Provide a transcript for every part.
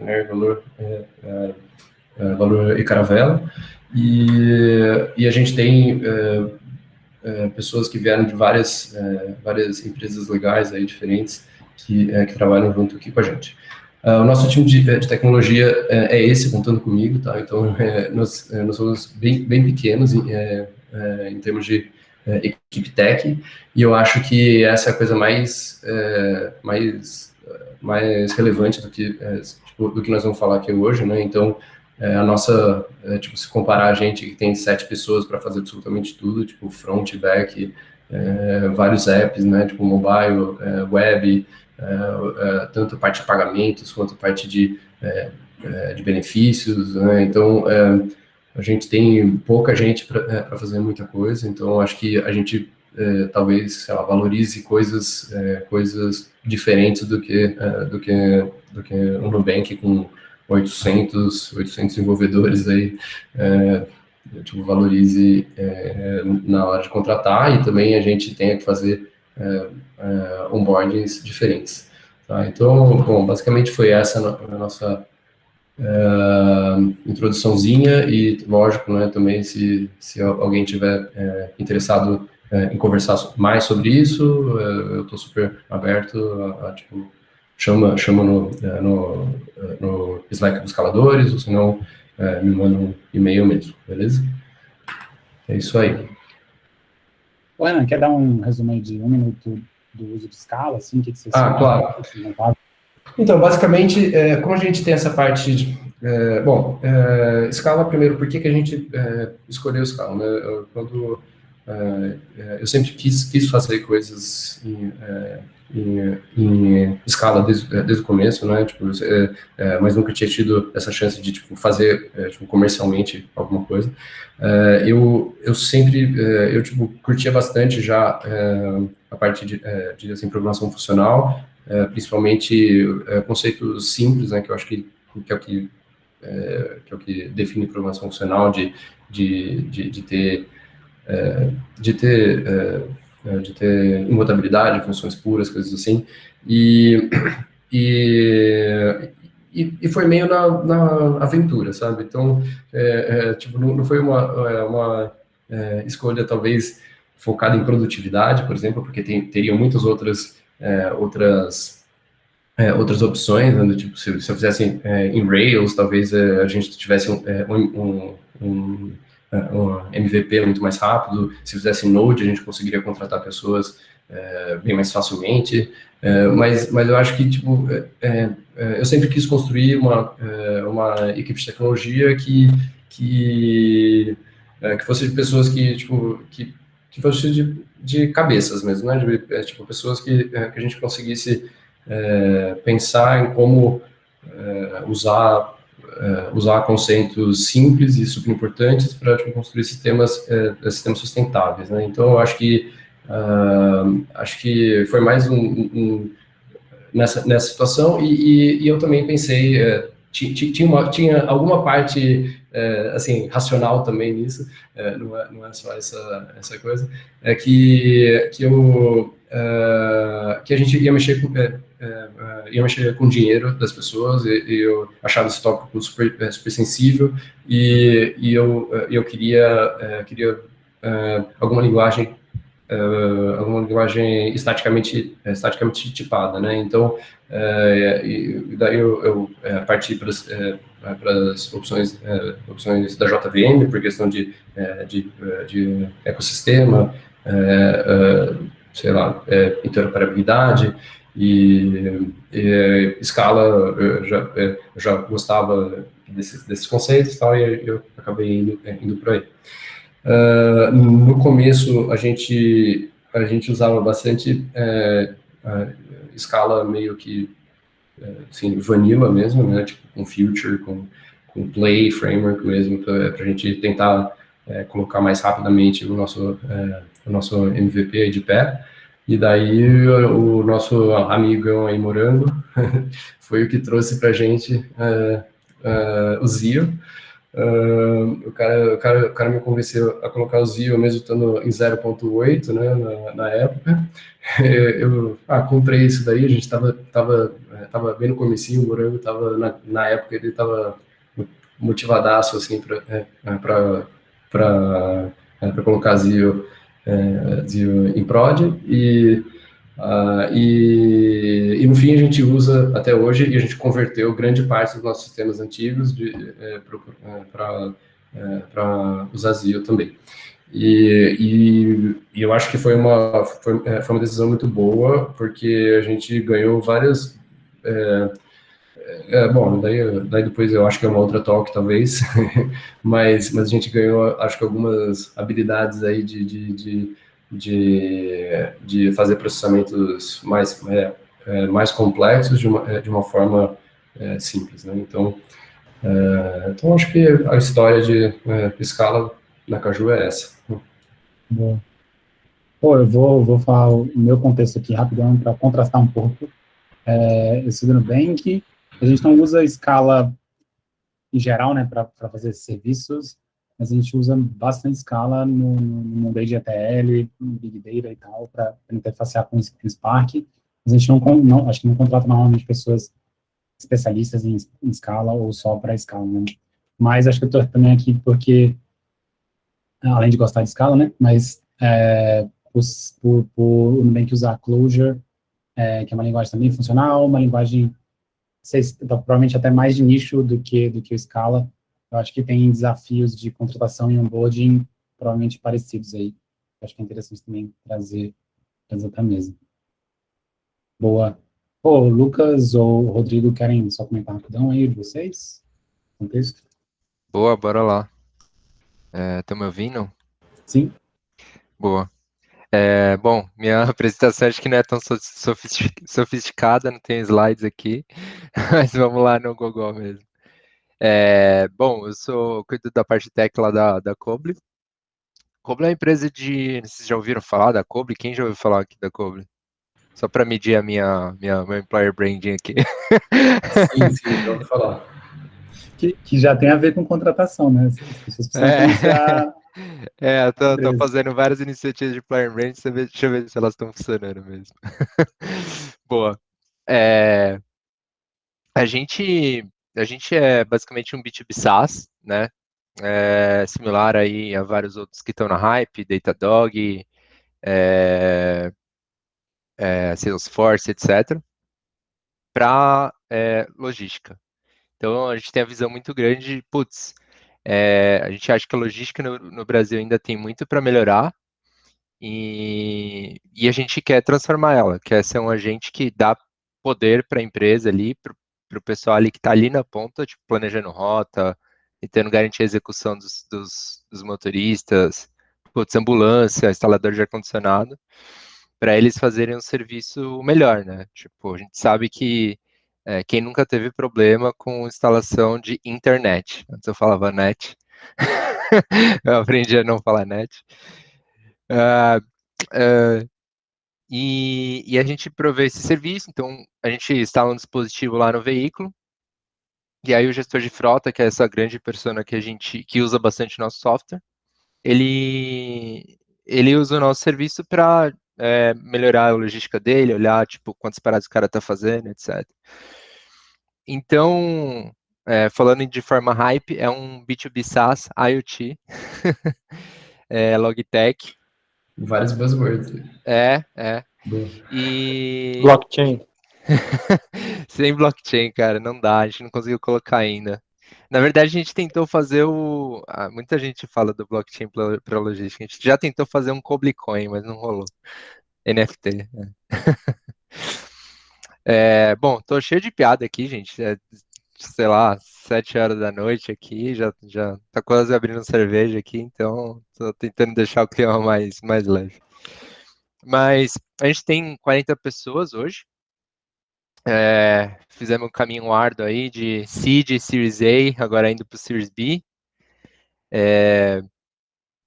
né, Valor e Caravela, e a gente tem pessoas que vieram de várias empresas legais aí diferentes que trabalham junto aqui com a gente. O nosso time de tecnologia é esse, contando comigo, tá? Então, nós somos bem pequenos em termos de equipe tech, e eu acho que essa é a coisa mais relevante do que nós vamos falar aqui hoje, né? Então, a nossa, se comparar a gente que tem 7 pessoas para fazer absolutamente tudo, tipo front, back, vários apps, né? Tipo mobile, web, tanto a parte de pagamentos quanto a parte de benefícios, né? Então, a gente tem pouca gente para fazer muita coisa, então acho que a gente talvez, sei lá, valorize coisas diferentes do que o Nubank com 800 desenvolvedores aí, valorize na hora de contratar, e também a gente tenha que fazer onboardings diferentes. Tá? Então, bom, basicamente foi essa a nossa introduçãozinha, e lógico, né, também se alguém tiver interessado em conversar mais sobre isso, eu estou super aberto a chama no Slack dos escaladores, ou se não, me manda um e-mail mesmo, beleza? É isso aí. Ana, quer dar um resumo aí de 1 minuto do uso de escala, assim, o que vocês fazem? Claro. Então, basicamente, como a gente tem essa parte de... escala, primeiro, por que a gente escolheu escala? Né? Eu sempre quis fazer coisas em escala desde o começo, né? Mas nunca tinha tido essa chance de fazer comercialmente alguma coisa. Eu sempre curtia bastante já a parte de programação funcional, principalmente conceitos simples, né? Que eu acho que é o que define programação funcional, de ter imutabilidade, funções puras, coisas assim, e foi meio na aventura, sabe? Então, não foi uma escolha, talvez, focada em produtividade, por exemplo, porque teriam muitas outras opções, né? Se eu fizesse em Rails, talvez a gente tivesse um MVP muito mais rápido. Se fizesse em Node, a gente conseguiria contratar pessoas bem mais facilmente, mas eu acho que eu sempre quis construir uma equipe de tecnologia que fosse de pessoas que fosse de cabeças mesmo, né? Pessoas que a gente conseguisse pensar em como usar conceitos simples e super importantes para construir sistemas sustentáveis, né? Então, eu acho que foi mais nessa situação, e eu também pensei, tinha alguma parte assim, racional também nisso, não é só essa coisa, que a gente ia mexer com o dinheiro das pessoas, e eu achava esse tópico super sensível, e eu queria alguma linguagem estaticamente tipada, né? Então, daí eu parti para as opções da JVM, por questão de ecossistema, sei lá, interoperabilidade, e escala. Eu já gostava desses conceitos, tal, e eu acabei indo por aí. No começo, a gente usava bastante escala meio que assim, vanilla mesmo, né? Com Future, com Play, Framework mesmo, para a gente tentar colocar mais rapidamente o nosso MVP aí de pé. E daí o nosso amigão aí, Morango, foi o que trouxe para a gente o Zio. O cara me convenceu a colocar o Zio mesmo estando em 0.8, né, na época. Eu comprei isso daí, a gente estava tava bem no comecinho, o Morango tava, na época, ele tava motivadaço, assim, para colocar Zio em prod, e no fim a gente usa até hoje, e a gente converteu grande parte dos nossos sistemas antigos para usar Zio também. E eu acho que foi uma decisão muito boa, porque a gente ganhou várias. Bom, daí depois eu acho que é uma outra talk, talvez, mas a gente ganhou, acho que algumas habilidades aí de fazer processamentos mais complexos de uma forma simples, né? Então acho que a história de escala na Caju é essa. Boa. Pô, eu vou falar o meu contexto aqui rapidão para contrastar um pouco. Eu estudo no Nubank, a gente não usa escala em geral, né, para fazer esses serviços, mas a gente usa bastante escala no mundo aí de ETL, no Big Data e tal, para interfacear com o Spark. Mas a gente acho que não contrata normalmente pessoas especialistas em escala ou só para escala, né? Mas acho que eu estou também aqui porque, além de gostar de escala, né, mas por o Nubank usar Clojure, que é uma linguagem também funcional, uma linguagem provavelmente até mais de nicho do que o Scala. Eu acho que tem desafios de contratação e onboarding provavelmente parecidos aí. Eu acho que é interessante também trazer para a mesa. Boa. Pô, Lucas ou Rodrigo querem só comentar rapidão aí de vocês? Contexto? Boa, bora lá. Estão me ouvindo? Sim. Boa. Bom, minha apresentação acho que não é tão sofisticada, não tem slides aqui, mas vamos lá no Google mesmo. Bom, eu cuido da parte tech lá da Coble. Coble é uma empresa de. Vocês já ouviram falar da Coble? Quem já ouviu falar aqui da Coble? Só para medir a meu employer branding aqui. Sim, já ouvi falar. Que já tem a ver com contratação, né? As pessoas precisam conhecer a eu tô empresa. fazendo várias iniciativas de employer branding, deixa eu ver se elas estão funcionando mesmo. Boa. A gente é basicamente um B2B SaaS, né? Similar aí a vários outros que estão na Hype, Datadog, Salesforce, etc., para logística. Então, a gente tem a visão muito grande de, putz, a gente acha que a logística no Brasil ainda tem muito para melhorar e a gente quer transformar ela, quer ser um agente que dá poder para a empresa ali, para o pessoal ali que está ali na ponta, tipo, planejando rota, tentando garantir a execução dos motoristas, putz, ambulância, instalador de ar-condicionado, para eles fazerem um serviço melhor, né? Tipo, a gente sabe que quem nunca teve problema com instalação de internet? Antes eu falava net. Eu aprendi a não falar net. Uh, uh, e a gente provê esse serviço, então a gente instala um dispositivo lá no veículo, e aí o gestor de frota, que é essa grande persona que usa bastante nosso software, ele usa o nosso serviço para melhorar a logística dele, olhar tipo quantas paradas o cara está fazendo, etc. Então, falando de forma hype, é um B2B SaaS IoT, Logitech. Vários buzzwords. Boa. E blockchain. sem blockchain, cara, não dá, a gente não conseguiu colocar ainda. Na verdade, a gente tentou fazer muita gente fala do blockchain para logística. A gente já tentou fazer um Cobblecoin, mas não rolou. NFT. Bom, tô cheio de piada aqui, gente. Sei lá, 7 horas da noite aqui, já tá quase abrindo cerveja aqui, então tô tentando deixar o clima mais leve. Mas a gente tem 40 pessoas hoje. Fizemos um caminho árduo aí de Seed, Series A, agora indo para o Series B.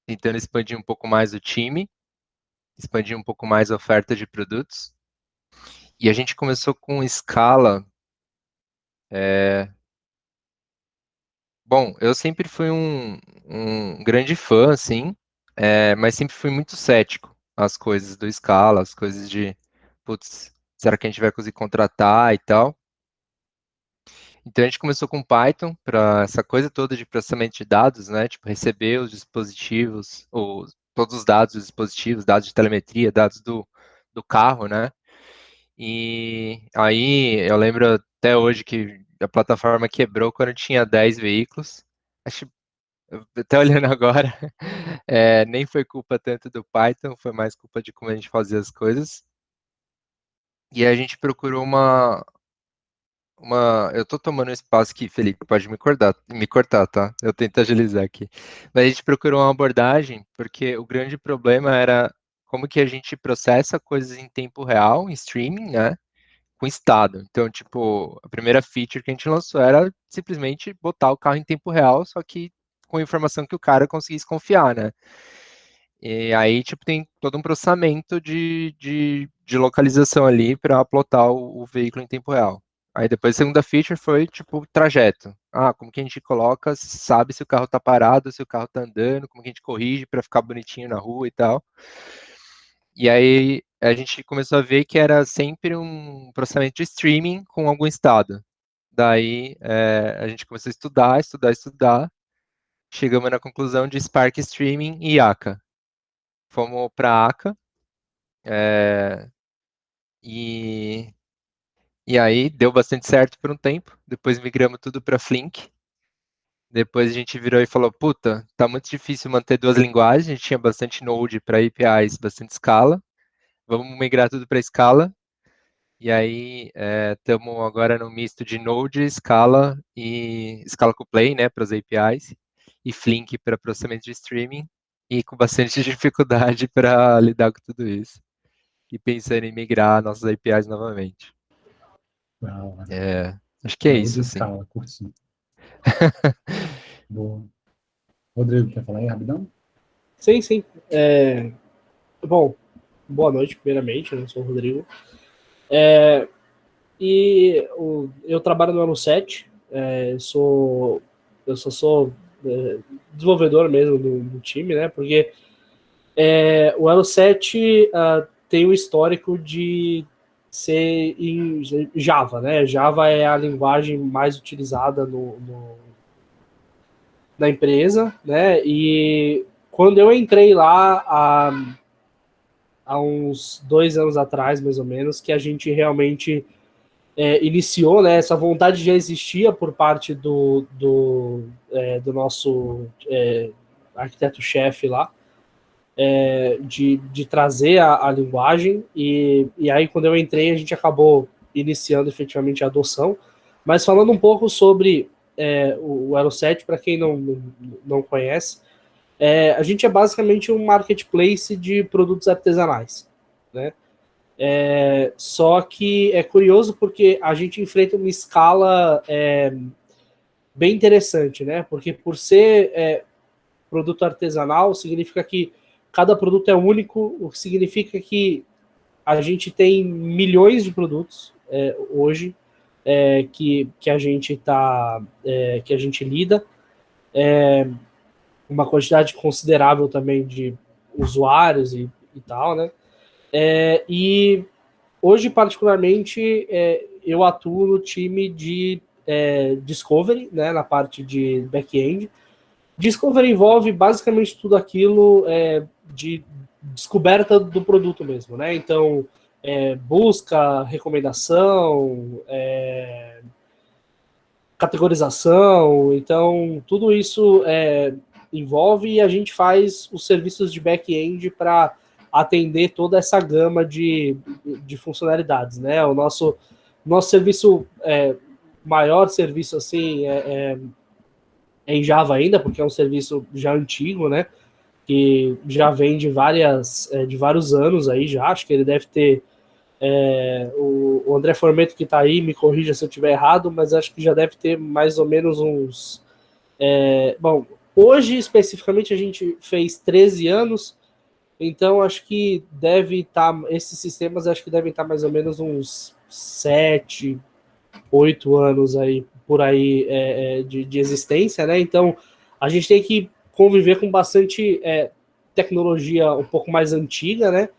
Tentando expandir um pouco mais o time, expandir um pouco mais a oferta de produtos. E a gente começou com escala. Bom, eu sempre fui um grande fã, assim, mas sempre fui muito cético às coisas do Scala, as coisas de, putz, será que a gente vai conseguir contratar e tal? Então a gente começou com Python para essa coisa toda de processamento de dados, né? Tipo, receber os dispositivos, todos os dados dos dispositivos, dados de telemetria, dados do carro, né? E aí eu lembro até hoje que a plataforma quebrou quando tinha 10 veículos. Acho, até olhando agora, nem foi culpa tanto do Python, foi mais culpa de como a gente fazia as coisas. E a gente procurou eu tô tomando um espaço aqui, Felipe, pode me cortar, tá? Eu tento agilizar aqui. Mas a gente procurou uma abordagem, porque o grande problema era como que a gente processa coisas em tempo real, em streaming, né? Com estado. Então, tipo, a primeira feature que a gente lançou era simplesmente botar o carro em tempo real, só que com informação que o cara conseguisse confiar, né? E aí, tipo, tem todo um processamento de localização ali para plotar o veículo em tempo real. Aí depois a segunda feature foi, tipo, trajeto. Ah, como que a gente coloca, sabe se o carro tá parado, se o carro tá andando, como que a gente corrige para ficar bonitinho na rua e tal. E aí a gente começou a ver que era sempre um processamento de streaming com algum estado. Daí a gente começou a estudar. Chegamos na conclusão de Spark Streaming e Akka. Fomos para Akka e, e aí deu bastante certo por um tempo. Depois migramos tudo para Flink. Depois a gente virou e falou, puta, tá muito difícil manter duas linguagens. A gente tinha bastante Node para APIs, bastante Scala. Vamos migrar tudo para Scala. E aí, estamos agora no misto de Node, Scala e Scala com Play, né, para as APIs, e Flink para processamento de streaming, e com bastante dificuldade para lidar com tudo isso. E pensando em migrar nossas APIs novamente. Uau, Acho que é Node isso, e assim. Scala, curti. Boa. Rodrigo, quer falar aí rapidão? Sim, sim. Bom, boa noite, primeiramente, eu sou o Rodrigo. Eu trabalho no ano 7, eu sou desenvolvedor mesmo do time, né? Porque o Elo 7 tem o histórico de ser em Java, né? Java é a linguagem mais utilizada na empresa, né? E quando eu entrei lá há uns 2 anos atrás, mais ou menos, que a gente realmente iniciou, né? Essa vontade já existia por parte do nosso arquiteto-chefe lá, de trazer a linguagem, e aí quando eu entrei a gente acabou iniciando efetivamente a adoção. Mas falando um pouco sobre o Elo 7, para quem não conhece, a gente é basicamente um marketplace de produtos artesanais, né? Só que é curioso porque a gente enfrenta uma escala bem interessante, né? Porque por ser produto artesanal, significa que cada produto é único, o que significa que a gente tem milhões de produtos hoje que a gente que a gente lida, uma quantidade considerável também de usuários e tal, né? E hoje, particularmente, eu atuo no time de Discovery, né, na parte de back-end. Discovery envolve basicamente tudo aquilo de descoberta do produto mesmo, né? Então, busca, recomendação, categorização, então tudo isso envolve, e a gente faz os serviços de back-end para atender toda essa gama de funcionalidades, né? O nosso serviço, maior serviço assim, é em Java ainda, porque é um serviço já antigo, né? Que já vem de vários anos aí já, acho que ele deve ter o André Formeto que está aí, me corrija se eu estiver errado, mas acho que já deve ter mais ou menos uns... bom, hoje especificamente a gente fez 13 anos, então acho que deve estar... esses sistemas acho que devem estar mais ou menos uns 7, 8 anos aí, por aí, de existência, né? Então a gente tem que conviver com bastante tecnologia um pouco mais antiga, né?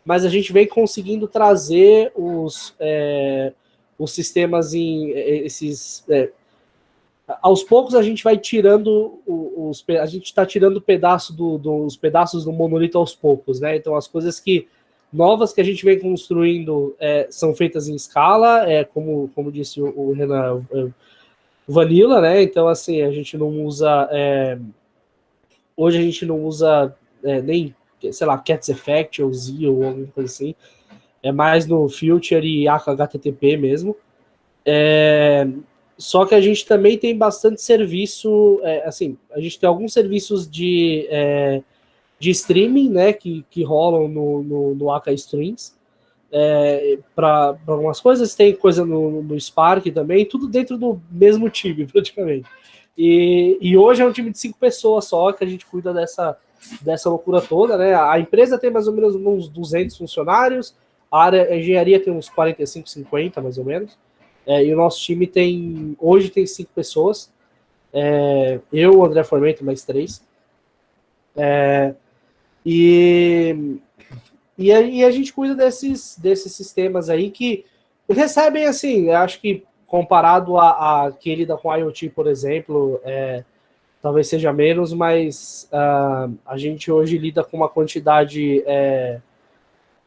Mas a gente vem conseguindo trazer os sistemas em esses... aos poucos a gente vai tirando a gente está tirando os pedaços do monolito aos poucos, né? Então as coisas novas que a gente vem construindo são feitas em escala, como disse o Renan, vanilla, né? Então assim, a gente não usa hoje a gente não usa nem, sei lá, Cats Effect ou Z ou alguma coisa assim, é mais no Future e HTTP mesmo. Só que a gente também tem bastante serviço, assim, a gente tem alguns serviços de streaming, né, que rolam no AK Streams, para algumas coisas, tem coisa no Spark também, tudo dentro do mesmo time, praticamente. E hoje é um time de 5 pessoas só, que a gente cuida dessa loucura toda, né? A empresa tem mais ou menos uns 200 funcionários, a engenharia tem uns 45, 50, mais ou menos. E o nosso time hoje tem 5 pessoas. Eu, o André Formento, mais 3. E a gente cuida desses sistemas aí que recebem, assim, acho que comparado a que lida com IoT, por exemplo, talvez seja menos, mas a gente hoje lida com uma quantidade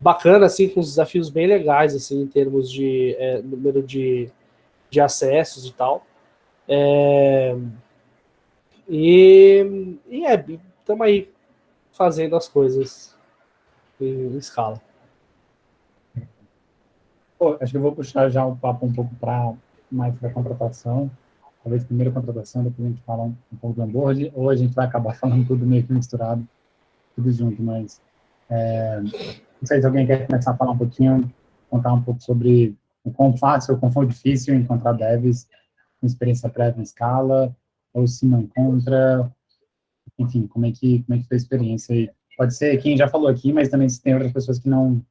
bacana, assim, com uns desafios bem legais, assim, em termos de número de acessos e tal. Estamos aí fazendo as coisas em escala. Pô, acho que eu vou puxar já o papo um pouco mais para contratação. Talvez primeiro contratação, depois a gente fala um pouco do onboard, ou a gente vai acabar falando tudo meio que misturado, tudo junto, mas não sei se alguém quer começar a falar um pouquinho, contar um pouco sobre o quão fácil ou quão difícil encontrar devs com experiência prévia em escala, ou se não encontra, enfim, como é que foi a experiência aí. Pode ser quem já falou aqui, mas também se tem outras pessoas que não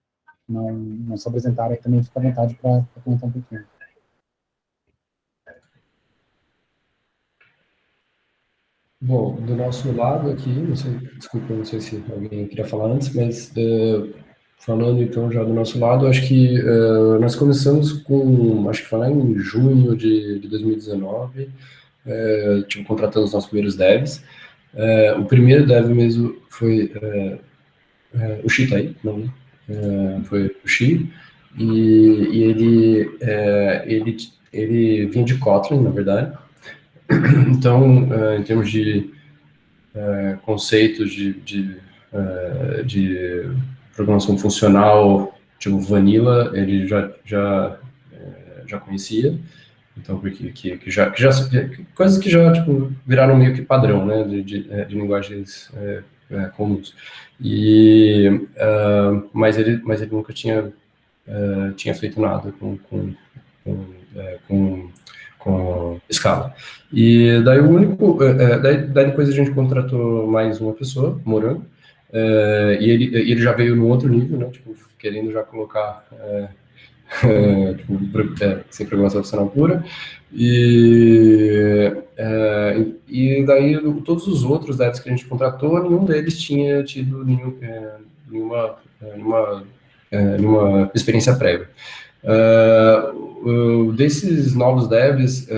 se apresentaram, também fica à vontade para comentar um pouquinho. Bom, do nosso lado aqui, desculpa, não sei se alguém queria falar antes, mas falando então já do nosso lado, acho que nós começamos acho que foi lá em junho de 2019, contratando os nossos primeiros devs. O primeiro dev mesmo foi o Xi tá aí, não, né? Foi o Xi, e ele vinha de Kotlin, na verdade. Então, em termos de conceitos de programação funcional, tipo vanilla, ele já conhecia. Então, porque coisas que já tipo, viraram meio que padrão, né, de linguagens comuns. Mas ele nunca tinha feito nada com Scala. E daí daí depois a gente contratou mais uma pessoa, Morango, e ele já veio no outro nível, né, tipo, querendo já colocar sem programação funcional pura, e daí todos os outros devs que a gente contratou, nenhum deles tinha tido nenhuma experiência prévia. Desses novos devs,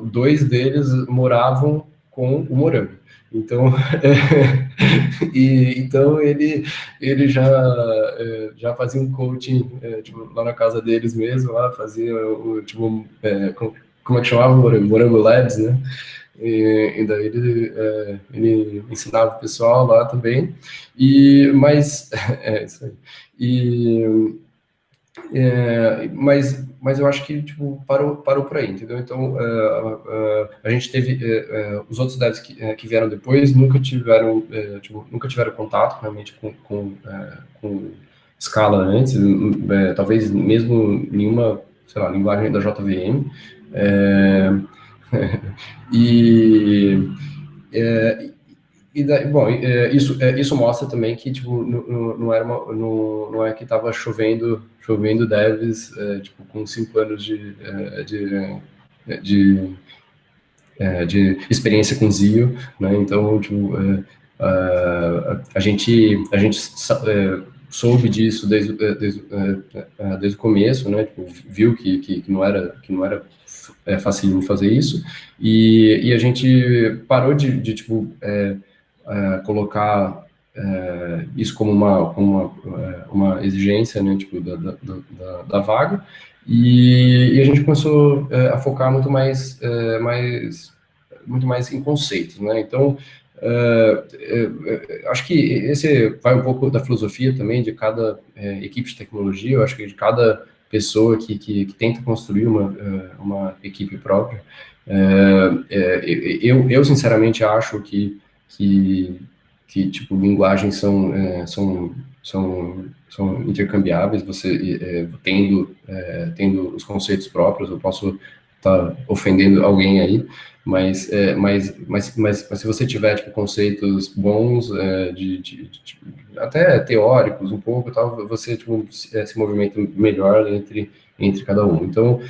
2 deles moravam com o Morango. Então, então ele já fazia um coaching tipo, lá na casa deles mesmo, lá fazia tipo, como é que chamava? Morango Labs, né? E daí ele ensinava o pessoal lá também. Mas isso aí. Mas eu acho que tipo, parou por aí, entendeu? Então, a gente teve os outros devs que vieram depois nunca tiveram contato realmente com Scala antes, talvez mesmo nenhuma, sei lá, linguagem da JVM. Bom, isso mostra também que tipo não é que estava chovendo devs tipo com 5 anos de experiência com Zio, né? Então tipo, a gente soube disso desde o começo, né? Tipo, viu que não era facílimo fazer isso, e a gente parou de tipo, colocar isso como uma exigência, né? Tipo, da vaga, e a gente começou a focar muito mais em conceitos, né? Então, acho que esse vai um pouco da filosofia também de cada equipe de tecnologia. Eu acho que de cada pessoa que tenta construir uma equipe própria. Eu sinceramente acho que tipo, linguagens são intercambiáveis. Você tendo os conceitos próprios, eu posso estar ofendendo alguém aí, mas se você tiver tipo, conceitos bons, até teóricos um pouco, tal, você tipo, se movimenta melhor entre cada um. Então,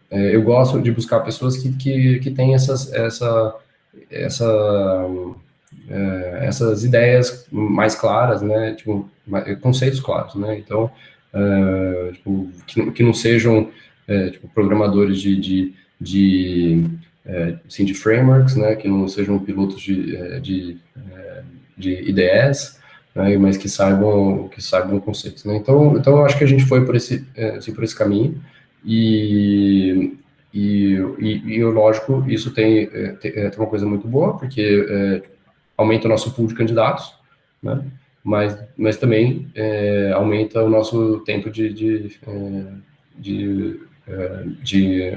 eu gosto de buscar pessoas que têm essas ideias mais claras, né? Tipo, conceitos claros, né? Então, tipo, que não sejam tipo, programadores de frameworks, né, que não sejam pilotos de IDEs, né, mas que saibam conceitos, né. Então eu acho que a gente foi por esse caminho, e lógico, isso tem uma coisa muito boa, porque aumenta o nosso pool de candidatos, né, mas também aumenta o nosso tempo de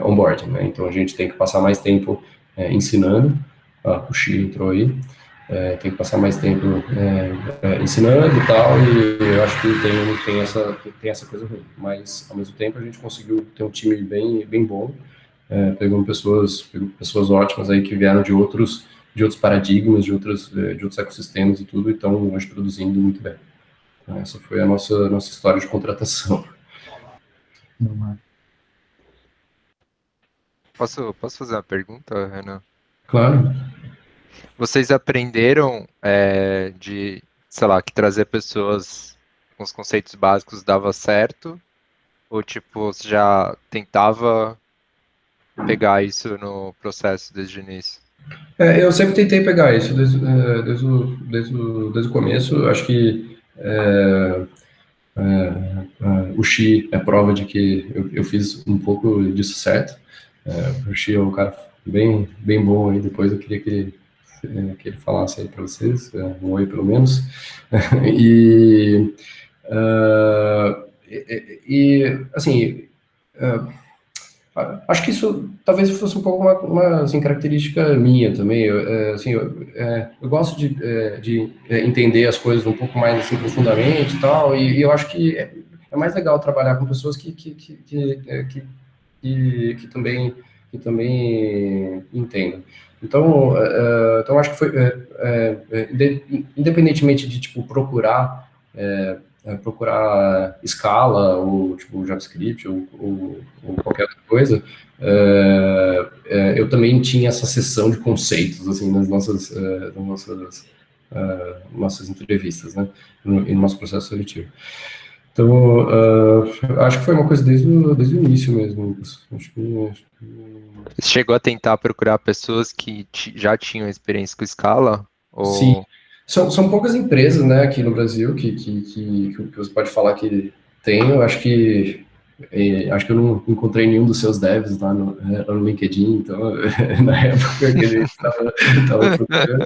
onboarding, né? Então a gente tem que passar mais tempo ensinando. O Xi entrou aí. Tem que passar mais tempo ensinando e tal, e eu acho que tem essa coisa ruim. Mas, ao mesmo tempo, a gente conseguiu ter um time bem bom, pegando pessoas ótimas aí que vieram de outros paradigmas, de outros ecossistemas e tudo, e estão hoje produzindo muito bem. Então, essa foi a nossa história de contratação. Posso fazer uma pergunta, Renan? Claro. Vocês aprenderam sei lá, que trazer pessoas com os conceitos básicos dava certo? Ou, tipo, você já tentava pegar isso no processo desde o início? Eu sempre tentei pegar isso desde o começo. Eu acho que o Xi é prova de que eu fiz um pouco disso certo. O Xi é um cara bem bom aí. Depois eu queria que ele falasse aí para vocês, um oi pelo menos. Assim, acho que isso talvez fosse um pouco uma assim, característica minha também. Eu gosto de entender as coisas um pouco mais assim, profundamente e tal, e eu acho que é mais legal trabalhar com pessoas que também entendam. Então, acho que foi independentemente de tipo procurar Scala ou tipo JavaScript ou qualquer outra coisa, eu também tinha essa sessão de conceitos assim nas nossas entrevistas, né, e no nosso processo seletivo. Então, acho que foi uma coisa desde o início mesmo, Lucas. Você chegou a tentar procurar pessoas que já tinham experiência com Scala? Ou... Sim. São poucas empresas, né, aqui no Brasil que você pode falar que tem. Eu acho que eu não encontrei nenhum dos seus devs lá no LinkedIn, então, na época que a gente estava procurando.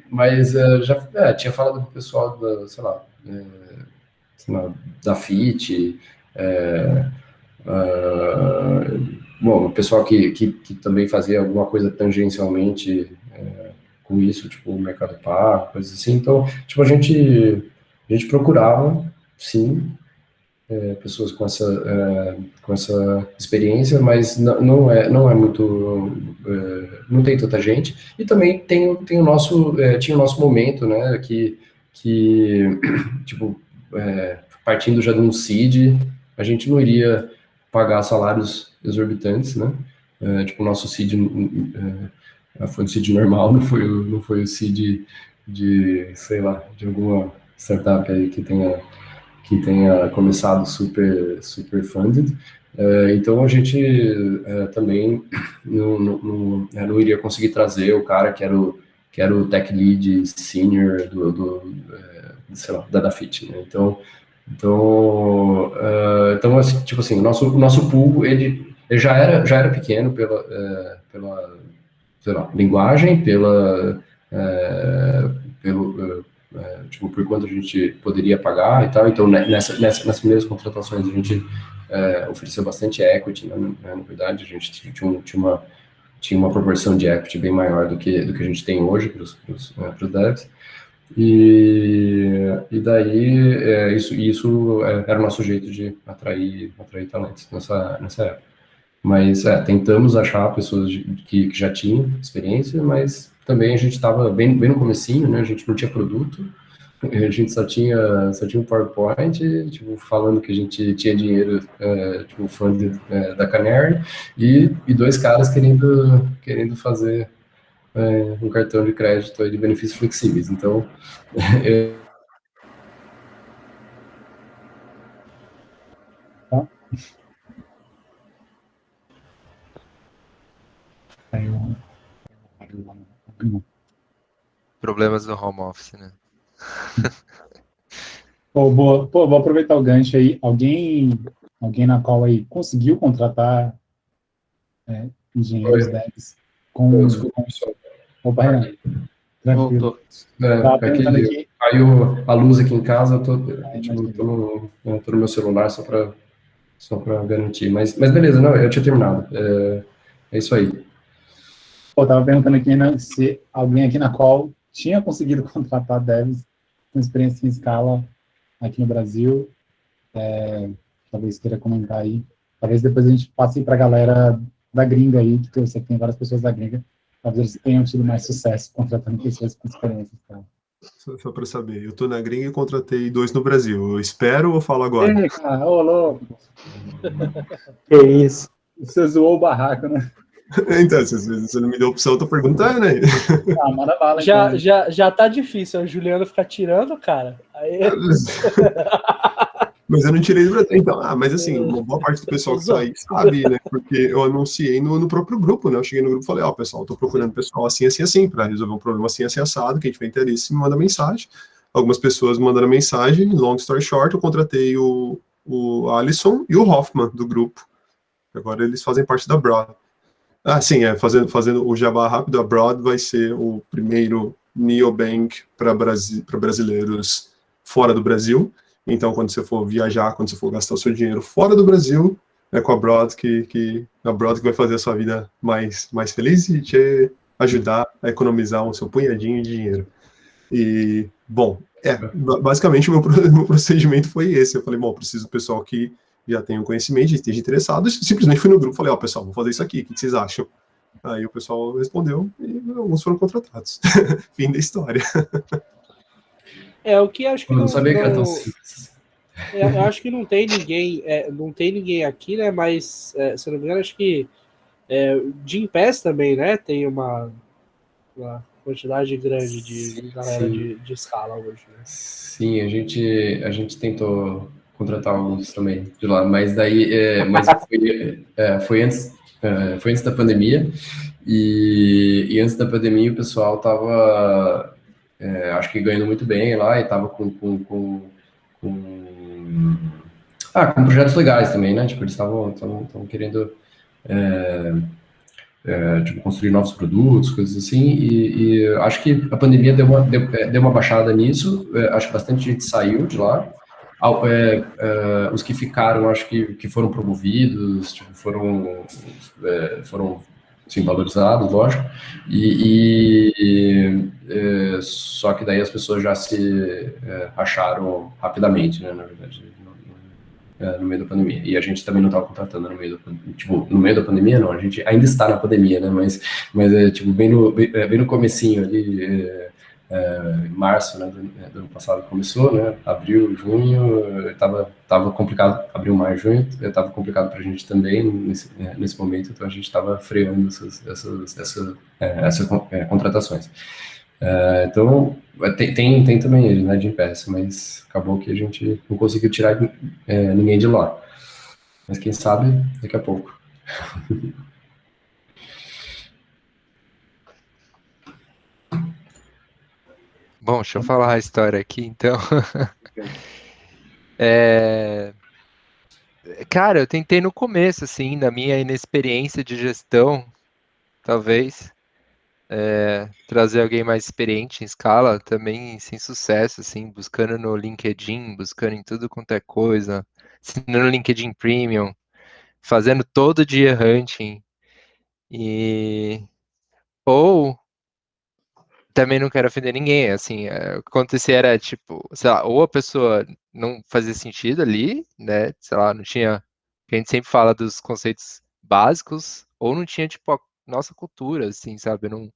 Mas já tinha falado com o pessoal sei lá, da FIT, bom, o pessoal que também fazia alguma coisa tangencialmente com isso, tipo o Mercado Pago, coisas assim. Então, tipo, a gente procurava, sim, pessoas com essa experiência, mas não é muito, não tem tanta gente. E também tinha o nosso momento, né, que tipo, partindo já de um seed, a gente não iria pagar salários exorbitantes, né? Tipo, o nosso seed foi um seed normal, não foi o seed sei lá, de alguma startup aí que tenha começado super funded. Então a gente também não iria conseguir trazer o cara que era o tech lead senior sei lá, da Dafit, né? Então assim, tipo assim, o nosso pool, ele já era pequeno pela sei lá, linguagem, tipo, por quanto a gente poderia pagar e tal. Então, nas primeiras contratações, a gente ofereceu bastante equity, né, na verdade, a gente tinha uma proporção de equity bem maior do que a gente tem hoje para os devs. E daí, isso era o nosso jeito de atrair talentos nessa época. Mas tentamos achar pessoas que já tinham experiência, mas também a gente estava bem no comecinho, né? A gente não tinha produto, a gente só tinha um PowerPoint, tipo, falando que a gente tinha dinheiro, tipo, fundo da Canary, e dois caras querendo fazer um cartão de crédito de benefícios flexíveis. Então, Tá? Problemas do home office, né? Pô, vou aproveitar o gancho aí. Alguém na qual aí conseguiu contratar engenheiros devs com... desculpa, pessoal. Opa, Renan. Tranquilo. Tava perguntando aqui. Caiu a luz aqui em casa, eu tô no meu celular só para garantir. Mas beleza, não, eu tinha terminado. É isso aí. Pô, tava perguntando aqui, né, se alguém aqui na qual tinha conseguido contratar devs com experiência em escala aqui no Brasil. Talvez queira comentar aí. Talvez depois a gente passe para a galera da gringa aí, que eu sei que tem várias pessoas da gringa. Talvez eles tenham tido mais sucesso contratando pessoas com experiência. Tá? Só para saber, eu tô na gringa e contratei 2 no Brasil. Eu espero ou falo agora? Ei, cara, ô louco. Que isso. Você zoou o barraco, né? Então, se você não me deu opção, eu tô perguntando aí. Ah, manda bala, Já, então. já tá difícil, o Juliano ficar tirando, cara. Aí... Mas eu não tirei do Brasil. Então, mas assim, uma boa parte do pessoal que tá aí sabe, né? Porque eu anunciei no próprio grupo, né? Eu cheguei no grupo e falei, pessoal, eu tô procurando pessoal assim, para resolver um problema assim, assado, quem tiver interesse, me manda mensagem. Algumas pessoas me mandaram mensagem, long story short, eu contratei o Alisson e o Hoffman do grupo. Agora eles fazem parte da Broad. Sim, fazendo o jabá rápido, a Broad vai ser o primeiro neobank para brasileiros fora do Brasil. Então, quando você for viajar, quando você for gastar o seu dinheiro fora do Brasil, é com a Broad que vai fazer a sua vida mais feliz e te ajudar a economizar o seu punhadinho de dinheiro. E, bom, basicamente o meu procedimento foi esse. Eu falei, preciso do pessoal que já tenha um conhecimento e esteja interessado. Simplesmente fui no grupo e falei, pessoal, vou fazer isso aqui, o que vocês acham? Aí o pessoal respondeu e alguns foram contratados. Fim da história. O que acho que eu não sabia que era tão simples. Eu acho que não tem ninguém aqui, né? Mas, se não me engano, acho que Gympass também, né? Tem uma quantidade grande de galera de escala hoje, né? Sim, a gente tentou contratar alguns também de lá, mas daí foi antes da pandemia, e antes da pandemia o pessoal tava acho que ganhando muito bem lá, e tava com projetos legais também, né? Tipo, eles estavam querendo tipo, construir novos produtos, coisas assim, e acho que a pandemia deu uma baixada nisso. Acho que bastante gente saiu de lá. Os que ficaram, acho que foram promovidos, tipo, foram assim, valorizados, lógico, só que daí as pessoas já se acharam rapidamente, né, na verdade, no meio da pandemia. E a gente também não estava contratando no meio da pandemia, não, a gente ainda está na pandemia, né, mas tipo, bem no comecinho ali, em março, né, do ano passado começou, né, abril, junho, estava complicado, abril, maio, junho, estava complicado para a gente também nesse momento, então a gente estava freando essas contratações. Então, tem também ele, né, de Impasse, mas acabou que a gente não conseguiu tirar ninguém de lá. Mas quem sabe, daqui a pouco. Bom, deixa eu falar a história aqui, então. Cara, eu tentei no começo, assim, na minha inexperiência de gestão, talvez, trazer alguém mais experiente em escala, também sem sucesso, assim, buscando no LinkedIn, buscando em tudo quanto é coisa, assinando no LinkedIn Premium, fazendo todo dia hunting, e... Ou também não quero ofender ninguém, assim, o que acontecia era, tipo, sei lá, ou a pessoa não fazia sentido ali, né, sei lá, não tinha, a gente sempre fala dos conceitos básicos, ou não tinha, tipo, a nossa cultura, assim, sabe, não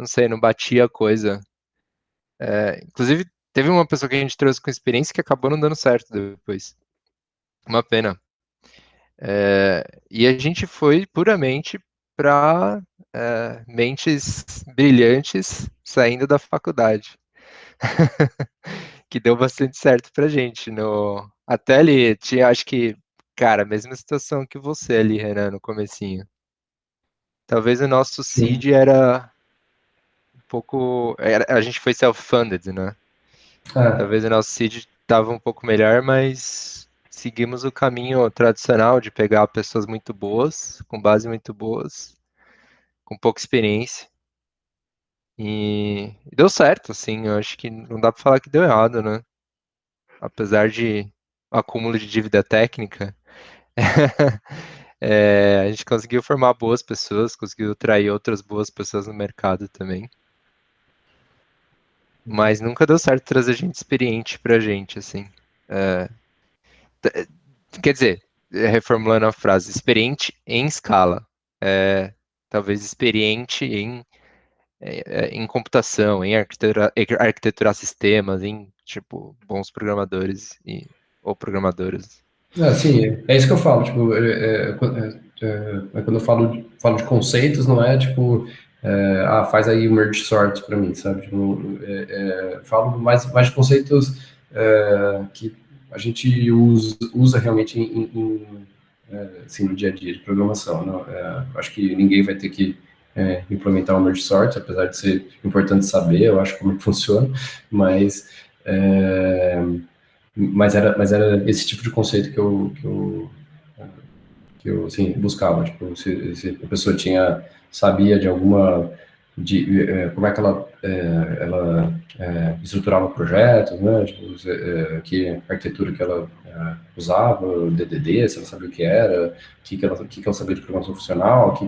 sei, não batia a coisa. Inclusive, teve uma pessoa que a gente trouxe com experiência que acabou não dando certo depois. Uma pena. E a gente foi puramente para mentes brilhantes saindo da faculdade. Que deu bastante certo pra gente. Até ali, tinha, acho que, cara, a mesma situação que você ali, Renan, no comecinho. Talvez o nosso Sim. seed era um pouco... a gente foi self-funded, né? É, Talvez o nosso seed tava um pouco melhor, mas seguimos o caminho tradicional de pegar pessoas muito boas, com base muito boas, com pouca experiência. E deu certo, assim, eu acho que não dá pra falar que deu errado, né? Apesar de acúmulo de dívida técnica, a gente conseguiu formar boas pessoas, conseguiu atrair outras boas pessoas no mercado também. Mas nunca deu certo trazer gente experiente pra gente, assim. Quer dizer, reformulando a frase, experiente em escala. Talvez experiente em computação, em arquiteturar sistemas, em, tipo, bons programadores ou programadoras. sim, é isso que eu falo, tipo, quando eu falo de conceitos, não é tipo, faz aí o merge sort para mim, sabe? Tipo, falo mais de conceitos que a gente usa realmente assim, no dia a dia de programação. Não? Acho que ninguém vai ter que implementar o merge sort, apesar de ser importante saber, eu acho como é que funciona, mas é, mas era esse tipo de conceito que eu assim, buscava. Tipo, se a pessoa sabia de alguma. Como é que ela estruturava projetos, né? Tipo, que arquitetura que ela usava, o DDD, se ela sabia o que era, o que ela sabia de programação funcional,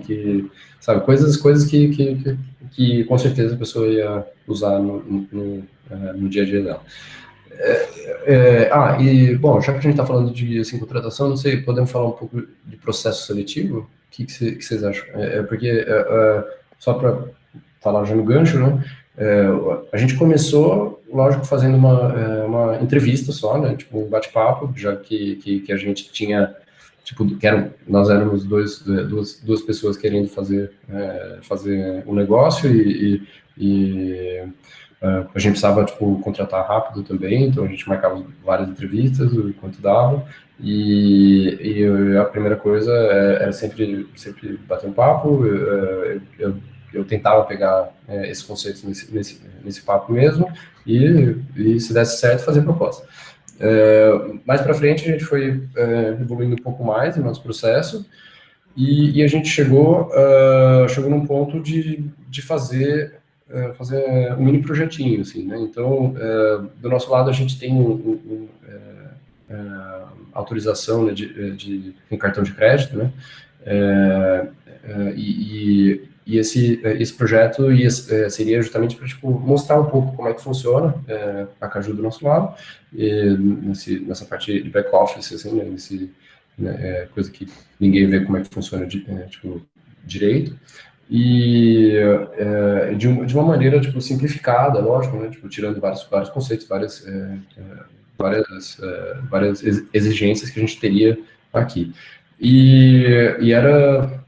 sabe, coisas que com certeza a pessoa ia usar no dia a dia dela. Bom, já que a gente está falando de assim, contratação, não sei, podemos falar um pouco de processo seletivo? O que vocês acham? Porque, só para falar já no gancho, né? A gente começou, lógico, fazendo uma entrevista só, né? Tipo, um bate-papo, já que a gente tinha, tipo, nós éramos duas pessoas querendo fazer um negócio e a gente precisava, tipo, contratar rápido também, então a gente marcava várias entrevistas, o quanto dava, e a primeira coisa era sempre bater um papo, eu tentava pegar esses conceitos nesse papo mesmo, e se desse certo, fazer proposta. Mais para frente, a gente foi evoluindo um pouco mais no nosso processo, e a gente chegou num ponto de fazer um mini projetinho, assim, né? Então, do nosso lado, a gente tem autorização, né, em cartão de crédito, né? E esse projeto seria justamente para, tipo, mostrar um pouco como é que funciona a Caju do nosso lado, nessa parte de back-office, assim, né, coisa que ninguém vê como é que funciona tipo, direito, e de uma maneira, tipo, simplificada, lógico, né, tipo, tirando vários conceitos, várias exigências que a gente teria aqui. E era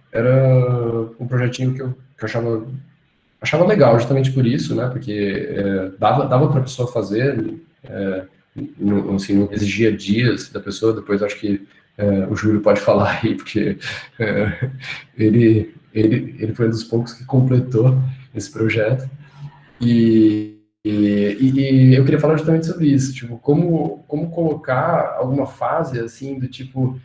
um projetinho que eu achava achava legal justamente por isso, né? Porque dava para a pessoa fazer, assim, não exigia dias da pessoa. Depois acho que o Júlio pode falar aí, porque ele foi um dos poucos que completou esse projeto. E eu queria falar justamente sobre isso, tipo, como colocar alguma fase, assim, do tipo,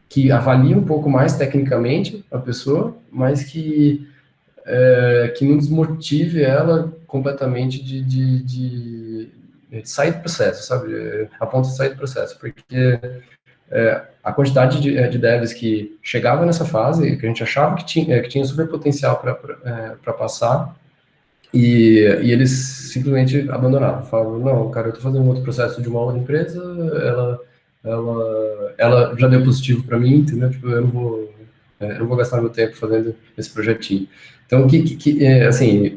que avalie um pouco mais tecnicamente a pessoa, mas que não desmotive ela completamente de sair do processo, sabe? A ponto de sair do processo, porque a quantidade de devs que chegava nessa fase, que a gente achava que tinha super potencial para passar, e eles simplesmente abandonavam, falavam, não, cara, eu estou fazendo um outro processo de uma outra empresa, ela já deu positivo para mim, entendeu? Tipo, eu não vou gastar meu tempo fazendo esse projetinho. Então, assim,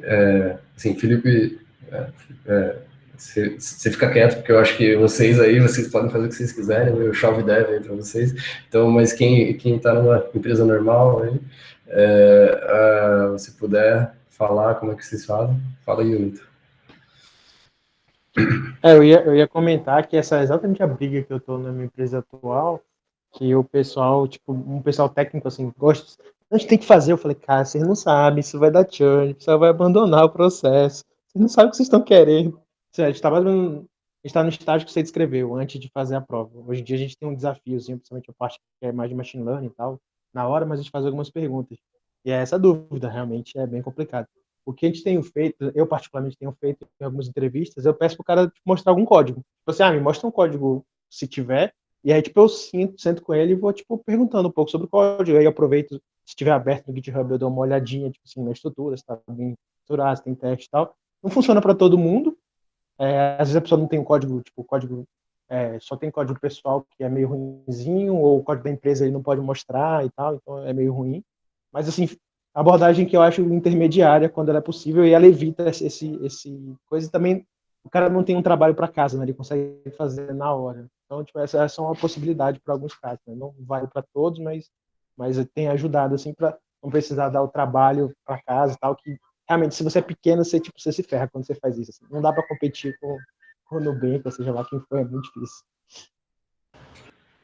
Felipe, você fica quieto, porque eu acho que vocês podem fazer o que vocês quiserem, eu chove dev aí para vocês. Então, mas quem está numa empresa normal aí, se puder falar como é que vocês fazem, fala aí, Wilton. Eu ia comentar que essa é exatamente a briga que eu tô na minha empresa atual, que o pessoal, tipo, um pessoal técnico, assim, gosta, a gente tem que fazer. Eu falei, cara, vocês não sabem, isso vai dar churn, o pessoal vai abandonar o processo, vocês não sabem o que vocês estão querendo. A gente está no estágio que você descreveu, antes de fazer a prova. Hoje em dia a gente tem um desafiozinho, principalmente a parte que é mais de machine learning e tal, na hora, mas a gente faz algumas perguntas. E é essa dúvida, realmente é bem complicado. O que a gente tem feito, eu particularmente tenho feito em algumas entrevistas, eu peço para o cara mostrar algum código. Tipo assim, me mostra um código se tiver, e aí, tipo, eu sento com ele e vou, tipo, perguntando um pouco sobre o código. Aí eu aproveito, se tiver aberto no GitHub, eu dou uma olhadinha, tipo assim, na estrutura, se tá bem estruturado, se tem teste e tal. Não funciona para todo mundo. Às vezes a pessoa não tem um código, tipo, o código só tem código pessoal que é meio ruinzinho, ou o código da empresa ele não pode mostrar e tal, então é meio ruim. Mas, assim, a abordagem que eu acho intermediária, quando ela é possível, e ela evita esse coisa. E também o cara não tem um trabalho para casa, né? Ele consegue fazer na hora. Então, tipo, essa é uma possibilidade para alguns casos, né? Não vale para todos, mas tem ajudado, assim, para não precisar dar o trabalho para casa e tal, que realmente, se você é pequeno, você se ferra quando você faz isso. Assim. Não dá para competir com o Nubank, ou seja lá quem for, é muito difícil.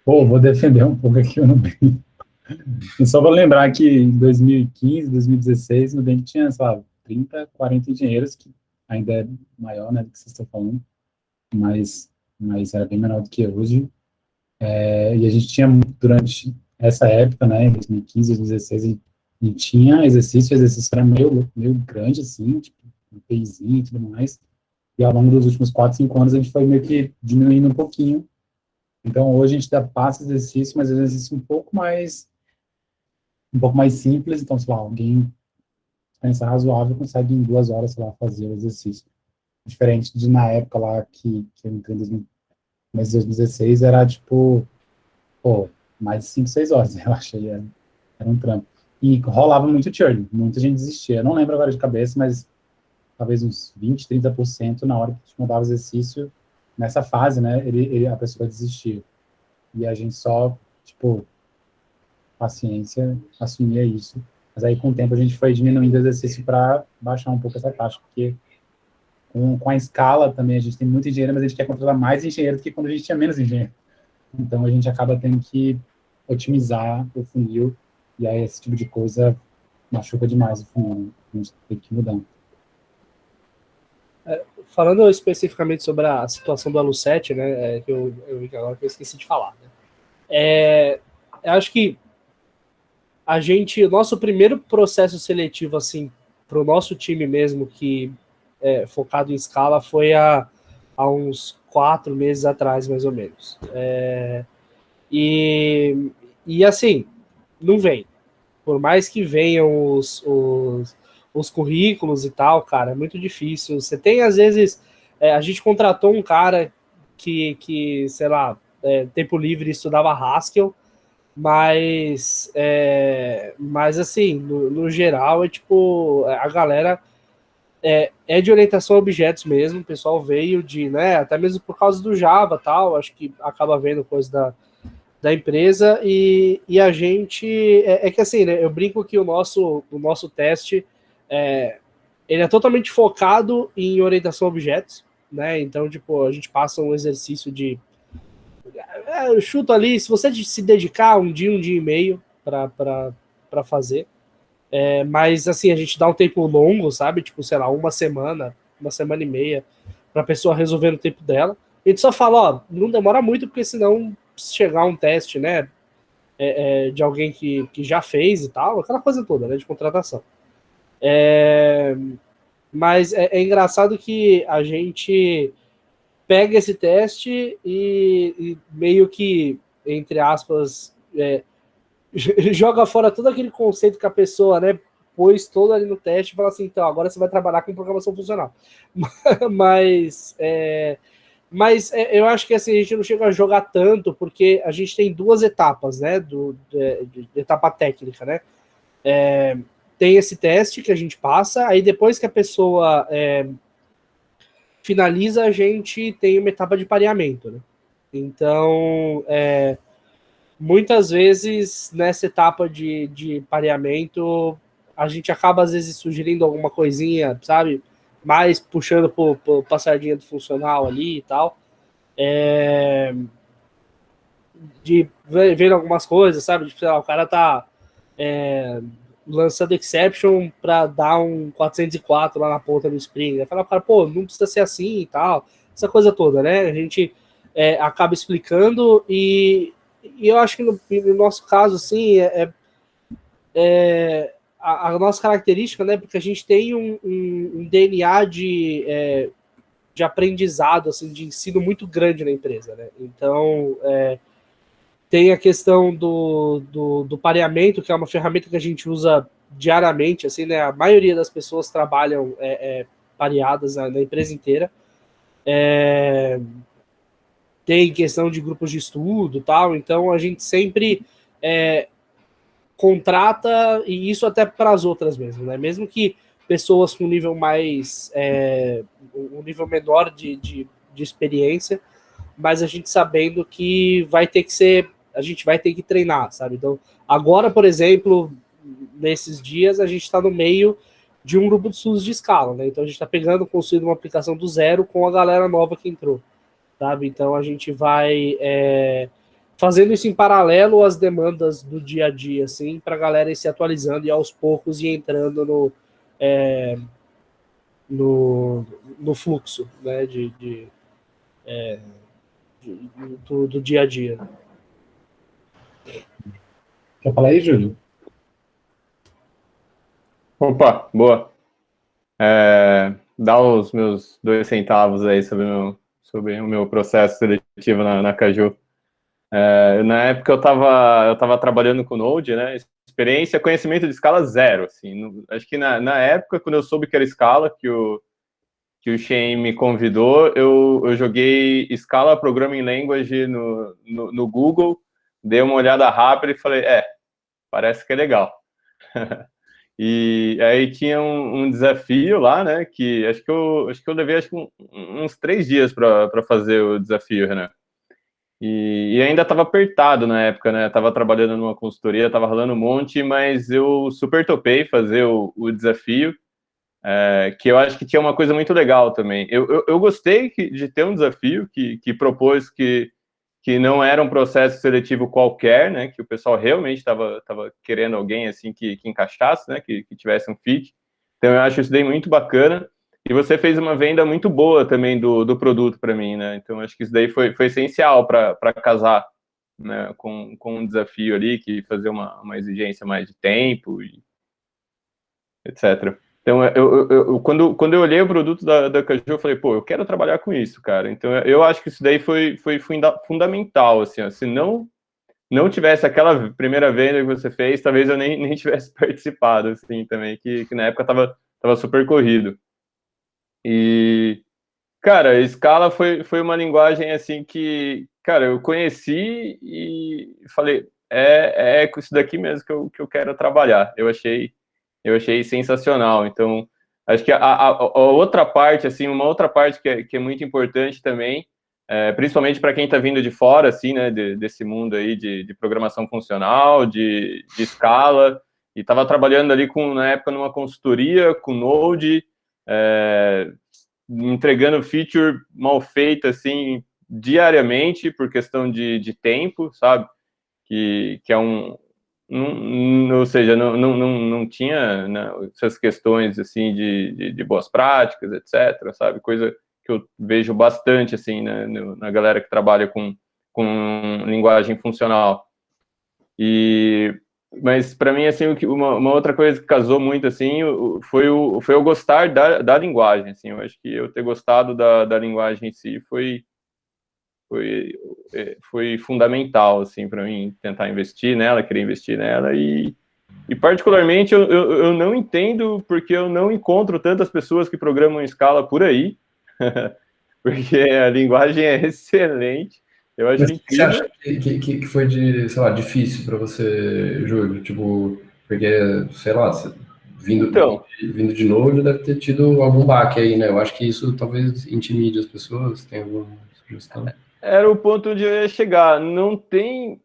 Pô, vou defender um pouco aqui o Nubank. E só vou lembrar que em 2015, 2016, o Nubank tinha, sei lá, 30, 40 engenheiros, que ainda é maior, né, do que vocês estão falando, mas era bem menor do que hoje. E a gente tinha, durante essa época, né, em 2015, 2016, a gente tinha exercício, o exercício era meio grande, assim, tipo, um PIzinho e tudo mais, e ao longo dos últimos 4, 5 anos a gente foi meio que diminuindo um pouquinho. Então, hoje a gente passa exercício, mas exercício um pouco mais simples. Então, sei lá, alguém pensar razoável consegue em 2 horas, sei lá, fazer o exercício. Diferente de na época lá que eu entrei em 2016, era tipo, pô, mais de 5, 6 horas, eu achei, era um trampo. E rolava muito churn, muita gente desistia. Eu não lembro agora de cabeça, mas talvez uns 20, 30% na hora que a gente mudava o exercício, nessa fase, né, a pessoa desistia. E a gente só, tipo, paciência, assumia isso. Mas aí, com o tempo, a gente foi diminuindo o exercício para baixar um pouco essa taxa, porque com a escala também, a gente tem muito engenheiro, mas a gente quer contratar mais engenheiro do que quando a gente tinha menos engenheiro. Então, a gente acaba tendo que otimizar o funil, e aí esse tipo de coisa machuca demais o funil. A gente tem que mudar. Falando especificamente sobre a situação do Alu7, né, que eu vi agora que eu esqueci de falar, né? Eu acho que nosso primeiro processo seletivo, assim, para o nosso time mesmo, que é focado em escala, foi há uns 4 meses atrás, mais ou menos. E assim, não vem. Por mais que venham os currículos e tal, cara, é muito difícil. Você tem, às vezes, a gente contratou um cara que sei lá, tempo livre estudava Haskell, mas assim, no geral, é tipo, a galera é de orientação a objetos mesmo, o pessoal veio de, né, até mesmo por causa do Java e tal, acho que acaba vendo coisa da empresa, e a gente, que assim, né, eu brinco que o nosso teste ele é totalmente focado em orientação a objetos, né? Então, tipo, a gente passa um exercício de... eu chuto ali, se você se dedicar um dia e meio para fazer, mas, assim, a gente dá um tempo longo, sabe? Tipo, sei lá, uma semana e meia, para a pessoa resolver no tempo dela. A gente só fala, ó, não demora muito, porque senão, se chegar um teste, né, de alguém que já fez e tal, aquela coisa toda, né, de contratação. Mas é engraçado que a gente pega esse teste e meio que, entre aspas, joga fora todo aquele conceito que a pessoa, né, pôs todo ali no teste e fala assim, então, agora você vai trabalhar com programação funcional. Mas eu acho que assim, a gente não chega a jogar tanto, porque a gente tem duas etapas, né, de etapa técnica, né? Tem esse teste que a gente passa, aí depois que a pessoa finaliza, a gente tem uma etapa de pareamento, né? Então, muitas vezes, nessa etapa de pareamento, a gente acaba, às vezes, sugerindo alguma coisinha, sabe? Mais puxando para a sardinha do funcional ali e tal. De vendo algumas coisas, sabe? Tipo, sei lá, o cara tá lançando exception para dar um 404 lá na ponta do Spring. Aí fala, cara, pô, não precisa ser assim e tal. Essa coisa toda, né? A gente acaba explicando e eu acho que no nosso caso, assim, a nossa característica, né? Porque a gente tem um DNA de aprendizado, assim, de ensino muito grande na empresa, né? Então, tem a questão do pareamento, que é uma ferramenta que a gente usa diariamente, assim, né? A maioria das pessoas trabalham pareadas na empresa inteira. Tem questão de grupos de estudo e tal, então a gente sempre contrata, e isso até para as outras mesmo, né? Mesmo que pessoas com nível mais... um nível menor de experiência, mas a gente sabendo que vai ter que ser... A gente vai ter que treinar, sabe? Então, agora, por exemplo, nesses dias, a gente está no meio de um grupo de estudos de escala, né? Então, a gente está pegando, construindo uma aplicação do zero com a galera nova que entrou, sabe? Então, a gente vai fazendo isso em paralelo às demandas do dia a dia, assim, para a galera ir se atualizando e aos poucos ir entrando no fluxo, né? Do dia a dia. Quer falar aí, Júlio? Opa, boa. Dá os meus 2 centavos aí sobre o meu processo seletivo na Caju. Na época eu estava trabalhando com Node, né? Experiência, conhecimento de escala zero, assim. Acho que na época, quando eu soube que era escala, que o Shane me convidou, eu joguei Scala Programming Language no Google, dei uma olhada rápida e falei, parece que é legal. E aí tinha um desafio lá, né, que acho que eu levei uns 3 dias para fazer o desafio, Renan. E ainda estava apertado na época, né, estava trabalhando numa consultoria, estava rolando um monte, mas eu super topei fazer o desafio, que eu acho que tinha uma coisa muito legal também. Eu gostei de ter um desafio que propôs que não era um processo seletivo qualquer, né, que o pessoal realmente estava querendo alguém assim que encaixasse, né, que tivesse um fit. Então eu acho isso daí muito bacana. E você fez uma venda muito boa também do produto para mim, né? Então acho que isso daí foi essencial para casar, né, com um desafio ali, que fazer uma exigência mais de tempo e etc. Então, quando eu olhei o produto da Caju, eu falei, pô, eu quero trabalhar com isso, cara. Então, eu acho que isso daí foi fundamental, assim, ó. Se não tivesse aquela primeira venda que você fez, talvez eu nem tivesse participado, assim, também, que na época tava super corrido. E, cara, a Scala foi uma linguagem, assim, que, cara, eu conheci e falei, com isso daqui mesmo que eu quero trabalhar. Eu achei sensacional. Então, acho que a outra parte, assim, uma outra parte que é muito importante também, principalmente para quem está vindo de fora, assim, né, desse mundo aí de programação funcional, de escala, e estava trabalhando ali na época numa consultoria com Node, entregando feature mal feita, assim, diariamente, por questão de tempo, sabe? Que é ou seja, não tinha, né, essas questões, assim, de boas práticas, etc., sabe? Coisa que eu vejo bastante, assim, né, na galera que trabalha com linguagem funcional. Mas para mim, assim, uma outra coisa que casou muito, assim, foi eu gostar da linguagem, assim. Eu acho que eu ter gostado da linguagem em si foi fundamental, assim, para mim tentar investir nela, querer investir nela. E particularmente, eu não entendo porque eu não encontro tantas pessoas que programam em Scala por aí, porque a linguagem é excelente. Eu acho Mas o que você incrível. acha que foi sei lá, difícil para você, Júlio? Tipo, porque, sei lá, Então, vindo de Node deve ter tido algum baque aí, né? Eu acho que isso talvez intimide as pessoas. Tem alguma sugestão? era o ponto onde eu ia chegar. Não tem.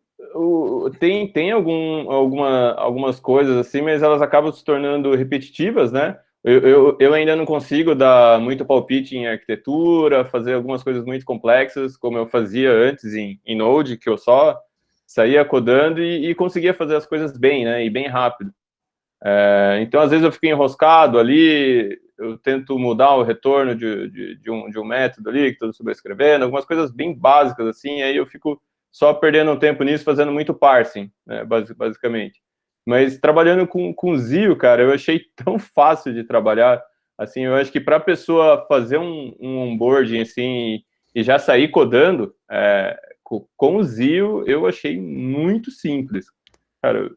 Tem algumas coisas assim, mas elas acabam se tornando repetitivas, né? Eu ainda não consigo dar muito palpite em arquitetura, fazer algumas coisas muito complexas, como eu fazia antes em Node, que eu só saía codando e conseguia fazer as coisas bem, né? E bem rápido. Então, às vezes, eu fico enroscado ali, eu tento mudar o retorno de um método ali, que estou sobrescrevendo, algumas coisas bem básicas, assim, aí eu fico só perdendo um tempo nisso, fazendo muito parsing, né, basicamente. Mas trabalhando com Zio, cara, eu achei tão fácil de trabalhar, assim, eu acho que para a pessoa fazer um onboarding, assim, e já sair codando, com o Zio, eu achei muito simples. Cara,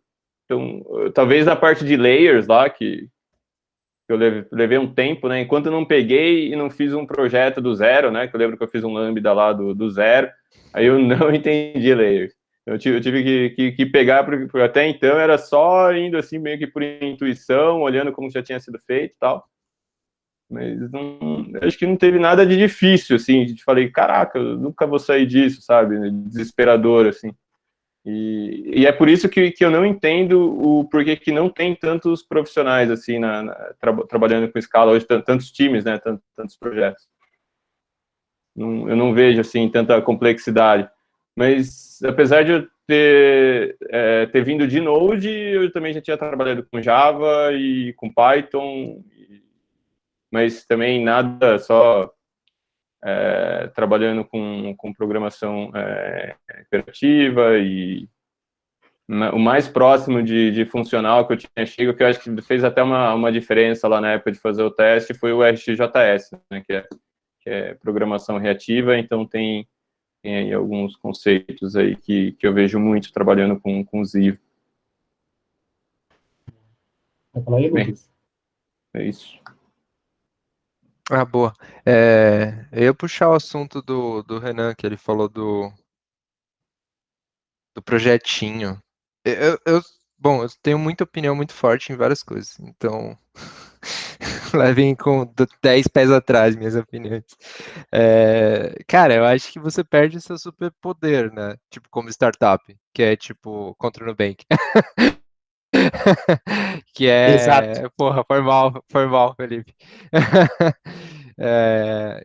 então, talvez na parte de layers lá, que eu levei um tempo, né? Enquanto eu não peguei e não fiz um projeto do zero, né? Que eu lembro que eu fiz um Lambda lá do zero, aí eu não entendi layers. Eu tive que pegar, porque até então era só indo assim, meio que por intuição, olhando como já tinha sido feito e tal. Mas acho que não teve nada de difícil, assim, de falei, caraca, eu nunca vou sair disso, sabe? Desesperador, assim. E é por isso que eu não entendo o porquê que não tem tantos profissionais assim trabalhando com Scala hoje, tantos times, né, tantos projetos. Eu não vejo assim tanta complexidade. Mas apesar de eu ter vindo de Node, eu também já tinha trabalhado com Java e com Python, mas também nada só trabalhando com programação imperativa e o mais próximo de funcional que eu tinha chego, que eu acho que fez até uma diferença lá na época de fazer o teste, foi o RxJS, né, que é programação reativa, então tem aí alguns conceitos aí que eu vejo muito trabalhando com Zio. Vai falar aí, Bem, Lucas? é isso. Ah, boa. Eu ia puxar o assunto do Renan, que ele falou do projetinho. Bom, eu tenho muita opinião muito forte em várias coisas, então levem com 10 pés atrás minhas opiniões. Cara, eu acho que você perde seu superpoder, né? Tipo, como startup, que é tipo contra o Nubank. Que Exato. porra, foi mal, Felipe.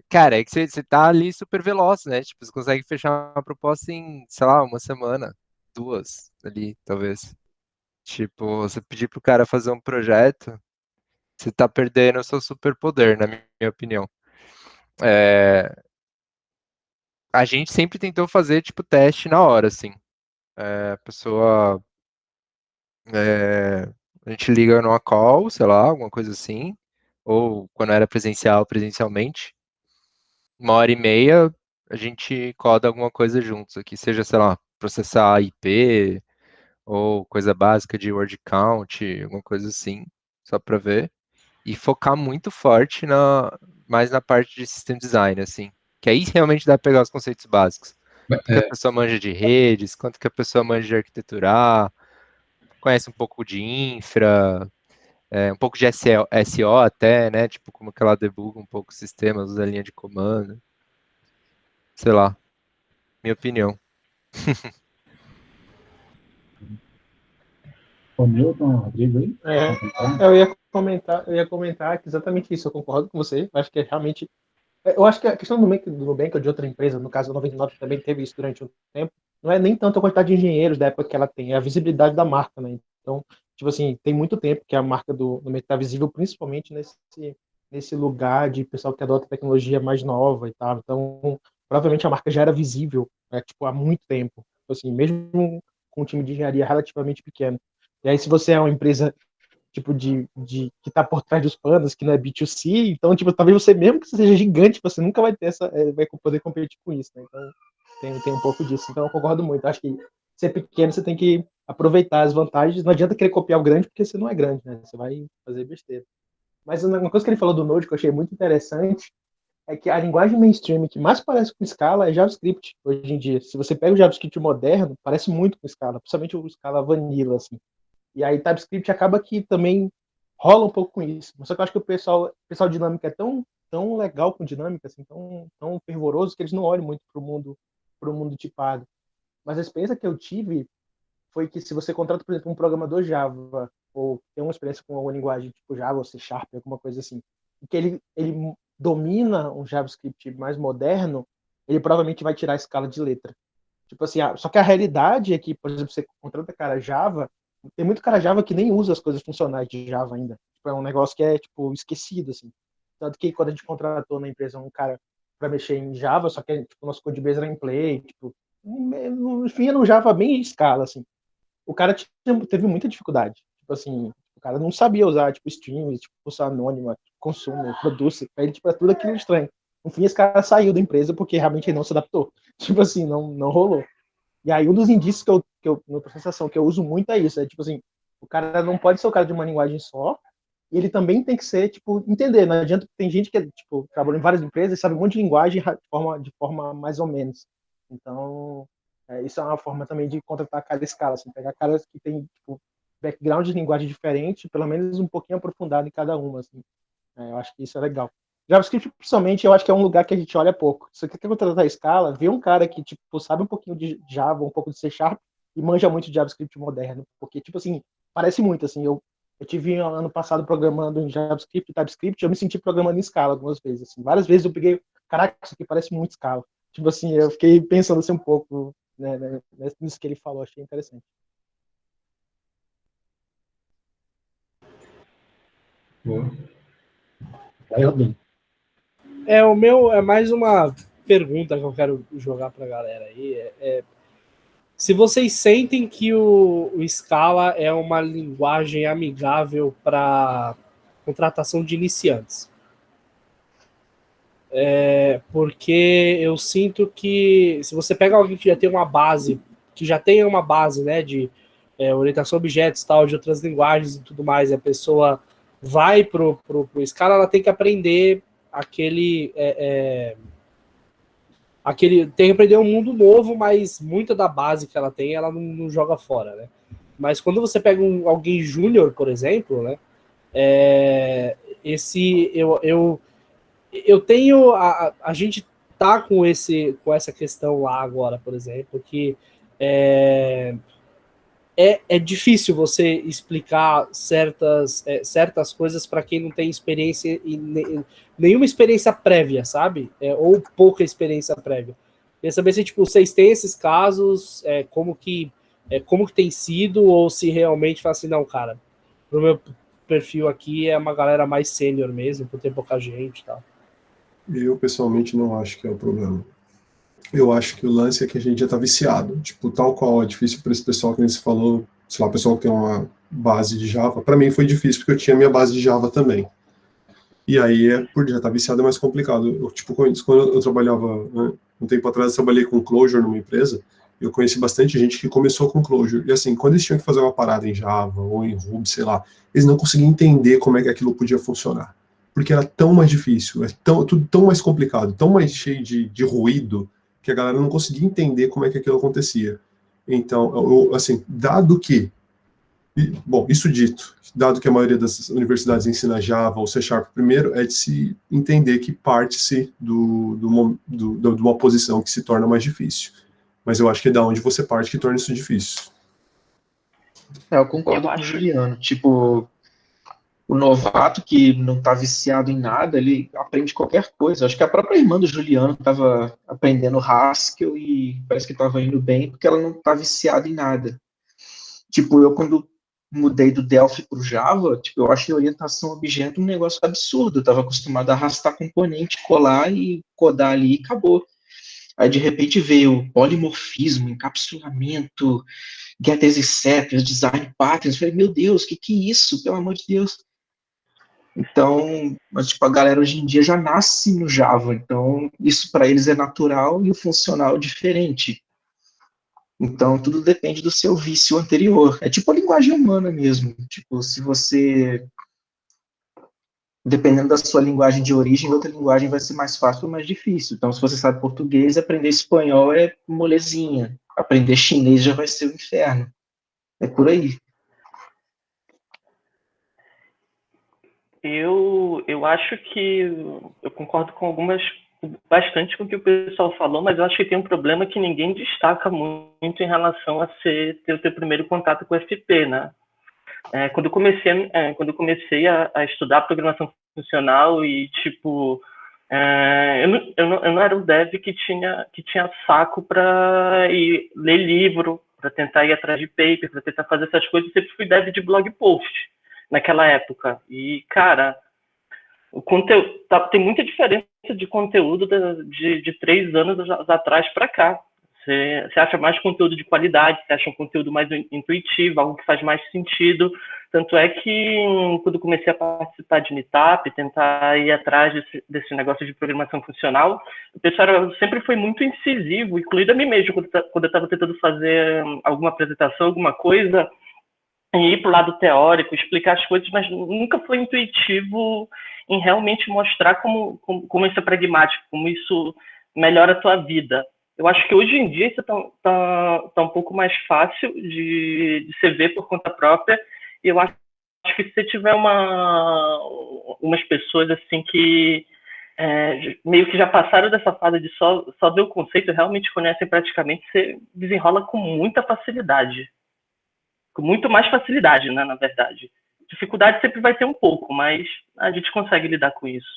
Cara, é que você tá ali super veloz, né? Tipo, você consegue fechar uma proposta em, sei lá, uma semana, 2 ali, talvez. Tipo, você pedir pro cara fazer um projeto, você tá perdendo o seu superpoder, na minha opinião. A gente sempre tentou fazer, tipo, teste na hora, assim. A pessoa. A gente liga numa call, sei lá, alguma coisa assim. Ou quando era presencialmente. 1h30 a gente coda alguma coisa juntos aqui, seja, sei lá, processar IP ou coisa básica de word count, alguma coisa assim, só para ver. E focar muito forte mais na parte de system design, assim. Que aí realmente dá para pegar os conceitos básicos. Quanto que a pessoa manja de redes, quanto que a pessoa manja de arquiteturar, conhece um pouco de infra, um pouco de SO até, né? Tipo, como que ela debuga um pouco os sistemas, usa a linha de comando. Sei lá, minha opinião. O Newton, o Rodrigo aí? Eu ia comentar que exatamente isso, eu concordo com você, acho que é realmente, eu acho que a questão do Nubank ou de outra empresa, no caso a 99 também teve isso durante um tempo, não é nem tanto a quantidade de engenheiros da época que ela tem, é a visibilidade da marca, né? Então, tipo assim, tem muito tempo que a marca do Nubank está visível, principalmente nesse lugar de pessoal que adota tecnologia mais nova e tal. Então, provavelmente a marca já era visível, tipo, há muito tempo. Tipo assim, mesmo com um time de engenharia relativamente pequeno. E aí, se você é uma empresa tipo que está por trás dos panos, que não é B2C, então tipo, talvez você mesmo que seja gigante, você nunca vai ter vai poder competir com isso, né? Então tem um pouco disso. Então eu concordo muito. Acho que ser pequeno você tem que aproveitar as vantagens. Não adianta querer copiar o grande porque você não é grande, né? Você vai fazer besteira. Mas uma coisa que ele falou do Node que eu achei muito interessante é que a linguagem mainstream que mais parece com Scala é JavaScript hoje em dia. Se você pega o JavaScript moderno, parece muito com Scala, principalmente o Scala Vanilla, assim. E aí TypeScript acaba que também rola um pouco com isso. Só que eu acho que o pessoal dinâmico é tão legal com dinâmica, assim, tão fervoroso, que eles não olham muito para o mundo tipado. Mas a experiência que eu tive foi que se você contrata, por exemplo, um programador Java, ou tem uma experiência com uma linguagem tipo Java ou C Sharp, alguma coisa assim, e que ele domina um JavaScript mais moderno, ele provavelmente vai tirar a escala de letra. Tipo assim, só que a realidade é que, por exemplo, você contrata cara Java, tem muito cara Java que nem usa as coisas funcionais de Java ainda. Tipo, é um negócio que é, tipo, esquecido, assim. Tanto que quando a gente contratou na empresa um cara para mexer em Java, só que, tipo, o nosso codebase era em Play, tipo, enfim, era um Java bem em escala, assim. O cara teve muita dificuldade. Tipo assim, o cara não sabia usar, tipo, streams, tipo, função anônima, consumo, produce, pra ele, tipo, é tudo aquilo estranho. No fim, esse cara saiu da empresa porque realmente ele não se adaptou. Tipo assim, não rolou. E aí, um dos indícios no processo de ação, que eu uso muito é isso. É tipo assim, o cara não pode ser o cara de uma linguagem só, e ele também tem que ser, tipo, entender. Não adianta, tem gente que, tipo, trabalha em várias empresas e sabe um monte de linguagem de forma mais ou menos. Então, isso é uma forma também de contratar cada escala, assim, pegar caras que tem, tipo, background de linguagem diferente, pelo menos um pouquinho aprofundado em cada uma, assim. Eu acho que isso é legal. JavaScript, principalmente, eu acho que é um lugar que a gente olha pouco. Se você quer contratar a escala, vê um cara que, tipo, sabe um pouquinho de Java, um pouco de C Sharp, e manja muito de JavaScript moderno. Porque, tipo assim, parece muito, assim, eu tive ano passado programando em JavaScript e TypeScript, eu me senti programando em Scala algumas vezes, assim. Várias vezes eu peguei, caraca, isso aqui parece muito Scala. Tipo assim, eu fiquei pensando assim um pouco, né, nisso que ele falou, achei interessante. Boa. Vai, Rodrigo. O meu é mais uma pergunta que eu quero jogar pra galera aí. Se vocês sentem que o Scala é uma linguagem amigável para contratação de iniciantes. Porque eu sinto que se você pega alguém que já tem uma base, né, de orientação a objetos, tal, de outras linguagens e tudo mais, e a pessoa vai pro Scala, ela tem que aprender tem que aprender um mundo novo, mas muita da base que ela tem, ela não joga fora, né? Mas quando você pega alguém júnior, por exemplo, né? Eu tenho a gente tá com essa questão lá agora, por exemplo, que é difícil você explicar certas coisas para quem não tem experiência e nenhuma experiência prévia, sabe? Ou pouca experiência prévia. Queria saber se tipo, vocês têm esses casos, como que tem sido, ou se realmente fala assim, não, cara, pro meu perfil aqui é uma galera mais sênior mesmo, por ter pouca gente e tal. Eu, pessoalmente, não acho que é o problema. Eu acho que o lance é que a gente já está viciado. Tipo, tal qual é difícil para esse pessoal que você falou, sei lá, o pessoal que tem uma base de Java. Para mim foi difícil, porque eu tinha minha base de Java também. E aí, por já estar viciado, é mais complicado. Tipo, quando eu trabalhava, né, um tempo atrás, eu trabalhei com Clojure numa empresa, eu conheci bastante gente que começou com Clojure. E assim, quando eles tinham que fazer uma parada em Java ou em Ruby, sei lá, eles não conseguiam entender como é que aquilo podia funcionar. Porque era tão mais difícil, tudo tão mais complicado, tão mais cheio de ruído, que a galera não conseguia entender como é que aquilo acontecia. Então, assim, dado que, bom, isso dito, dado que a maioria das universidades ensina Java ou C Sharp primeiro, é de se entender que parte-se de uma posição que se torna mais difícil. Mas eu acho que é da onde você parte que torna isso difícil. Eu concordo com o Juliano. Tipo, o novato que não está viciado em nada, ele aprende qualquer coisa. Acho que a própria irmã do Juliano estava aprendendo Haskell e parece que estava indo bem porque ela não está viciada em nada. Tipo, eu quando mudei do Delphi para o Java, tipo, eu achei orientação a objeto um negócio absurdo. Eu estava acostumado a arrastar componente, colar e codar ali e acabou. Aí, de repente, veio polimorfismo, encapsulamento, getters e setters, design patterns. Eu falei, meu Deus, que é isso? Pelo amor de Deus. Então, mas, tipo, a galera hoje em dia já nasce no Java. Então, isso para eles é natural e o funcional diferente. Então, tudo depende do seu vício anterior. É tipo a linguagem humana mesmo. Tipo, se você, dependendo da sua linguagem de origem, outra linguagem vai ser mais fácil ou mais difícil. Então, se você sabe português, aprender espanhol é molezinha. Aprender chinês já vai ser o inferno. É por aí. Eu acho que eu concordo com bastante com o que o pessoal falou, mas eu acho que tem um problema que ninguém destaca muito em relação a ter o teu primeiro contato com o FP, né? Quando eu comecei a estudar programação funcional e, tipo, eu não era um dev que tinha saco para ir ler livro, para tentar ir atrás de paper, para tentar fazer essas coisas. Eu sempre fui dev de blog post naquela época. E, cara, o conteúdo tem muita diferença de conteúdo de 3 anos atrás para cá. Você acha mais conteúdo de qualidade, você acha um conteúdo mais intuitivo, algo que faz mais sentido. Tanto é que, quando comecei a participar de Meetup, tentar ir atrás desse negócio de programação funcional, o pessoal sempre foi muito incisivo, incluindo a mim mesmo, quando eu estava tentando fazer alguma apresentação, alguma coisa, e ir para o lado teórico, explicar as coisas, mas nunca foi intuitivo em realmente mostrar como isso é pragmático, como isso melhora a tua vida. Eu acho que hoje em dia isso tá um pouco mais fácil de se ver por conta própria, e eu acho que se você tiver umas pessoas assim que meio que já passaram dessa fase de só ver o conceito, realmente conhecem praticamente, você desenrola com muita facilidade. Com muito mais facilidade, né, na verdade. Dificuldade sempre vai ter um pouco, mas a gente consegue lidar com isso.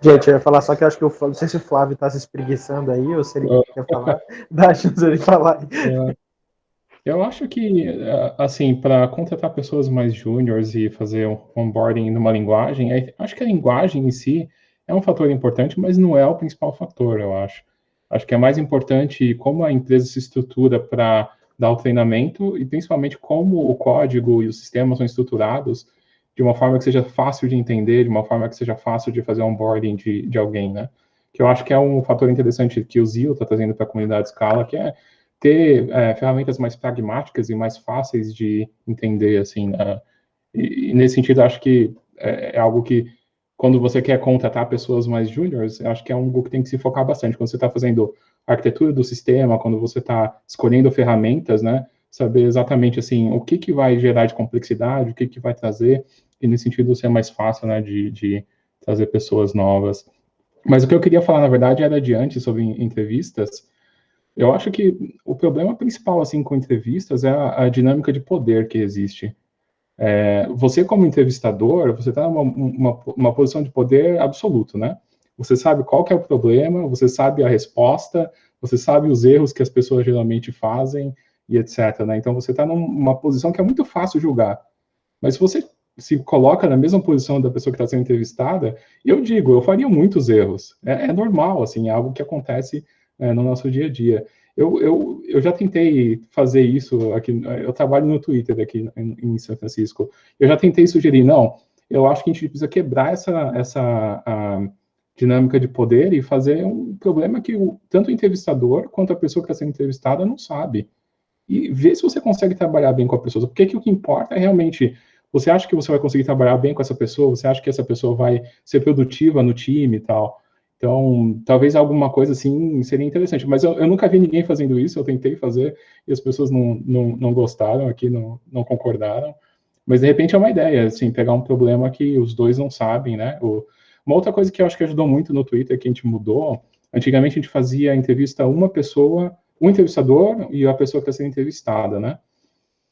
Gente, eu ia falar só que eu acho que não sei se o Flávio tá se espreguiçando aí, ou se ele quer falar. Dá a chance dele falar aí. Eu acho que, assim, para contratar pessoas mais júniores e fazer um onboarding numa linguagem, acho que a linguagem em si é um fator importante, mas não é o principal fator, eu acho. Acho que é mais importante como a empresa se estrutura para dar o treinamento e principalmente como o código e os sistemas são estruturados de uma forma que seja fácil de entender, de uma forma que seja fácil de fazer onboarding de alguém, né? Que eu acho que é um fator interessante que o Zio está trazendo para a comunidade Scala, que é ter ferramentas mais pragmáticas e mais fáceis de entender, assim, e nesse sentido, acho que é algo que, quando você quer contratar pessoas mais júniores, acho que é algo que tem que se focar bastante. Quando você está fazendo a arquitetura do sistema, quando você está escolhendo ferramentas, né, saber exatamente, assim, o que vai gerar de complexidade, o que vai trazer, e nesse sentido ser mais fácil, né, de trazer pessoas novas. Mas o que eu queria falar, na verdade, era adiante sobre entrevistas. Eu acho que o problema principal, assim, com entrevistas é a dinâmica de poder que existe. Você, como entrevistador, você está numa posição de poder absoluto, né? Você sabe qual que é o problema, você sabe a resposta, você sabe os erros que as pessoas geralmente fazem, e etc, né? Então, você está numa posição que é muito fácil julgar. Mas se você se coloca na mesma posição da pessoa que está sendo entrevistada, eu faria muitos erros. É normal, assim, é algo que acontece no nosso dia a dia. Eu já tentei fazer isso aqui, eu trabalho no Twitter aqui em São Francisco, eu já tentei sugerir, não, eu acho que a gente precisa quebrar essa dinâmica de poder e fazer um problema que tanto o entrevistador quanto a pessoa que está sendo entrevistada não sabe. E ver se você consegue trabalhar bem com a pessoa, porque o que importa é realmente, você acha que você vai conseguir trabalhar bem com essa pessoa, você acha que essa pessoa vai ser produtiva no time e tal. Então, talvez alguma coisa assim seria interessante, mas eu nunca vi ninguém fazendo isso, eu tentei fazer e as pessoas não gostaram aqui, não concordaram, mas de repente é uma ideia, assim, pegar um problema que os dois não sabem, né? Uma outra coisa que eu acho que ajudou muito no Twitter, que a gente mudou, antigamente a gente fazia entrevista a uma pessoa, um entrevistador e a pessoa que está sendo entrevistada, né?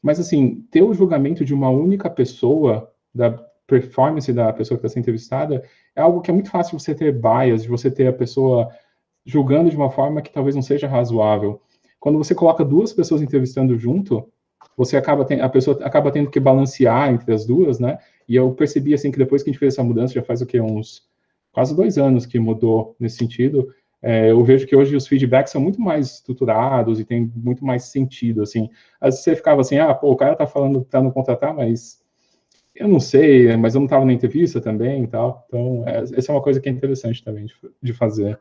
Mas, assim, ter o julgamento de uma única pessoa, da performance da pessoa que está sendo entrevistada, é algo que é muito fácil você ter bias, de você ter a pessoa julgando de uma forma que talvez não seja razoável. Quando você coloca duas pessoas entrevistando junto, a pessoa acaba tendo que balancear entre as duas, né? E eu percebi, assim, que depois que a gente fez essa mudança, já faz o quê? Uns quase 2 anos que mudou nesse sentido, eu vejo que hoje os feedbacks são muito mais estruturados e tem muito mais sentido, assim. Às vezes você ficava assim, o cara tá falando pra não contratar, mas eu não sei, mas eu não estava na entrevista também e tal. Então, essa é uma coisa que é interessante também de fazer.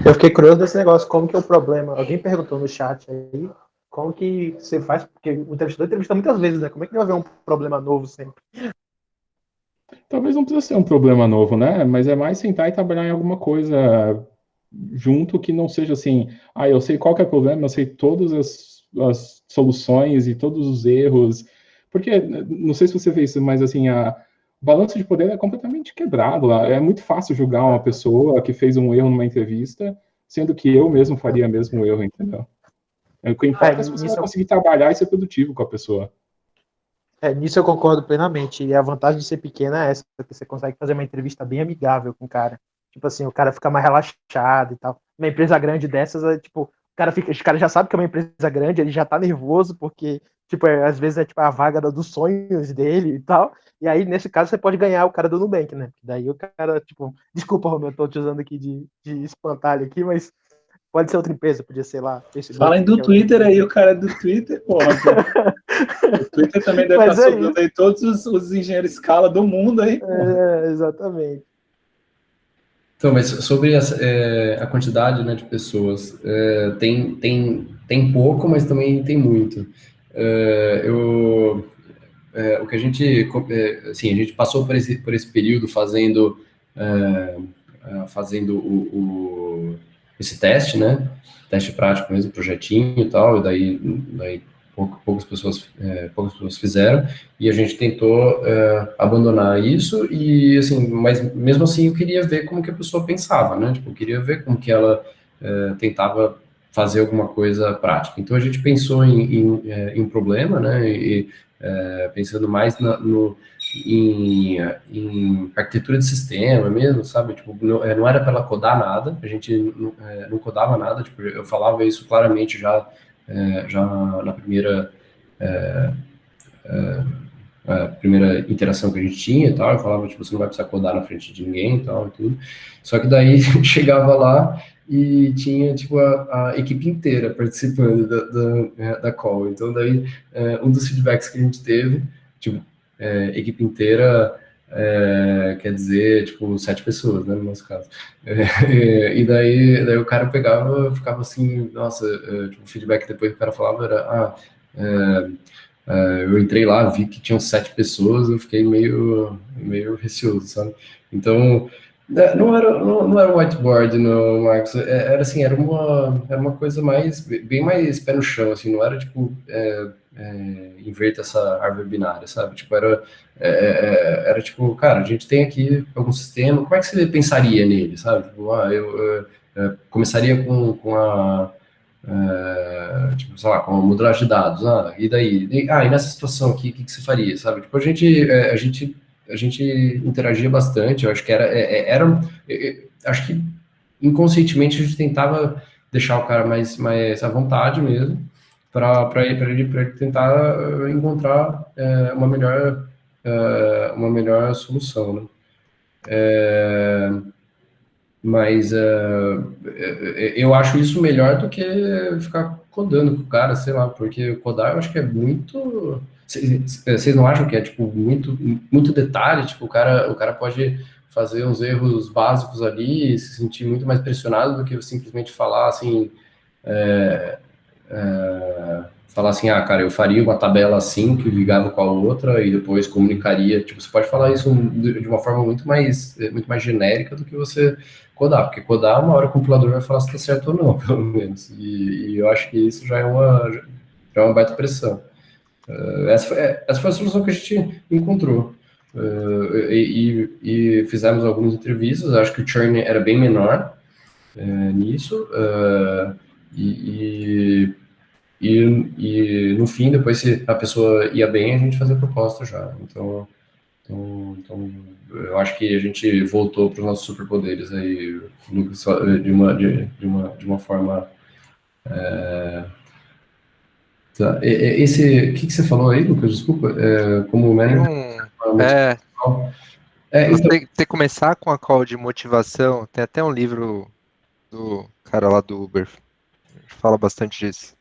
Eu fiquei curioso desse negócio, como que é o problema? Alguém perguntou no chat aí, como que você faz, porque o entrevistador entrevista muitas vezes, né? Como é que não vai haver um problema novo sempre? Talvez não precisa ser um problema novo, né? Mas é mais sentar e trabalhar em alguma coisa junto que não seja assim, eu sei qual que é o problema, eu sei todas as soluções e todos os erros. Porque, não sei se você vê isso, mas assim, o balanço de poder é completamente quebrado lá. É muito fácil julgar uma pessoa que fez um erro numa entrevista, sendo que eu mesmo faria o mesmo erro, entendeu? O que importa é se você vai conseguir trabalhar e ser produtivo com a pessoa. Nisso eu concordo plenamente. E a vantagem de ser pequena é essa, porque você consegue fazer uma entrevista bem amigável com o cara. Tipo assim, o cara fica mais relaxado e tal. Uma empresa grande dessas, tipo, os caras já sabem que é uma empresa grande, ele já tá nervoso, porque, tipo, às vezes é tipo a vaga dos sonhos dele e tal. E aí, nesse caso, você pode ganhar o cara do Nubank, né? Daí o cara, tipo, desculpa, Romeu, eu tô te usando aqui de espantalho aqui, mas pode ser outra empresa, podia ser lá. Facebook, falem do Twitter aí, o cara do Twitter, porra. O Twitter também deve estar sobrando aí todos os engenheiros escala do mundo aí. Exatamente. Então, mas sobre a quantidade, né, de pessoas, tem pouco, mas também tem muito. O que a gente, assim, a gente passou por esse período fazendo esse teste, né, teste prático mesmo, projetinho e tal, e daí poucas pessoas fizeram, e a gente tentou abandonar isso, e assim, mas mesmo assim eu queria ver como que a pessoa pensava, né, tipo, eu queria ver como que ela tentava fazer alguma coisa prática. Então a gente pensou em problema, né, e pensando mais em arquitetura de sistema mesmo, sabe? Tipo, não era para ela codar nada, a gente não codava nada, tipo, eu falava isso claramente já na primeira interação que a gente tinha e tal, eu falava, tipo, você não vai precisar codar na frente de ninguém e tal, e tudo. Só que daí chegava lá e tinha, tipo, a equipe inteira participando da call. Então, daí, um dos feedbacks que a gente teve, tipo, equipe inteira quer dizer, tipo, 7 pessoas, né, no nosso caso. E daí o cara ficava assim, nossa, tipo, o feedback depois que o cara falava era, eu entrei lá, vi que tinham 7 pessoas, eu fiquei meio receoso, sabe? Então, não era um whiteboard, não, Marcos. Era assim, era uma coisa bem mais pé no chão, assim, não era tipo inverta essa árvore binária, sabe? Tipo, era tipo, cara, a gente tem aqui algum sistema, como é que você pensaria nele, sabe? Tipo, eu começaria com a tipo, sei lá, com a modelagem de dados, e daí? E nessa situação aqui, o que você faria, sabe? Tipo, a gente interagia bastante, eu acho que acho que inconscientemente a gente tentava deixar o cara mais à vontade mesmo, para ele tentar encontrar uma melhor solução, né? Mas eu acho isso melhor do que ficar codando com o cara, sei lá, porque codar eu acho que é muito. Vocês não acham que é tipo muito detalhe? Tipo, o cara pode fazer uns erros básicos ali e se sentir muito mais pressionado do que simplesmente falar assim. Falar assim, cara, eu faria uma tabela assim que ligava com a outra e depois comunicaria. Tipo, você pode falar isso de uma forma muito mais genérica do que você codar, porque codar, uma hora o compilador vai falar se está certo ou não, pelo menos. E eu acho que isso já é uma baita pressão. Essa foi a solução que a gente encontrou. E fizemos algumas entrevistas, acho que o churn era bem menor nisso, e no fim, depois, se a pessoa ia bem, a gente fazia a proposta já. Então, eu acho que a gente voltou para os nossos superpoderes aí, Lucas, de uma forma. Tá. O que você falou aí, Lucas? Desculpa. Como manager. Você tem que começar com a call de motivação. Tem até um livro do cara lá do Uber, fala bastante disso.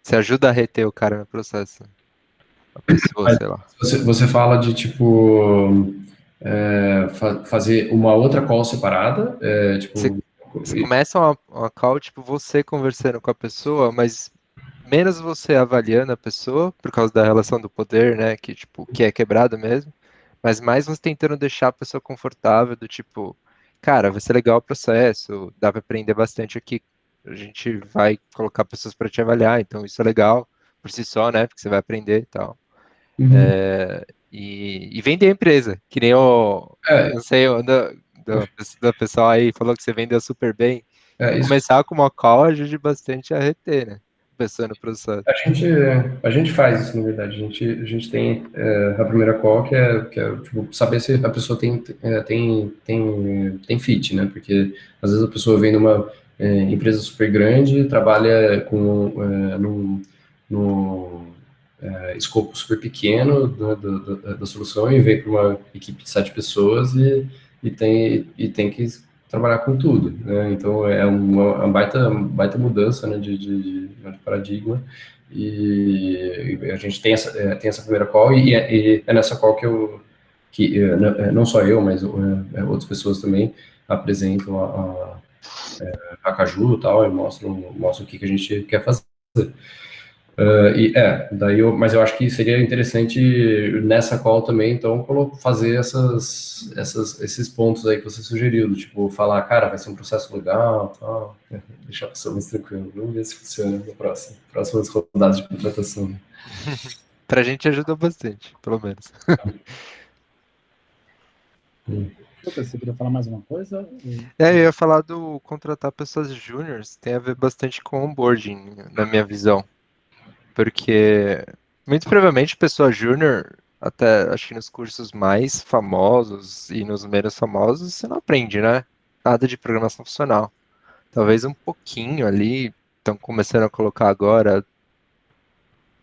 Você ajuda a reter o cara no processo. A pessoa, sei lá. Você fala de, tipo, fazer uma outra call separada? Você começa uma call, tipo, você conversando com a pessoa, mas menos você avaliando a pessoa, por causa da relação do poder, né, que, tipo, que é quebrada mesmo, mas mais você tentando deixar a pessoa confortável, do tipo, cara, vai ser legal o processo, dá para aprender bastante aqui, a gente vai colocar pessoas para te avaliar, então isso é legal por si só, né, porque você vai aprender e tal. E vender a empresa, que nem não sei, da pessoa aí falou que você vendeu super bem. Começar com uma call ajude bastante a reter, né? A pessoa no processo. A gente faz isso, na verdade. A gente tem a primeira call, que é tipo, saber se a pessoa tem fit, né? Porque às vezes a pessoa vem numa empresa super grande, trabalha num escopo super pequeno da solução e vem para uma equipe de 7 pessoas e tem que trabalhar com tudo, né? Então é uma baita mudança, né, de paradigma, e a gente tem essa primeira call e é nessa call que não só eu, mas outras pessoas também apresentam a Caju e tal, e mostram o que a gente quer fazer. Mas eu acho que seria interessante nessa call também, então, fazer esses pontos aí que você sugeriu, do tipo, falar, cara, vai ser um processo legal, tal, deixar a pessoa mais tranquila. Vamos ver se funciona na próximas rodadas de contratação. Né? Pra gente ajuda bastante, pelo menos. Lucas, você queria falar mais uma coisa? Eu ia falar do contratar pessoas júniores, tem a ver bastante com onboarding, na minha visão. Porque, muito provavelmente, pessoa júnior, até acho que nos cursos mais famosos e nos menos famosos, você não aprende, né? Nada de programação funcional. Talvez um pouquinho ali, estão começando a colocar agora,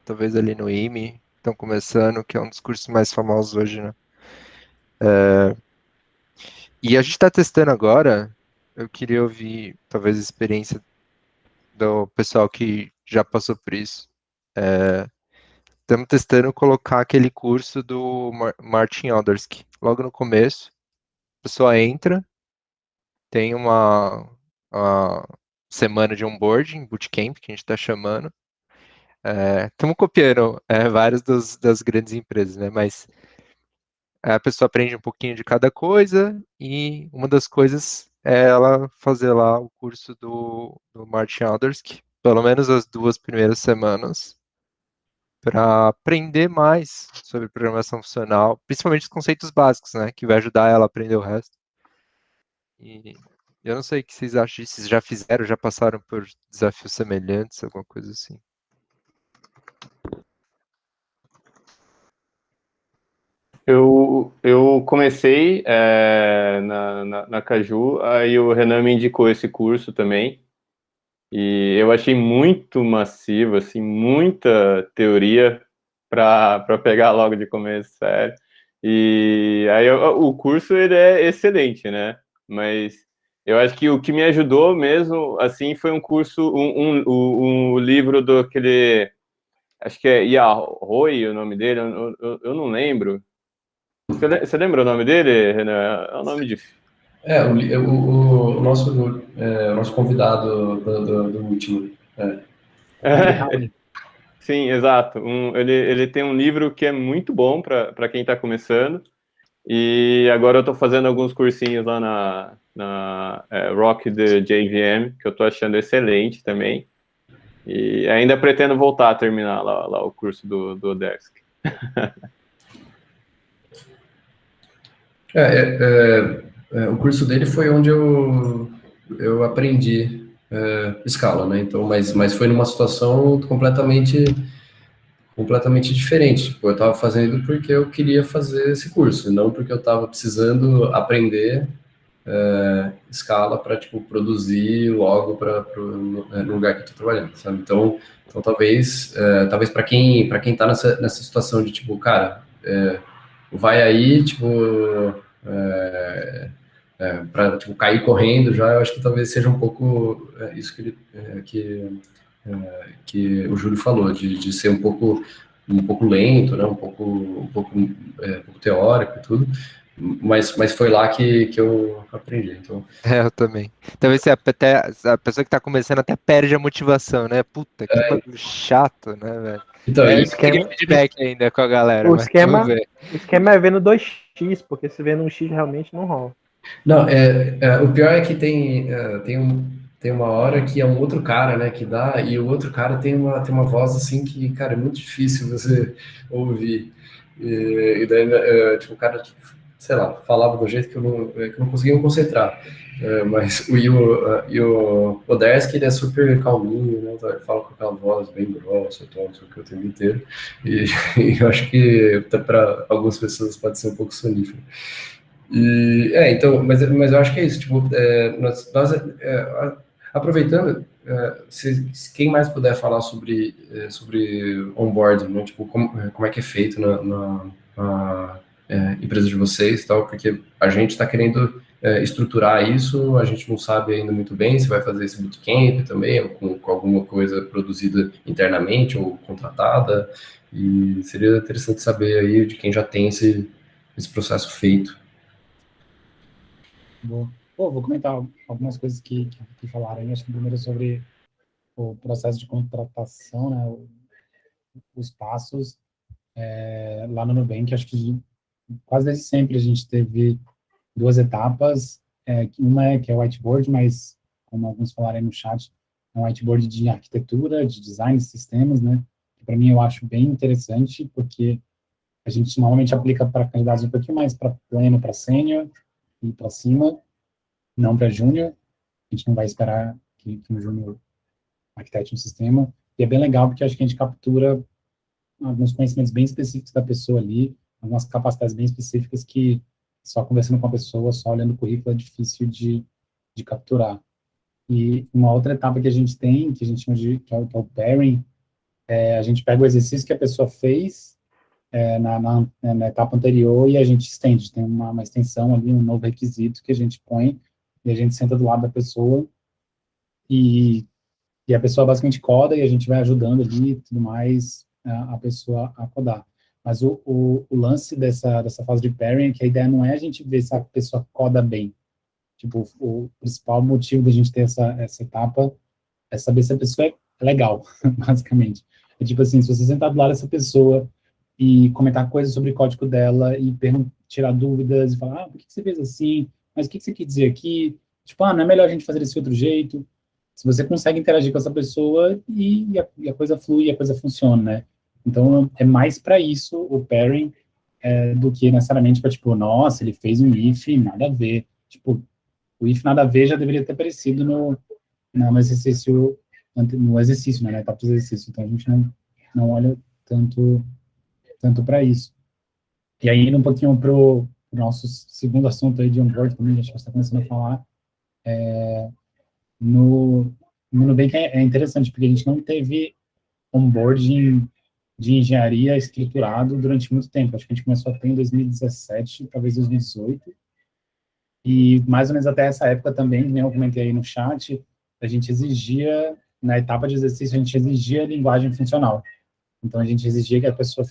talvez ali no IME, estão começando, que é um dos cursos mais famosos hoje, né? E a gente está testando agora, eu queria ouvir, talvez, a experiência do pessoal que já passou por isso. Estamos testando colocar aquele curso do Martin Aldersky. Logo no começo, a pessoa entra, tem uma semana de onboarding, bootcamp, que a gente está chamando. Estamos copiando várias das grandes empresas, né? Mas a pessoa aprende um pouquinho de cada coisa e uma das coisas é ela fazer lá o curso do Martin Aldersky, pelo menos as 2 primeiras semanas, para aprender mais sobre programação funcional, principalmente os conceitos básicos, né, que vai ajudar ela a aprender o resto. E eu não sei o que vocês acham disso, vocês já fizeram, já passaram por desafios semelhantes, alguma coisa assim. Eu comecei na Caju, aí o Renan me indicou esse curso também, e eu achei muito massivo, assim, muita teoria para pegar logo de começo, sério. E aí o curso ele é excelente, né? Mas eu acho que o que me ajudou mesmo, assim, foi um curso, um livro do aquele, acho que é Yahoe o nome dele, eu não lembro. Você lembra o nome dele, Renan? É um nome difícil. O nosso convidado do último. Sim, exato. Ele tem um livro que é muito bom para quem está começando. E agora eu estou fazendo alguns cursinhos lá na Rock the JVM, que eu estou achando excelente também. E ainda pretendo voltar a terminar lá o curso do Odesk. O curso dele foi onde eu aprendi Scala, né? Então, mas foi numa situação completamente diferente. Tipo, eu estava fazendo porque eu queria fazer esse curso, não porque eu estava precisando aprender Scala para tipo produzir logo no lugar que eu estou trabalhando, sabe? Então talvez para quem está nessa situação de tipo, cara, vai aí tipo para tipo, cair correndo já, eu acho que talvez seja um pouco isso que o Júlio falou, de ser um pouco lento, né, um pouco teórico e tudo, mas foi lá que eu aprendi. Então, Eu também. Talvez até a pessoa que tá começando até perde a motivação, né? Puta, que bagulho chato, né, velho? então É, e, eu queria feedback ainda com a galera, O mas vamos esquema, ver. o esquema é ver no 2x, porque se vê no X realmente não rola. não, o pior é que tem uma hora que é um outro cara, né, que dá, e o outro cara tem uma voz assim que, cara, é muito difícil você ouvir. E daí, tipo, o cara, tipo, sei lá, falava do jeito que eu não conseguia me concentrar. Mas e o Oderski, ele é super calminho, né, ele fala com aquela voz bem grossa, não sei o que o tempo inteiro. E, e eu acho que para algumas pessoas pode ser um pouco sonífero. Então, mas eu acho que é isso, tipo, aproveitando, se quem mais puder falar sobre onboarding, né, tipo, como é que é feito na empresa de vocês e tal, porque a gente está querendo estruturar isso, a gente não sabe ainda muito bem se vai fazer esse bootcamp também, ou com alguma coisa produzida internamente ou contratada, e seria interessante saber aí de quem já tem esse processo feito. Vou comentar algumas coisas que falaram aí. Acho que primeiro sobre o processo de contratação, né, os passos lá no Nubank. Acho que quase desde sempre a gente teve duas etapas. Uma que é o whiteboard, mas como alguns falaram aí no chat, é um whiteboard de arquitetura, de design de sistemas, né? Que para mim eu acho bem interessante, porque a gente normalmente aplica para candidatos um pouquinho mais para pleno, para sênior e para cima, não para júnior. A gente não vai esperar que um júnior arquitete um sistema. E é bem legal, porque acho que a gente captura alguns conhecimentos bem específicos da pessoa ali, algumas capacidades bem específicas que só conversando com a pessoa, só olhando o currículo é difícil de capturar. E uma outra etapa que a gente tem, que a gente chama que é o pairing, a gente pega o exercício que a pessoa fez na etapa anterior e a gente estende. Tem uma extensão ali, um novo requisito que a gente põe e a gente senta do lado da pessoa e a pessoa basicamente coda e a gente vai ajudando ali e tudo mais a pessoa a codar. Mas o lance dessa fase de pairing é que a ideia não é a gente ver se a pessoa coda bem. Tipo, o principal motivo da gente ter essa etapa é saber se a pessoa é legal, basicamente. É tipo assim, se você sentar do lado dessa pessoa e comentar coisas sobre o código dela e tirar dúvidas e falar, por que você fez assim? Mas o que você quis dizer aqui? Tipo, não é melhor a gente fazer desse outro jeito? Se você consegue interagir com essa pessoa e a coisa flui, a coisa funciona, né? Então, é mais para isso o pairing do que necessariamente para, tipo, nossa, ele fez um if, nada a ver. Tipo, o if nada a ver já deveria ter aparecido no exercício, né, na etapa do exercício. Então, a gente não olha tanto para isso. E aí, indo um pouquinho para o nosso segundo assunto aí de onboard também, acho que você está começando a falar, no Nubank é interessante, porque a gente não teve onboarding de engenharia estruturado durante muito tempo. Acho que a gente começou a ter em 2017, talvez 2018, e mais ou menos até essa época também, né, eu comentei aí no chat, a gente exigia, na etapa de exercício, a gente exigia linguagem funcional. Então, a gente exigia que a pessoa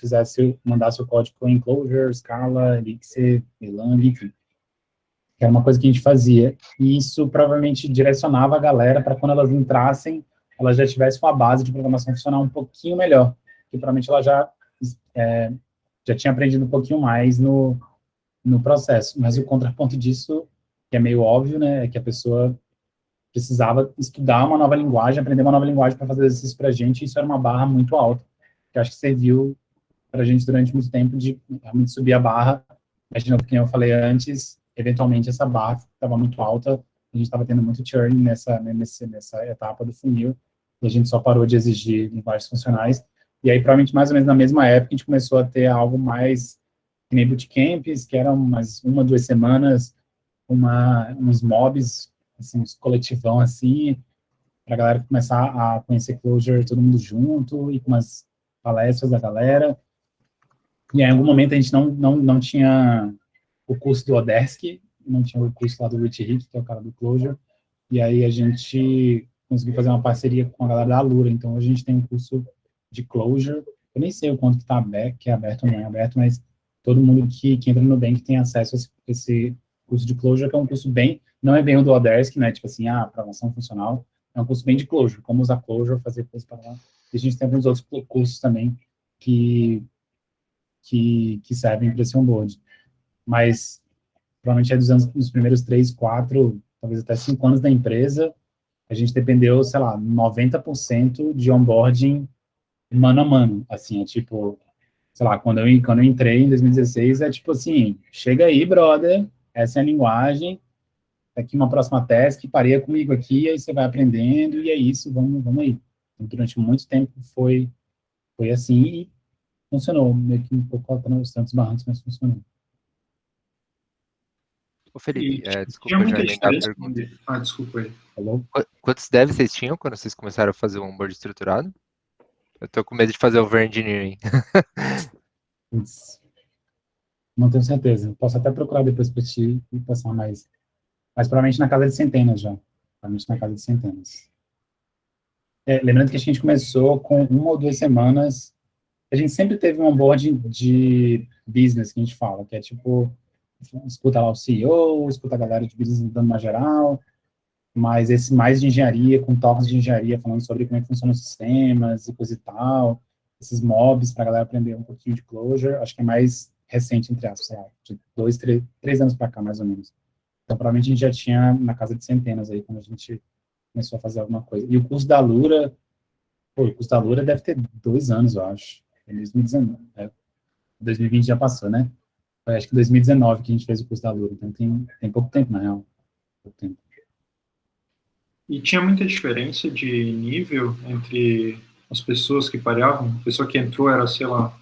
mandasse o código em Clojure, Scala, Elixir, Erlang, enfim. Que era uma coisa que a gente fazia. E isso provavelmente direcionava a galera para quando elas entrassem, elas já tivessem uma base de programação funcional um pouquinho melhor. Que provavelmente ela já tinha aprendido um pouquinho mais no processo. Mas o contraponto disso, que é meio óbvio, né, é que a pessoa precisava estudar uma nova linguagem, aprender uma nova linguagem para fazer exercício para a gente, e isso era uma barra muito alta, que acho que serviu para a gente durante muito tempo de realmente subir a barra. Imaginando que eu falei antes, eventualmente essa barra estava muito alta, a gente estava tendo muito churn nessa etapa do funil, e a gente só parou de exigir linguagens funcionais. E aí, provavelmente, mais ou menos na mesma época, a gente começou a ter algo mais que nem bootcamps, que eram umas 1, 2 semanas, uns mobs, assim, uns coletivão, assim, para a galera começar a conhecer Clojure todo mundo junto, e com umas palestras da galera. E aí, em algum momento, a gente não tinha o curso do Odesk, não tinha o curso lá do Rich Rick, que é o cara do Clojure, e aí a gente conseguiu fazer uma parceria com a galera da Alura. Então, a gente tem um curso de Clojure, eu nem sei o quanto que está aberto, que é aberto ou não é aberto, mas todo mundo que entra no Nubank tem acesso a esse curso de Clojure, que é um curso bem, não é bem o do Odesk, né, tipo assim, programação funcional, é um curso bem de Clojure, como usar Clojure, fazer coisas para lá. E a gente tem alguns outros cursos também que servem para esse onboard. Mas, provavelmente, nos primeiros 3, 4, talvez até 5 anos da empresa, a gente dependeu, sei lá, 90% de onboarding mano a mano, assim, é tipo, sei lá, quando eu entrei em 2016, é tipo assim, chega aí, brother, essa é a linguagem, aqui uma próxima task, pareia comigo aqui, aí você vai aprendendo, e é isso, vamos aí. Então, durante muito tempo foi assim, e funcionou, meio que um pouco atrás dos tantos barrancos, mas funcionou. Ô, Felipe, Tinha desculpa já muita emendar a diferença. pergunta. Desculpa aí. Falou? Quantos devs vocês tinham quando vocês começaram a fazer o onboard estruturado? Eu tô com medo de fazer over-engineering. Putz, não tenho certeza. Posso até procurar depois para ti e passar mais. Mas provavelmente na casa de centenas já. Provavelmente na casa de centenas. Lembrando que a gente começou com 1 ou 2 semanas. A gente sempre teve um onboarding de business, que a gente fala, que é tipo, escuta lá o CEO, escuta a galera de business dando uma geral, mas esse mais de engenharia, com toques de engenharia, falando sobre como é que funcionam os sistemas e coisa e tal, esses mobs para a galera aprender um pouquinho de Clojure, acho que é mais recente, entre aspas, sei lá, de 2, 3 anos para cá, mais ou menos. Então, provavelmente a gente já tinha na casa de centenas aí, quando a gente começou a fazer alguma coisa. E o curso da Alura, o curso da Alura deve ter 2 anos, eu acho. Em 2019. 2020 já passou, né? Foi, acho que 2019 que a gente fez o curso da Alura. Então, tem pouco tempo, na real. Pouco tempo. E tinha muita diferença de nível entre as pessoas que pareavam? A pessoa que entrou era, sei lá,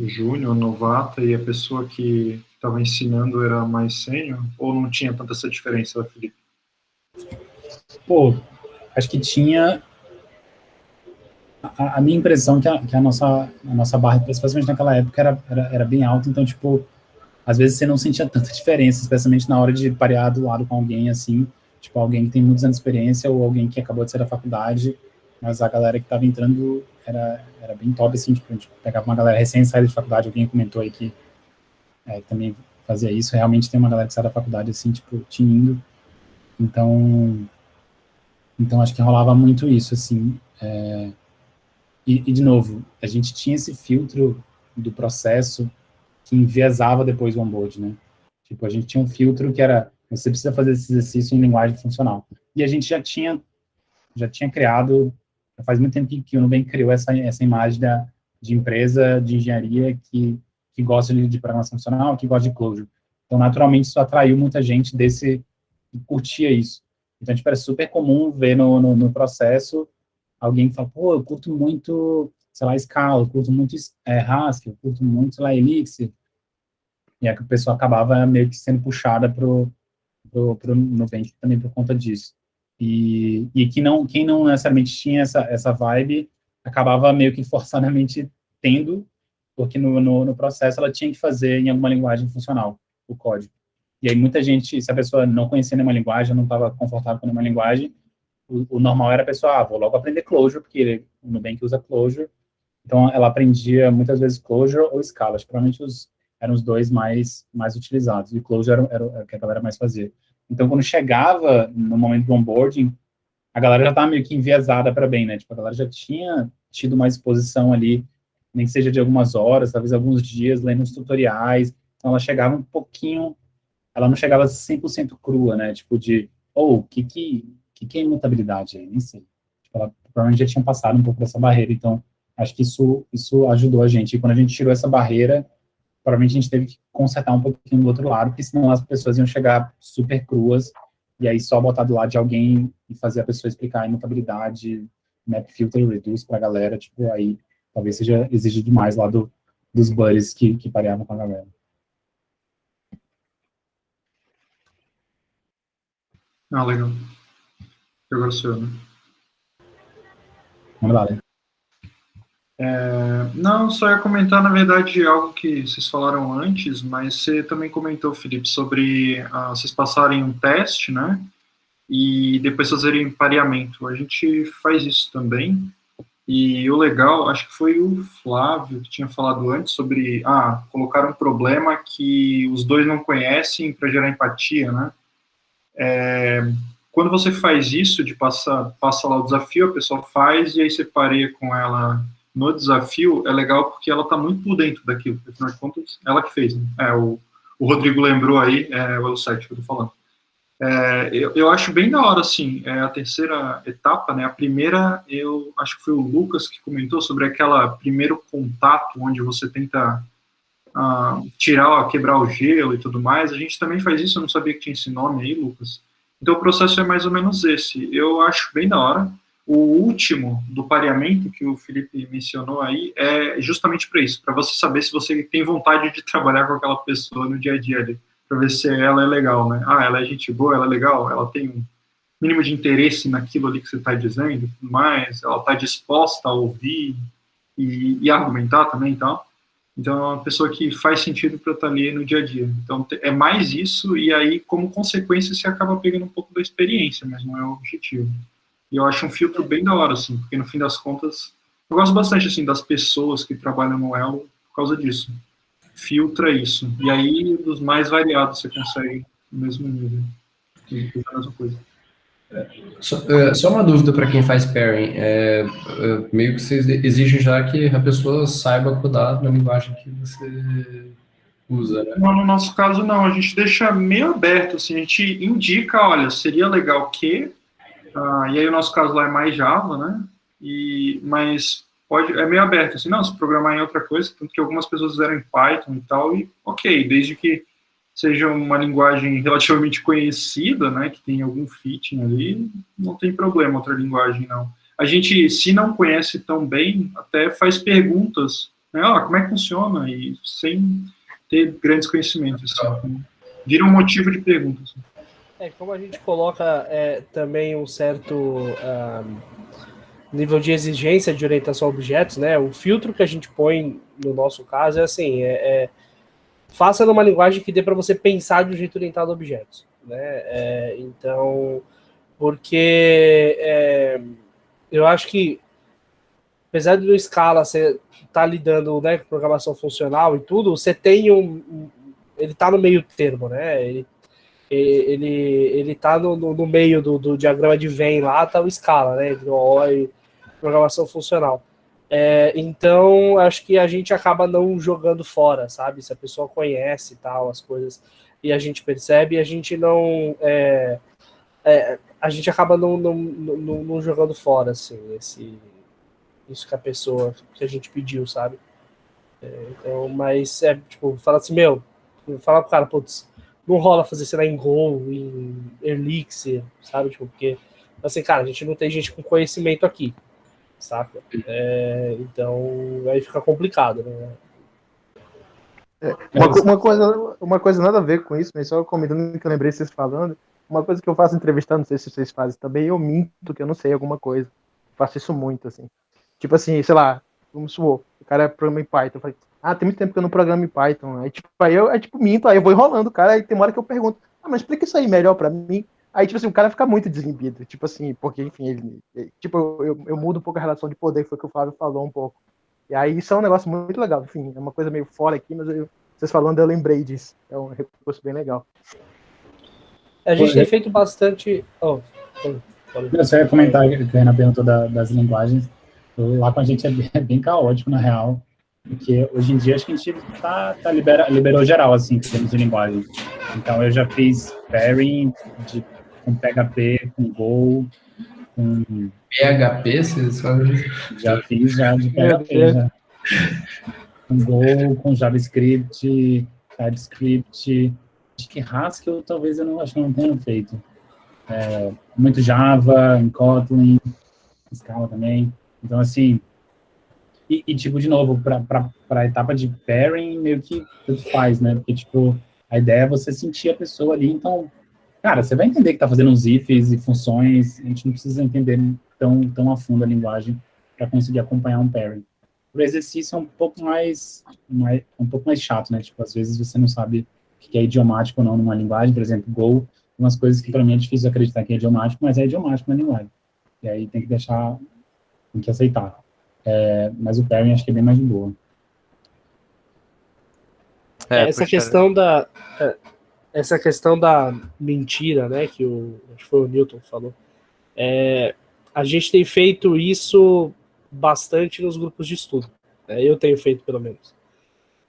júnior, novata, e a pessoa que estava ensinando era mais sênior? Ou não tinha tanta essa diferença, Felipe? Pô, acho que tinha... A minha impressão é que a nossa barra, especialmente naquela época, era bem alta, então, tipo, às vezes você não sentia tanta diferença, especialmente na hora de parear do lado com alguém, assim, tipo, alguém que tem muitos anos de experiência ou alguém que acabou de sair da faculdade, mas a galera que estava entrando era bem top, assim, tipo, a gente pegava uma galera recém-saída de faculdade, alguém comentou aí que também fazia isso, realmente tem uma galera que sai da faculdade, assim, tipo, tinindo, então acho que rolava muito isso, assim, E, de novo, a gente tinha esse filtro do processo que enviesava depois o onboard, né? Tipo, a gente tinha um filtro que era, você precisa fazer esse exercício em linguagem funcional. E a gente já tinha criado, faz muito tempo que o Nubank criou essa imagem de empresa de engenharia que gosta de programação funcional, que gosta de Clojure. Então, naturalmente, isso atraiu muita gente que curtia isso. Então, tipo, era super comum ver no processo alguém que fala, pô, eu curto muito, sei lá, Scala, eu curto muito Haskell, eu curto muito, sei lá, Elixir. E aí a pessoa acabava meio que sendo puxada pro Nubank também por conta disso. E quem não necessariamente tinha essa vibe, acabava meio que forçadamente tendo, porque no processo ela tinha que fazer em alguma linguagem funcional, o código. E aí muita gente, se a pessoa não conhecia nenhuma linguagem, não estava confortável com nenhuma linguagem, o normal era a pessoa, vou logo aprender Clojure, porque o Nubank usa Clojure. Então, ela aprendia muitas vezes Clojure ou Scala. Provavelmente eram os dois mais utilizados. E Clojure era o que a galera mais fazia. Então, quando chegava no momento do onboarding, a galera já estava meio que enviesada para bem, né? Tipo, a galera já tinha tido uma exposição ali, nem que seja de algumas horas, talvez alguns dias, lendo os tutoriais. Então, ela chegava um pouquinho... Ela não chegava 100% crua, né? Tipo, o que é imutabilidade aí? Nem sei. Tipo, ela provavelmente já tinha passado um pouco dessa barreira, então acho que isso ajudou a gente. E quando a gente tirou essa barreira, provavelmente a gente teve que consertar um pouquinho do outro lado, porque senão as pessoas iam chegar super cruas e aí só botar do lado de alguém e fazer a pessoa explicar a imutabilidade, map filter, reduce pra galera, tipo, aí talvez seja exigir demais lá dos buddies que pareavam com a galera. Ah, legal. Agora sou eu, né? Vamos lá, né? Não, só ia comentar, na verdade, algo que vocês falaram antes, mas você também comentou, Felipe, sobre vocês passarem um teste, né? E depois fazerem pareamento. A gente faz isso também. E o legal, acho que foi o Flávio que tinha falado antes sobre colocar um problema que os dois não conhecem para gerar empatia, né? Quando você faz isso, de passa lá o desafio, a pessoa faz, e aí você pareia com ela no desafio, é legal porque ela está muito por dentro daquilo, porque, afinal de contas, ela que fez, né? O Rodrigo lembrou aí, o site que eu tô falando. Eu acho bem da hora, assim, a terceira etapa, né? A primeira, eu acho que foi o Lucas que comentou sobre aquela primeiro contato, onde você tenta quebrar o gelo e tudo mais. A gente também faz isso, eu não sabia que tinha esse nome aí, Lucas. Então o processo é mais ou menos esse. Eu acho bem da hora. O último do pareamento que o Felipe mencionou aí é justamente para isso, para você saber se você tem vontade de trabalhar com aquela pessoa no dia a dia ali, para ver se ela é legal, né? Ela é gente boa, ela é legal, ela tem um mínimo de interesse naquilo ali que você está dizendo e tudo mais, ela está disposta a ouvir e argumentar também e tal. Então, é uma pessoa que faz sentido para estar ali no dia a dia. Então, é mais isso, e aí, como consequência, você acaba pegando um pouco da experiência, mas não é o objetivo. E eu acho um filtro bem da hora, assim, porque no fim das contas, eu gosto bastante, assim, das pessoas que trabalham no Elo por causa disso. Filtra isso. E aí, dos mais variados, você consegue no mesmo nível. A mesma coisa. Só uma dúvida para quem faz pairing. Meio que vocês exigem já que a pessoa saiba codar na linguagem que você usa, né? Não, no nosso caso, não. A gente deixa meio aberto, assim, a gente indica, olha, seria legal que... e aí o nosso caso lá é mais Java, né? Mas é meio aberto, assim, não, se programar em outra coisa, tanto que algumas pessoas fizeram em Python e tal, e ok, desde que seja uma linguagem relativamente conhecida, né, que tem algum fitting ali, não tem problema outra linguagem, não. A gente, se não conhece tão bem, até faz perguntas, né, como é que funciona, e sem ter grandes conhecimentos, assim, vira um motivo de pergunta. Assim. Como a gente coloca também um certo nível de exigência de orientação a objetos, né, o filtro que a gente põe, no nosso caso, é assim, faça numa linguagem que dê para você pensar de um jeito orientado a objetos, né? Então, porque eu acho que, apesar do Scala você tá lidando, né, com programação funcional e tudo, você tem ele tá no meio termo, né? Ele tá no meio do diagrama de Venn lá, tá o Scala, né? Entre O e programação funcional. Então, acho que a gente acaba não jogando fora, sabe? Se a pessoa conhece e tal, as coisas, e a gente percebe, a gente não... a gente acaba não jogando fora, assim, isso que a pessoa, que a gente pediu, sabe? Então, mas, tipo, fala assim, fala pro cara, putz, não rola fazer, sei lá, em Go, em Elixir, sabe? Tipo, porque, assim, cara, a gente não tem gente com conhecimento aqui. Saca? Então aí fica complicado, né? Uma coisa nada a ver com isso, mas só comentando que eu lembrei vocês falando, uma coisa que eu faço entrevistando, não sei se vocês fazem também, eu minto que eu não sei alguma coisa. Faço isso muito, assim. Tipo assim, sei lá, vamos supor, o cara programa em Python, eu falei, tem muito tempo que eu não programo em Python. Aí eu minto, aí eu vou enrolando o cara, aí tem uma hora que eu pergunto, mas explica isso aí melhor pra mim. Aí, tipo assim, o cara fica muito desinibido, tipo assim, porque, enfim, tipo, eu mudo um pouco a relação de poder, que foi o que o Flávio falou um pouco. E aí isso é um negócio muito legal, enfim, é uma coisa meio fora aqui, mas vocês falando eu lembrei disso. É um recurso bem legal. A gente tem feito bastante... Eu só ia comentar, que a Ana perguntou das linguagens, lá com a gente é bem caótico, na real, porque hoje em dia acho que a gente liberou geral, assim, em termos de linguagem. Então eu já fiz pairing com PHP, com Go, com... PHP, vocês falam? Já fiz de PHP, já. Com Go, com JavaScript, TypeScript, acho que Haskell talvez eu não tenha feito. muito Java, em Kotlin, Scala também. Então, assim, e tipo, de novo, para a etapa de pairing, meio que tudo faz, né? Porque, tipo, a ideia é você sentir a pessoa ali, então, cara, você vai entender que tá fazendo uns ifs e funções, a gente não precisa entender tão a fundo a linguagem para conseguir acompanhar um pairing. O exercício é um pouco mais chato, né? Tipo, às vezes você não sabe o que é idiomático ou não numa linguagem, por exemplo, Go, umas coisas que para mim é difícil acreditar que é idiomático, mas é idiomático na linguagem. E aí tem que aceitar. Mas o pairing acho que é bem mais de boa. Essa questão da mentira, né, que acho que foi o Newton que falou, a gente tem feito isso bastante nos grupos de estudo. Eu tenho feito, pelo menos.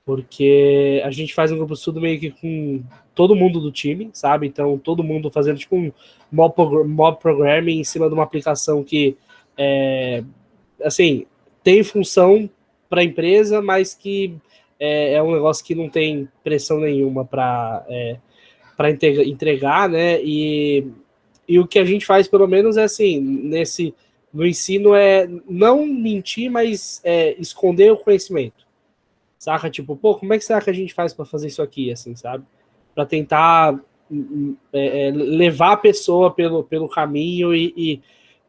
Porque a gente faz um grupo de estudo meio que com todo mundo do time, sabe? Então, todo mundo fazendo tipo um mob programming em cima de uma aplicação que, assim, tem função para a empresa, mas que é um negócio que não tem pressão nenhuma para entregar, né? E o que a gente faz, pelo menos, é assim, no ensino não mentir, mas esconder o conhecimento. Saca? Tipo, pô, como é que será que a gente faz para fazer isso aqui, assim, sabe? Para tentar levar a pessoa pelo caminho e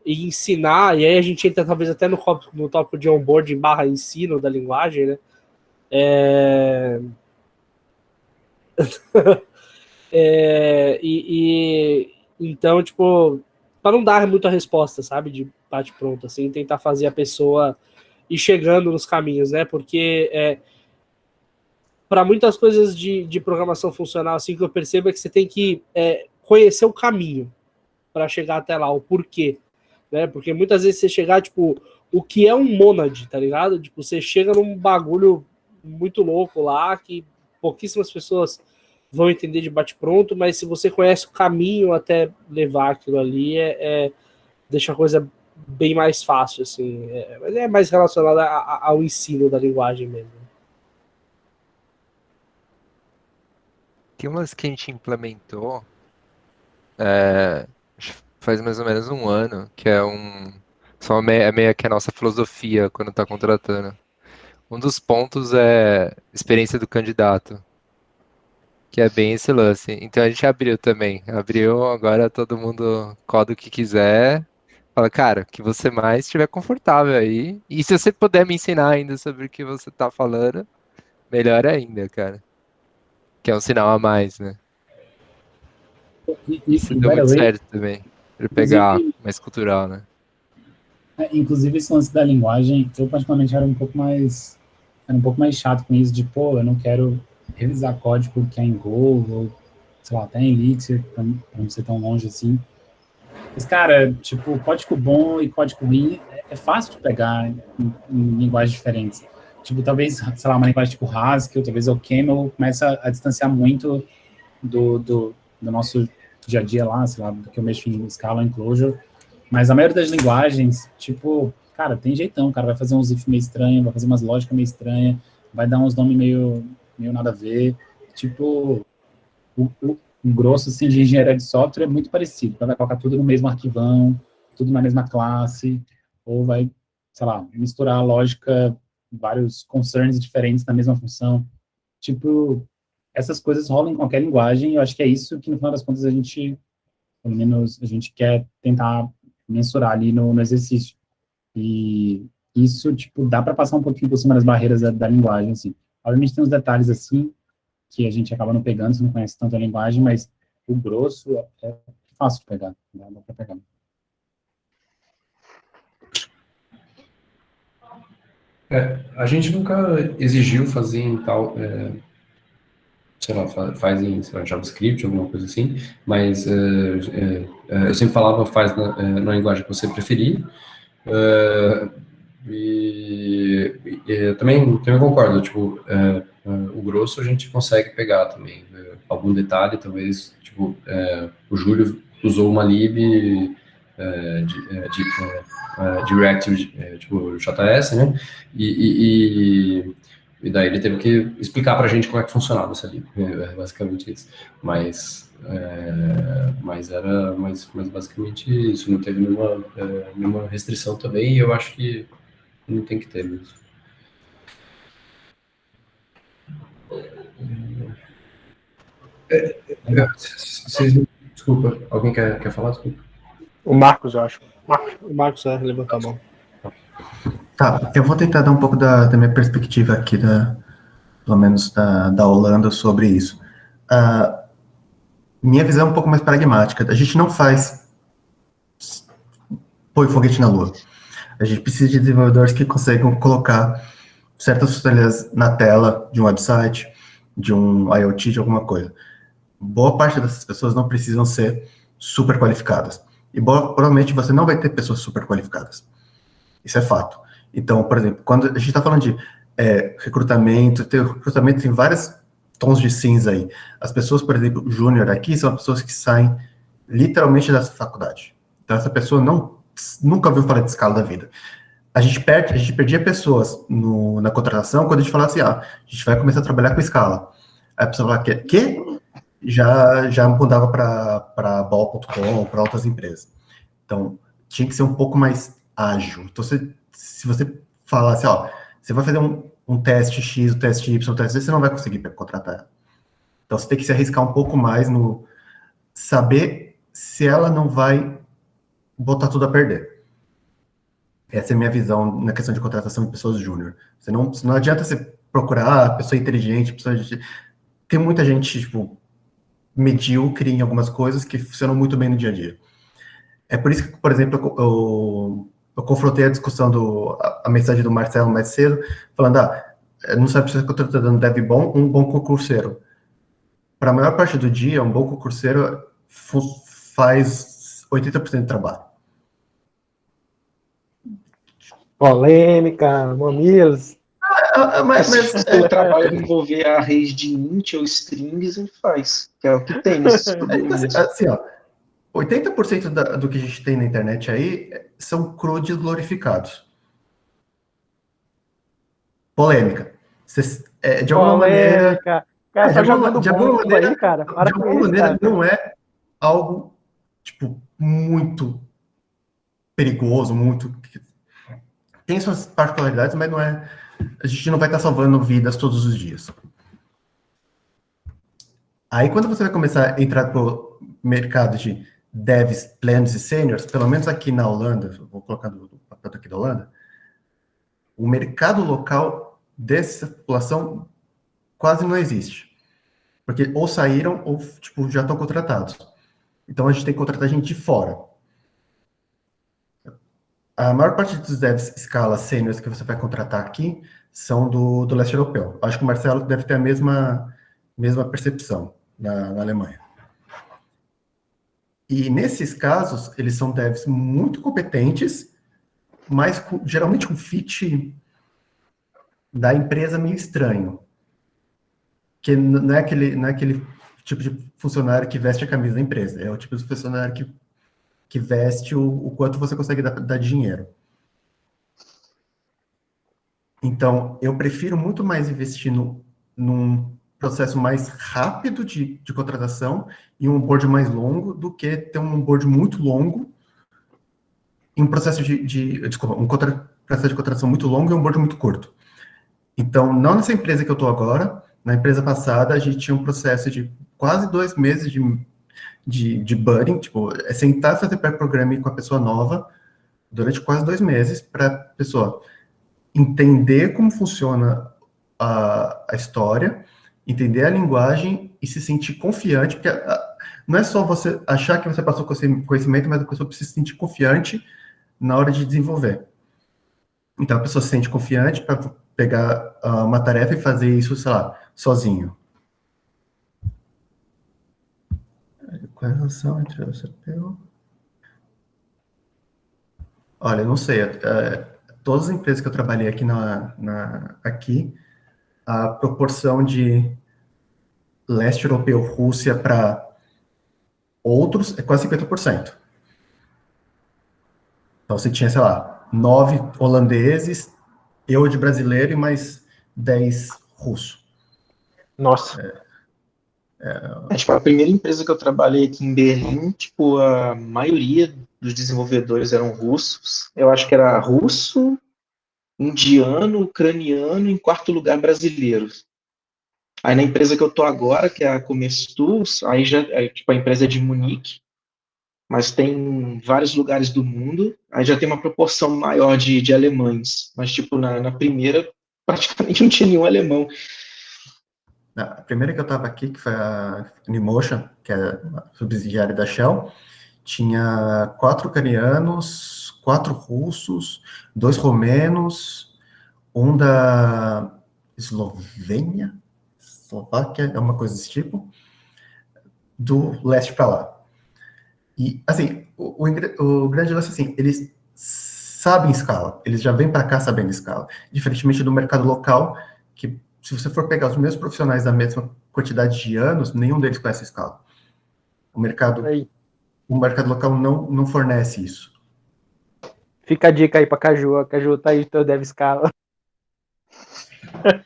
ensinar, e aí a gente entra talvez até no tópico de onboarding / ensino da linguagem, né? Então, tipo, para não dar muita resposta, sabe, de bate pronto, assim, tentar fazer a pessoa ir chegando nos caminhos, né, porque para muitas coisas de programação funcional, assim, que eu percebo é que você tem que conhecer o caminho para chegar até lá, o porquê, né, porque muitas vezes você chegar, tipo, o que é um monad, tá ligado? Tipo, você chega num bagulho muito louco lá, que pouquíssimas pessoas vão entender de bate-pronto, mas se você conhece o caminho até levar aquilo ali, deixa a coisa bem mais fácil, assim. Mas é mais relacionado ao ensino da linguagem mesmo. Tem umas que a gente implementou acho que faz mais ou menos um ano, que é meio que a nossa filosofia quando está contratando. Um dos pontos é experiência do candidato, que é bem esse lance. Então a gente abriu também. Abriu, agora todo mundo coda o que quiser. Fala, cara, que você mais estiver confortável aí. E se você puder me ensinar ainda sobre o que você tá falando, melhor ainda, cara. Que é um sinal a mais, né? Isso deu muito certo também. Pra pegar mais cultural, né? Inclusive, esse lance da linguagem, eu particularmente era um pouco mais chato com isso, de, pô, eu não quero revisar código que é em Go, ou, sei lá, até em Elixir, pra não ser tão longe assim. Mas, cara, tipo, código bom e código ruim é fácil de pegar em linguagens diferentes. Tipo, talvez, sei lá, uma linguagem tipo Haskell, talvez o Camel, começa a distanciar muito do nosso dia a dia lá, sei lá, do que eu mexo em Scala, em Clojure. Mas a maioria das linguagens, tipo, cara, tem jeitão, cara, vai fazer uns if meio estranho, vai fazer umas lógicas meio estranhas, vai dar uns nomes meio nada a ver. Tipo, o grosso, assim, de engenharia de software é muito parecido. Vai colocar tudo no mesmo arquivão, tudo na mesma classe, ou vai, sei lá, misturar a lógica, vários concerns diferentes na mesma função. Tipo, essas coisas rolam em qualquer linguagem, e eu acho que é isso que, no final das contas, a gente, pelo menos, a gente quer tentar mensurar ali no exercício. E isso, tipo, dá para passar um pouquinho por cima das barreiras da linguagem, assim. Obviamente tem uns detalhes, assim, que a gente acaba não pegando, se não conhece tanto a linguagem, mas o grosso é fácil de pegar, dá para pegar. A gente nunca exigiu fazer em tal, sei lá, faz em, sei lá, JavaScript, alguma coisa assim, mas eu sempre falava, faz na linguagem que você preferir, e eu também concordo, tipo, o grosso a gente consegue pegar também, algum detalhe, talvez, tipo, o Júlio usou uma lib de Reactive, tipo, JS, né, E daí ele teve que explicar para a gente como é que funcionava isso ali, basicamente isso. Mas era basicamente isso, não teve nenhuma restrição também, e eu acho que não tem que ter mesmo. Desculpa, alguém quer falar? Desculpa. O Marcos, eu acho. O Marcos levantou a mão. Tá, eu vou tentar dar um pouco da minha perspectiva aqui, pelo menos da Holanda, sobre isso. Minha visão é um pouco mais pragmática. A gente não põe foguete na lua. A gente precisa de desenvolvedores que consigam colocar certas funcionalidades na tela de um website, de um IoT, de alguma coisa. Boa parte dessas pessoas não precisam ser super qualificadas. E provavelmente você não vai ter pessoas super qualificadas. Isso é fato. Então, por exemplo, quando a gente está falando de recrutamento tem vários tons de cinza aí. As pessoas, por exemplo, júnior aqui, são pessoas que saem literalmente da faculdade. Então, essa pessoa nunca ouviu falar de escala da vida. A gente perdia pessoas na contratação quando a gente falava assim, a gente vai começar a trabalhar com escala. Aí a pessoa falava, que? Já mudava para bol.com, para outras empresas. Então, tinha que ser um pouco mais ágil. Então, se você falar assim, você vai fazer um teste X, um teste Y, um teste Z, você não vai conseguir contratar ela. Então, você tem que se arriscar um pouco mais no saber se ela não vai botar tudo a perder. Essa é a minha visão na questão de contratação de pessoas júnior. Não adianta você procurar pessoa inteligente, tem muita gente, tipo, medíocre em algumas coisas que funcionam muito bem no dia a dia. É por isso que, por exemplo, eu confrontei a discussão a mensagem do Marcelo mais cedo, falando, não sabe se você está dando dev bom, um bom concurseiro. Para a maior parte do dia, um bom concurseiro faz 80% do trabalho. Polêmica, mamilos. Se o trabalho envolver a rede de int ou strings, ele faz, que é o que tem. Assim, 80% do que a gente tem na internet aí são CRUDs glorificados. Polêmica. De alguma maneira... Cara, tá jogando bomba aí, cara. De alguma maneira, não é algo, tipo, muito perigoso, muito... Tem suas particularidades, mas não é... A gente não vai estar salvando vidas todos os dias. Aí, quando você vai começar a entrar pro mercado de devs, plenos e seniors, pelo menos aqui na Holanda, vou colocar o papel aqui da Holanda, o mercado local dessa população quase não existe. Porque ou saíram ou, tipo, já estão contratados. Então, a gente tem que contratar gente de fora. A maior parte dos devs escala seniors que você vai contratar aqui são do leste europeu. Acho que o Marcelo deve ter a mesma percepção na Alemanha. E nesses casos, eles são devs muito competentes, mas geralmente um fit da empresa meio estranho. Que não é aquele tipo de funcionário que veste a camisa da empresa. É o tipo de funcionário que veste o quanto você consegue dar dinheiro. Então, eu prefiro muito mais investir num processo mais rápido de contratação e um onboard mais longo do que ter um onboard muito longo em um processo processo de contratação muito longo e um onboard muito curto. Então, não nessa empresa que eu estou agora, na empresa passada, a gente tinha um processo de quase 2 meses de budding, tipo, sentar e fazer pair-programming com a pessoa nova durante quase 2 meses para a pessoa entender como funciona a história, entender a linguagem e se sentir confiante, porque não é só você achar que você passou conhecimento, mas a pessoa precisa se sentir confiante na hora de desenvolver. Então, a pessoa se sente confiante para pegar uma tarefa e fazer isso, sei lá, sozinho. Qual é a relação entre o CPU? Olha, eu não sei. Todas as empresas que eu trabalhei aqui, aqui, a proporção de leste europeu, Rússia, para outros é quase 50%. Então, você tinha, sei lá, 9 holandeses, eu de brasileiro e mais 10 russo. Nossa. Tipo, a primeira empresa que eu trabalhei aqui em Berlim, tipo, a maioria dos desenvolvedores eram russos. Eu acho que era russo, indiano, ucraniano, em quarto lugar brasileiro. Aí na empresa que eu tô agora, que é a Commerce Tools, aí já tipo, a empresa é de Munique, mas tem vários lugares do mundo, aí já tem uma proporção maior de alemães. Mas, tipo, na primeira, praticamente não tinha nenhum alemão. A primeira que eu estava aqui, que foi a Nimotion, que é a subsidiária da Shell, tinha 4 ucranianos, 4 russos, 2 romenos, um da Eslovênia, Eslováquia, é uma coisa desse tipo, do leste para lá. E, assim, o grande lance, assim, eles sabem escala, eles já vêm para cá sabendo escala, diferentemente do mercado local, que se você for pegar os mesmos profissionais da mesma quantidade de anos, nenhum deles conhece escala. O mercado local não fornece isso. Fica a dica aí pra Caju. A Caju tá aí, teu dev escala.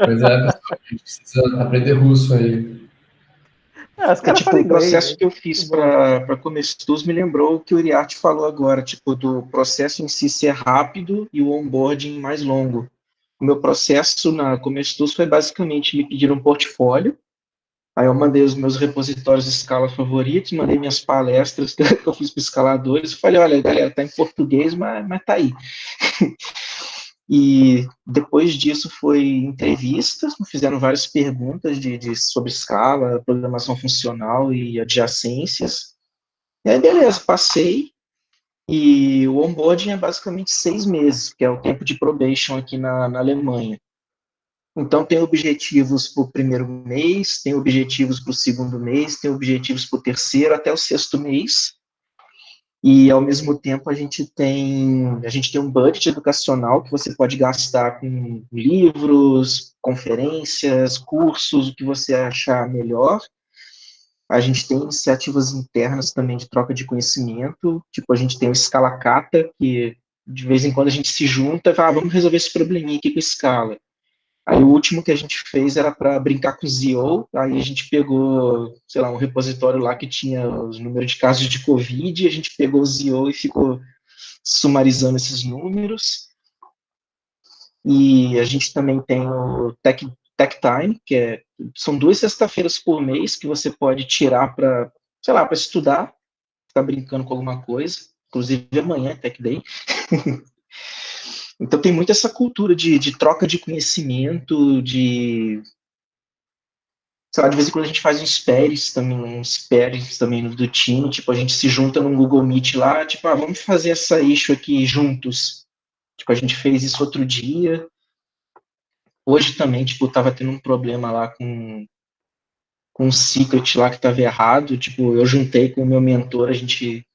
Pois é, pessoal, a gente precisa aprender russo aí. Os caras Tipo, falam o processo inglês, que eu fiz para Commerce Tools me lembrou o que o Iriarte falou agora, tipo, do processo em si ser rápido e o onboarding mais longo. O meu processo na Commerce Tools foi basicamente me pedir um portfólio, aí eu mandei os meus repositórios de escala favoritos, mandei minhas palestras que eu fiz para escaladores, e falei, olha, galera, tá em português, mas tá aí. E depois disso foi entrevistas, me fizeram várias perguntas sobre escala, programação funcional e adjacências. E aí, beleza, passei. E o onboarding é basicamente 6 meses, que é o tempo de probation aqui na Alemanha. Então, tem objetivos para o primeiro mês, tem objetivos para o segundo mês, tem objetivos para o terceiro até o sexto mês. E, ao mesmo tempo, a gente tem um budget educacional que você pode gastar com livros, conferências, cursos, o que você achar melhor. A gente tem iniciativas internas também de troca de conhecimento, tipo, a gente tem o Scala Kata, que de vez em quando a gente se junta e fala, vamos resolver esse probleminha aqui com Scala. Aí o último que a gente fez era para brincar com o ZO, aí a gente pegou, sei lá, um repositório lá que tinha os números de casos de Covid, e a gente pegou o ZO e ficou sumarizando esses números. E a gente também tem o Tech Time, são 2 sexta-feiras por mês que você pode tirar para, sei lá, para estudar, ficar brincando com alguma coisa, inclusive amanhã é Tech Day. Então tem muito essa cultura de troca de conhecimento, sei lá, de vez em quando a gente faz uns pairings também do time, tipo, a gente se junta num Google Meet lá, tipo, vamos fazer essa issue aqui juntos. Tipo, a gente fez isso outro dia. Hoje também, tipo, tava tendo um problema lá com um secret lá que tava errado, tipo, eu juntei com o meu mentor, a gente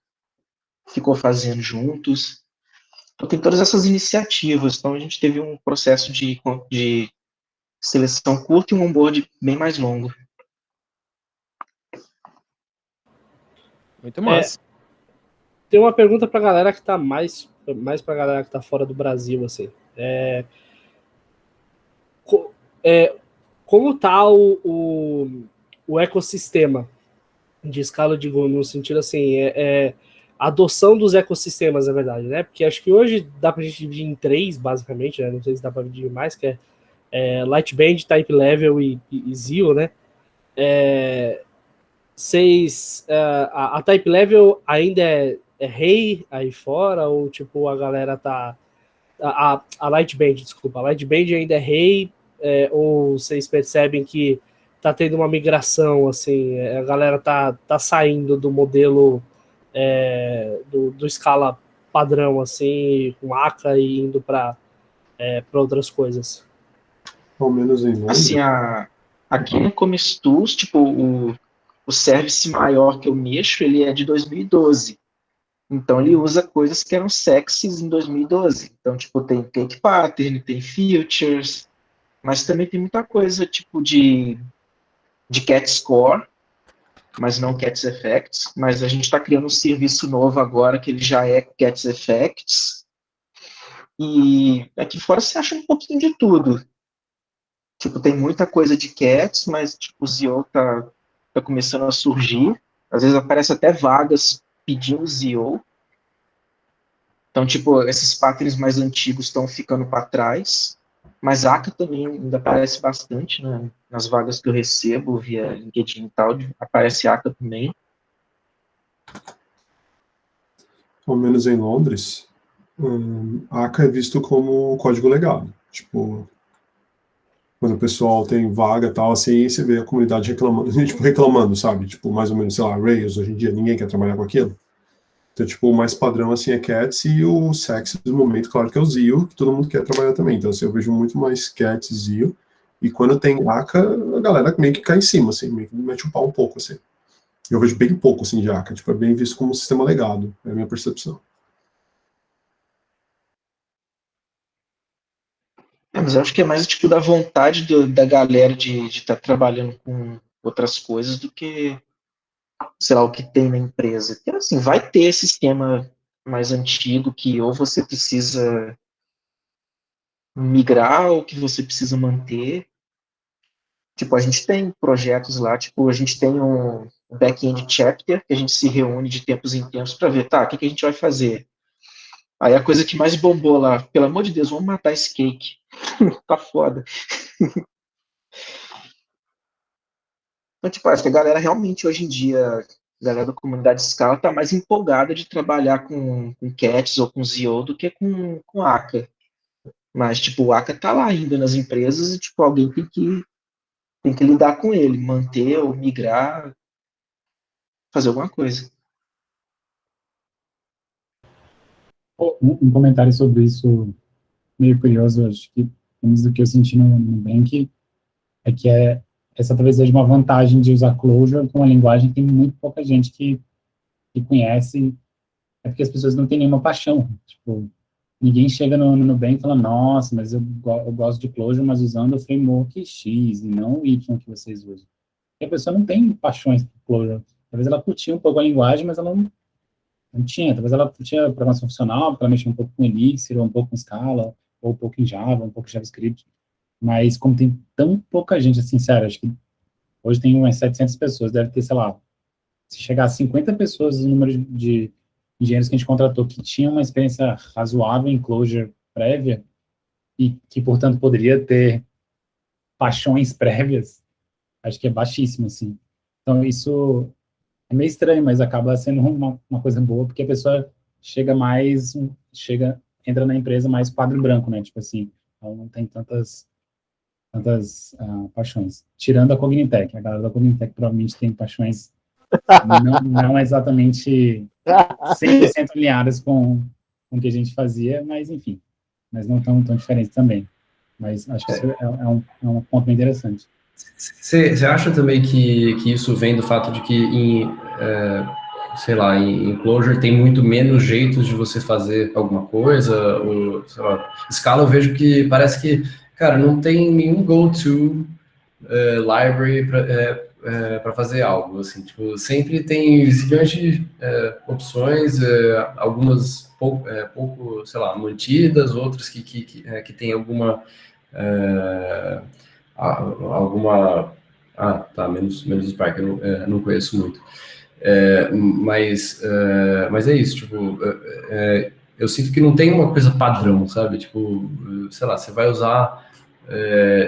ficou fazendo juntos. Então tem todas essas iniciativas, então a gente teve um processo de seleção curta e um onboard bem mais longo. Muito massa. Tem uma pergunta pra galera que tá mais pra galera que tá fora do Brasil, assim. Como tá o ecossistema de escala, digo, no sentido assim, a adoção dos ecossistemas, na verdade, né? Porque acho que hoje dá pra gente dividir em 3, basicamente, né? Não sei se dá pra dividir mais, que é Lightband, Type Level e Zio, né? A Type Level ainda é rei aí fora, ou tipo, a galera tá... A Lightband, desculpa, a Lightband ainda é rei, ou vocês percebem que tá tendo uma migração, assim, a galera tá saindo do modelo do Scala padrão, assim, com Akka e indo para outras coisas? Ao menos em Londres. Assim, aqui no Commerce Tools, tipo, o service maior que eu mexo, ele é de 2012. Então, ele usa coisas que eram sexys em 2012. Então, tipo, tem cake pattern, tem features, mas também tem muita coisa, tipo, de cat score, mas não cats effects. Mas a gente está criando um serviço novo agora, que ele já é cats effects. E aqui fora você acha um pouquinho de tudo. Tipo, tem muita coisa de Cats, mas tipo, o Zio tá começando a surgir. Às vezes aparece até vagas pedindo Zio. Então, tipo, esses patterns mais antigos estão ficando para trás. Mas Aka também ainda aparece bastante, né? Nas vagas que eu recebo via LinkedIn e tal, aparece Aka também. Ao menos em Londres, Aka é visto como código legado. Tipo, quando o pessoal tem vaga e tal, assim, você vê a comunidade reclamando, tipo, reclamando, sabe? Tipo, mais ou menos, sei lá, Rails, hoje em dia, ninguém quer trabalhar com aquilo. Então, tipo, o mais padrão, assim, é Cats, e o sexy do momento, claro, que é o Zio, que todo mundo quer trabalhar também. Então, assim, eu vejo muito mais Cats e Zio, e quando tem Aka, a galera meio que cai em cima, assim, meio que mete o pau um pouco, assim. Eu vejo bem pouco, assim, de Aka, tipo, é bem visto como um sistema legado, é a minha percepção. Mas eu acho que é mais tipo da vontade da galera de estar trabalhando com outras coisas do que, sei lá, o que tem na empresa. Porque, assim, vai ter esse esquema mais antigo que ou você precisa migrar ou que você precisa manter. Tipo, a gente tem projetos lá, tipo, a gente tem um back-end chapter que a gente se reúne de tempos em tempos para ver, tá, o que a gente vai fazer? Aí a coisa que mais bombou lá, pelo amor de Deus, vamos matar esse cake. Tá foda. Então, tipo, acho que a galera realmente hoje em dia, a galera da comunidade Scala tá mais empolgada de trabalhar com Cats ou com Zio do que com Aka. Mas, tipo, o Aka tá lá ainda nas empresas e, tipo, alguém tem que lidar com ele, manter ou migrar, fazer alguma coisa. Um comentário sobre isso, meio curioso, acho que menos do que eu senti no Nubank, é que essa talvez seja uma vantagem de usar Clojure com uma linguagem que tem muito pouca gente que conhece, é porque as pessoas não têm nenhuma paixão. Tipo, ninguém chega no Nubank e fala, nossa, mas eu gosto de Clojure, mas usando o framework X e não o Y que vocês usam. E a pessoa não tem paixões por Clojure. Talvez ela curtia um pouco a linguagem, mas ela não tinha. Talvez ela curtia programação funcional, porque ela mexia um pouco com Elixir, ou um pouco com Scala, ou um pouco em Java, um pouco em JavaScript. Mas como tem tão pouca gente, assim, sério, acho que hoje tem umas 700 pessoas, deve ter, sei lá, se chegar a 50 pessoas o número de engenheiros que a gente contratou que tinham uma experiência razoável em Clojure prévia e que, portanto, poderia ter paixões prévias, acho que é baixíssimo, assim. Então, isso é meio estranho, mas acaba sendo uma coisa boa, porque a pessoa entra na empresa mais quadro branco, né? Tipo assim, ela não tem tantas paixões. Tirando a Cognitec, a galera da Cognitec provavelmente tem paixões não exatamente 100% alinhadas com o que a gente fazia, mas enfim, mas não tão diferentes também. Mas acho que isso é um ponto bem interessante. Você acha também que isso vem do fato de que sei lá, em Clojure tem muito menos jeitos de você fazer alguma coisa, ou, sei lá, Scala eu vejo que parece que, cara, não tem nenhum go-to library para fazer algo, assim, tipo, sempre tem zilhões de opções, algumas pouco, sei lá, mantidas, outras que tem alguma menos Spark, eu não conheço muito. Mas é isso, tipo, eu sinto que não tem uma coisa padrão, sabe? Tipo, sei lá, você vai usar.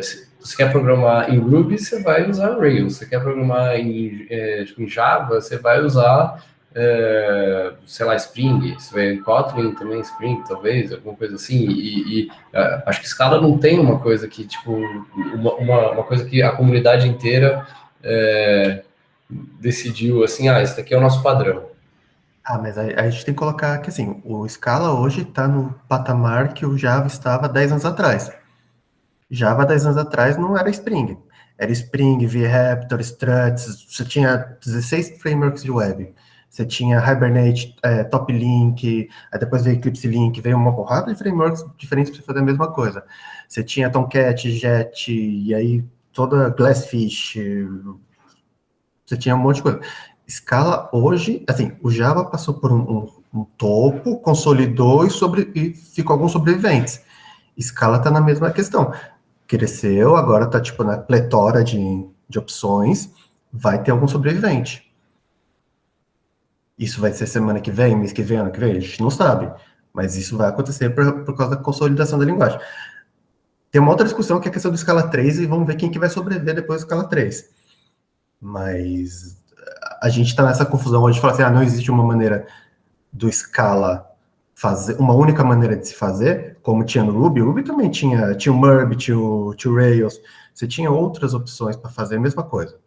Se você quer programar em Ruby, você vai usar Rails. Você quer programar em Java, você vai usar, sei lá, Spring. Você vai em Kotlin também, Spring, talvez, alguma coisa assim. Acho que Scala não tem uma coisa que, tipo, uma coisa que a comunidade inteira decidiu assim, esse daqui é o nosso padrão. Mas a gente tem que colocar que, assim, o Scala hoje está no patamar que o Java estava 10 anos atrás. Java 10 anos atrás não era Spring. Era Spring, VRaptor, Struts, você tinha 16 frameworks de web. Você tinha Hibernate, TopLink, aí depois veio Eclipse Link, veio uma porrada de frameworks diferentes para fazer a mesma coisa. Você tinha Tomcat, Jet, e aí toda Glassfish, você tinha um monte de coisa. Scala hoje, assim, o Java passou por um topo, consolidou e ficou alguns sobreviventes. Scala está na mesma questão. cresceu, agora está tipo na pletora de opções, vai ter algum sobrevivente. Isso vai ser semana que vem, mês que vem, ano que vem? A gente não sabe. Mas isso vai acontecer por causa da consolidação da linguagem. Tem uma outra discussão que é a questão do escala 3 e vamos ver quem que vai sobreviver depois do escala 3. Mas a gente está nessa confusão hoje de falar assim, não existe uma maneira do Scala fazer, uma única maneira de se fazer, como tinha no Ruby. O Ruby também tinha o Murb, tinha o Rails, você tinha outras opções para fazer a mesma coisa.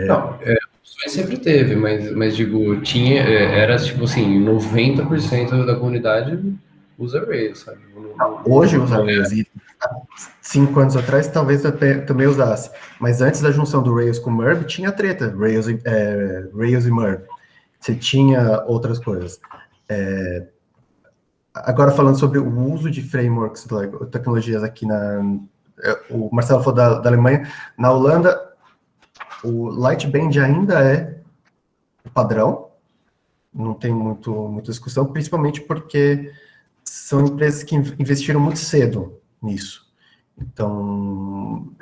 Não, opções sempre teve, mas digo, era tipo assim, 90% da comunidade usa Rails, sabe? Hoje usa Rails, e 5 anos atrás talvez também usasse, mas antes da junção do Rails com o Murb, tinha treta, Rails e Murb. Você tinha outras coisas. Agora, falando sobre o uso de frameworks, tecnologias aqui o Marcelo falou da Alemanha. Na Holanda, o Lightband ainda é o padrão, não tem muita discussão, principalmente porque são empresas que investiram muito cedo nisso. Então,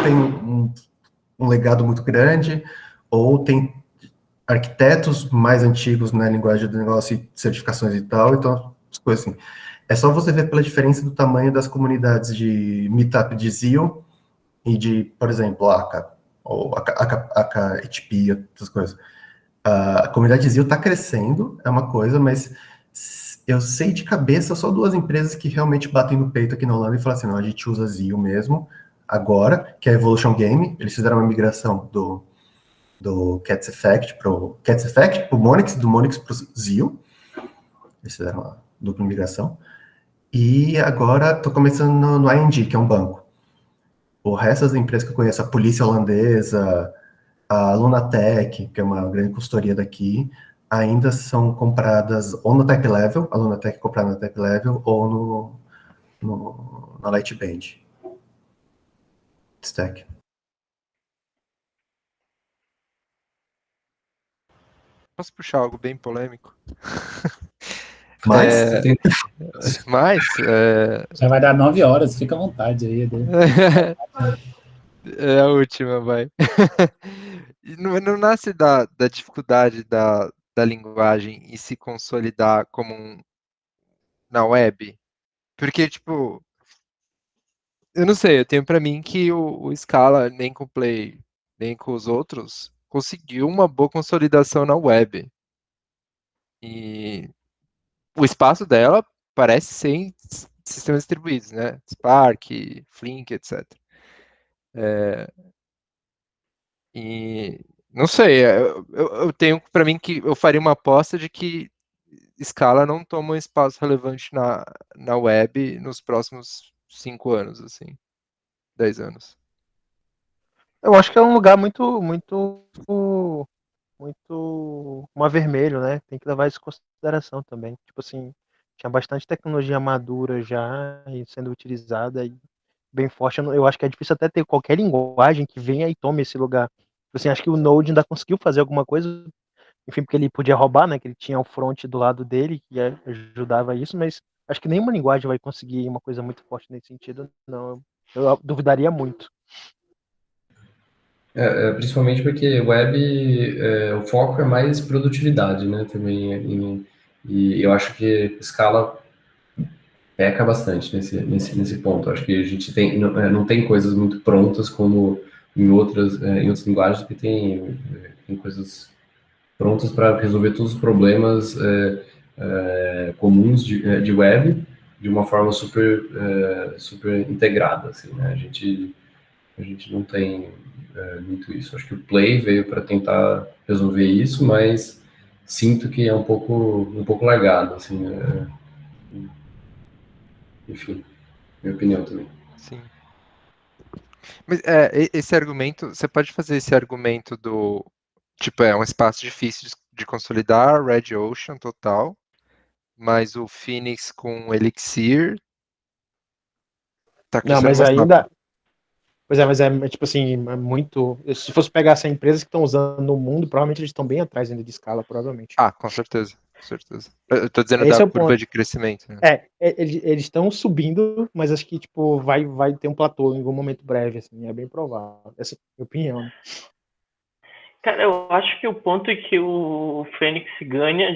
tem um legado muito grande, ou tem arquitetos mais antigos na linguagem do negócio e certificações e tal, então, as coisas assim. É só você ver pela diferença do tamanho das comunidades de meetup de Zeal e de, por exemplo, Aka, ou Aka HP, outras coisas. A comunidade de Zeal está crescendo, é uma coisa, mas eu sei de cabeça só 2 empresas que realmente batem no peito aqui na Holanda e falam assim, não, a gente usa Zeal mesmo, agora, que é a Evolution Game. Eles fizeram uma migração do Cats Effect pro Monix, do Monix pro Zeal. Eles fizeram uma dupla migração. E agora estou começando no ING, que é um banco. O resto das empresas que eu conheço, a polícia holandesa, a Lunatech, que é uma grande consultoria daqui, ainda são compradas ou no Type Level, a Lunatech comprada no Type Level, ou na Lightband Stack. Posso puxar algo bem polêmico? Mas, Já vai dar 9 horas, fica à vontade aí. É a última, vai. Não nasce da dificuldade da linguagem e se consolidar como na web? Porque, tipo, eu não sei, eu tenho pra mim que o Scala, nem com o Play, nem com os outros, conseguiu uma boa consolidação na web. E o espaço dela parece ser em sistemas distribuídos, né? Spark, Flink, etc. E não sei, eu tenho para mim que eu faria uma aposta de que Scala não toma um espaço relevante na web nos próximos 5 anos, assim, 10 anos. Eu acho que é um lugar muito mar vermelho, né? Tem que levar isso em consideração também. Tipo assim, tinha bastante tecnologia madura já e sendo utilizada e bem forte. Eu acho que é difícil até ter qualquer linguagem que venha e tome esse lugar. Tipo assim, acho que o Node ainda conseguiu fazer alguma coisa, enfim, porque ele podia roubar, né? Que ele tinha o front do lado dele que ajudava isso, mas acho que nenhuma linguagem vai conseguir uma coisa muito forte nesse sentido. Não, eu duvidaria muito. Principalmente porque web, o foco é mais produtividade, né, também, e eu acho que Scala peca bastante nesse ponto. Acho que a gente não tem coisas muito prontas como em outras linguagens que tem coisas prontas para resolver todos os problemas comuns de web de uma forma super integrada, assim, né? A gente não tem muito isso. Acho que o Play veio para tentar resolver isso, mas sinto que é um pouco largado, assim. Enfim, minha opinião também. Sim. Mas esse argumento, você pode fazer esse argumento do, tipo, é um espaço difícil de consolidar, Red Ocean total, mas o Phoenix com Elixir tá Não, crescendo mas mais ainda. rápido. Pois é, mas é tipo assim, é muito. Se fosse pegar essas empresas que estão usando no mundo, provavelmente eles estão bem atrás ainda de Scala, provavelmente. Ah, com certeza. certeza. Eu tô dizendo Esse da é o curva ponto. de crescimento, né? Eles estão subindo, mas acho que tipo vai ter um platô em algum momento breve, assim, é bem provável. Essa é a minha opinião. Né? Cara, eu acho que o ponto é que o Fênix ganha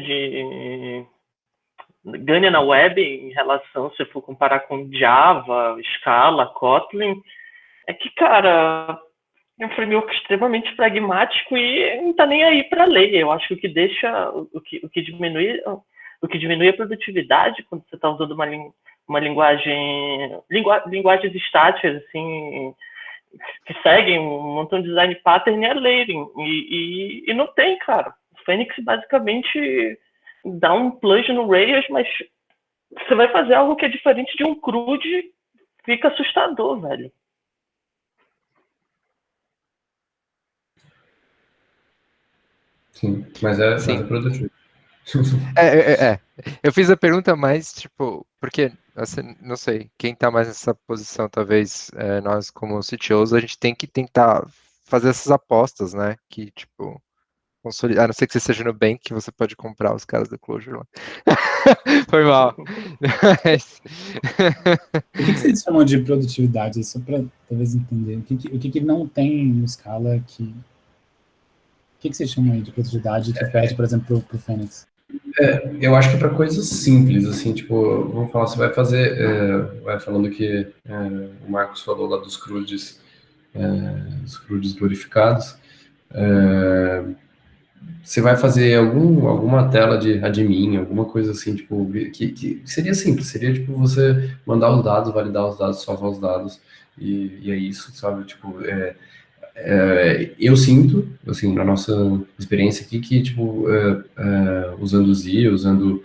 na web em relação, se for comparar com Java, Scala, Kotlin, é que, cara, é um framework extremamente pragmático e não tá nem aí para lei. Eu acho que o que deixa, o que diminui a produtividade quando você está usando uma linguagens estáticas, assim, que seguem um montão de design pattern é layering. E não tem, cara. O Fênix basicamente dá um plunge no Rails, mas você vai fazer algo que é diferente de um CRUD, fica assustador, velho. Sim, mas é produtivo. Eu fiz a pergunta mais, tipo, porque, assim, não sei, quem tá mais nessa posição, talvez nós como CTOs, a gente tem que tentar fazer essas apostas, né? Que, tipo, consolidar, a não ser que você seja no Nubank, que você pode comprar os caras do Clojure lá. Foi mal. Mas... O que vocês chamam de produtividade? Só para talvez entender. O que não tem no Scala que... O que vocês chamam aí de produtividade que pede, por exemplo, para o Fênix? Eu acho que para coisas simples, assim, tipo, vamos falar, você vai fazer, vai falando que o Marcos falou lá dos CRUDs, os CRUDs glorificados, você vai fazer alguma tela de admin, alguma coisa assim, tipo, que seria simples, seria tipo você mandar os dados, validar os dados, salvar os dados, e é isso, sabe, tipo, eu sinto, assim, na nossa experiência aqui, que, tipo, usando o Z, usando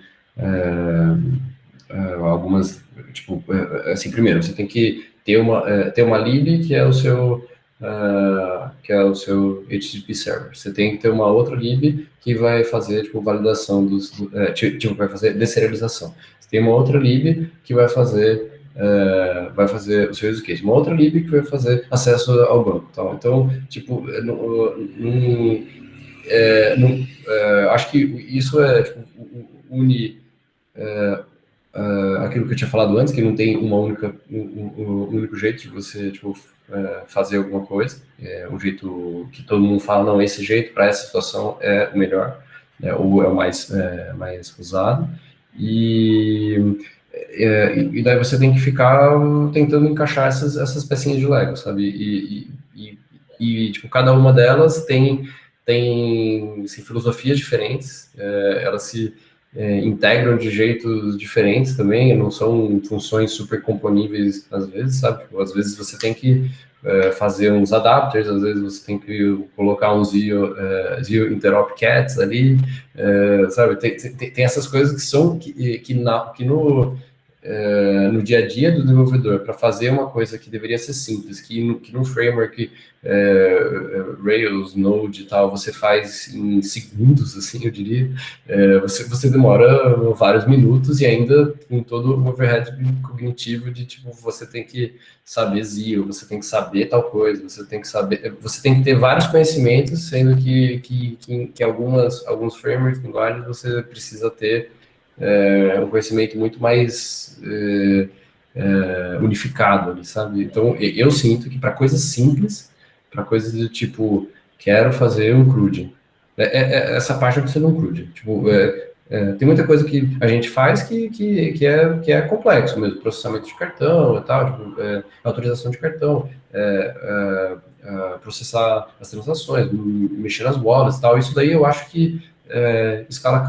algumas, tipo, assim, primeiro, você tem que ter uma lib que é o seu HTTP server. Você tem que ter uma outra lib que vai fazer, tipo, validação vai fazer deserialização. Você tem uma outra lib que vai fazer o seu use case. Uma outra lib que vai fazer acesso ao banco. Tá? Então, tipo, acho que isso tipo, une aquilo que eu tinha falado antes, que não tem um único jeito de você tipo, fazer alguma coisa, um jeito que todo mundo fala, não, esse jeito para essa situação é o melhor, ou é o mais usado, e daí você tem que ficar tentando encaixar essas pecinhas de Lego, sabe? E tipo, cada uma delas tem assim, filosofias diferentes, elas se integram de jeitos diferentes também, não são funções super componíveis às vezes, sabe? Tipo, às vezes você tem que fazer uns adapters, às vezes você tem que colocar uns zero interop cats ali, sabe? Tem essas coisas que são que no dia a dia do desenvolvedor, para fazer uma coisa que deveria ser simples, que no framework Rails, Node e tal, você faz em segundos, assim, eu diria, você demora vários minutos e ainda com todo o overhead cognitivo de, tipo, você tem que saber Zio, você tem que saber tal coisa, você tem que ter vários conhecimentos, sendo que alguns frameworks, linguagens, você precisa ter um conhecimento muito mais unificado ali, sabe? Então, eu sinto que para coisas simples, para coisas do tipo, quero fazer um CRUD, essa parte não precisa de um CRUD. Tipo, tem muita coisa que a gente faz que é complexo mesmo, processamento de cartão e tal, tipo, autorização de cartão, processar as transações, mexer nas wallets e tal, isso daí eu acho que Scala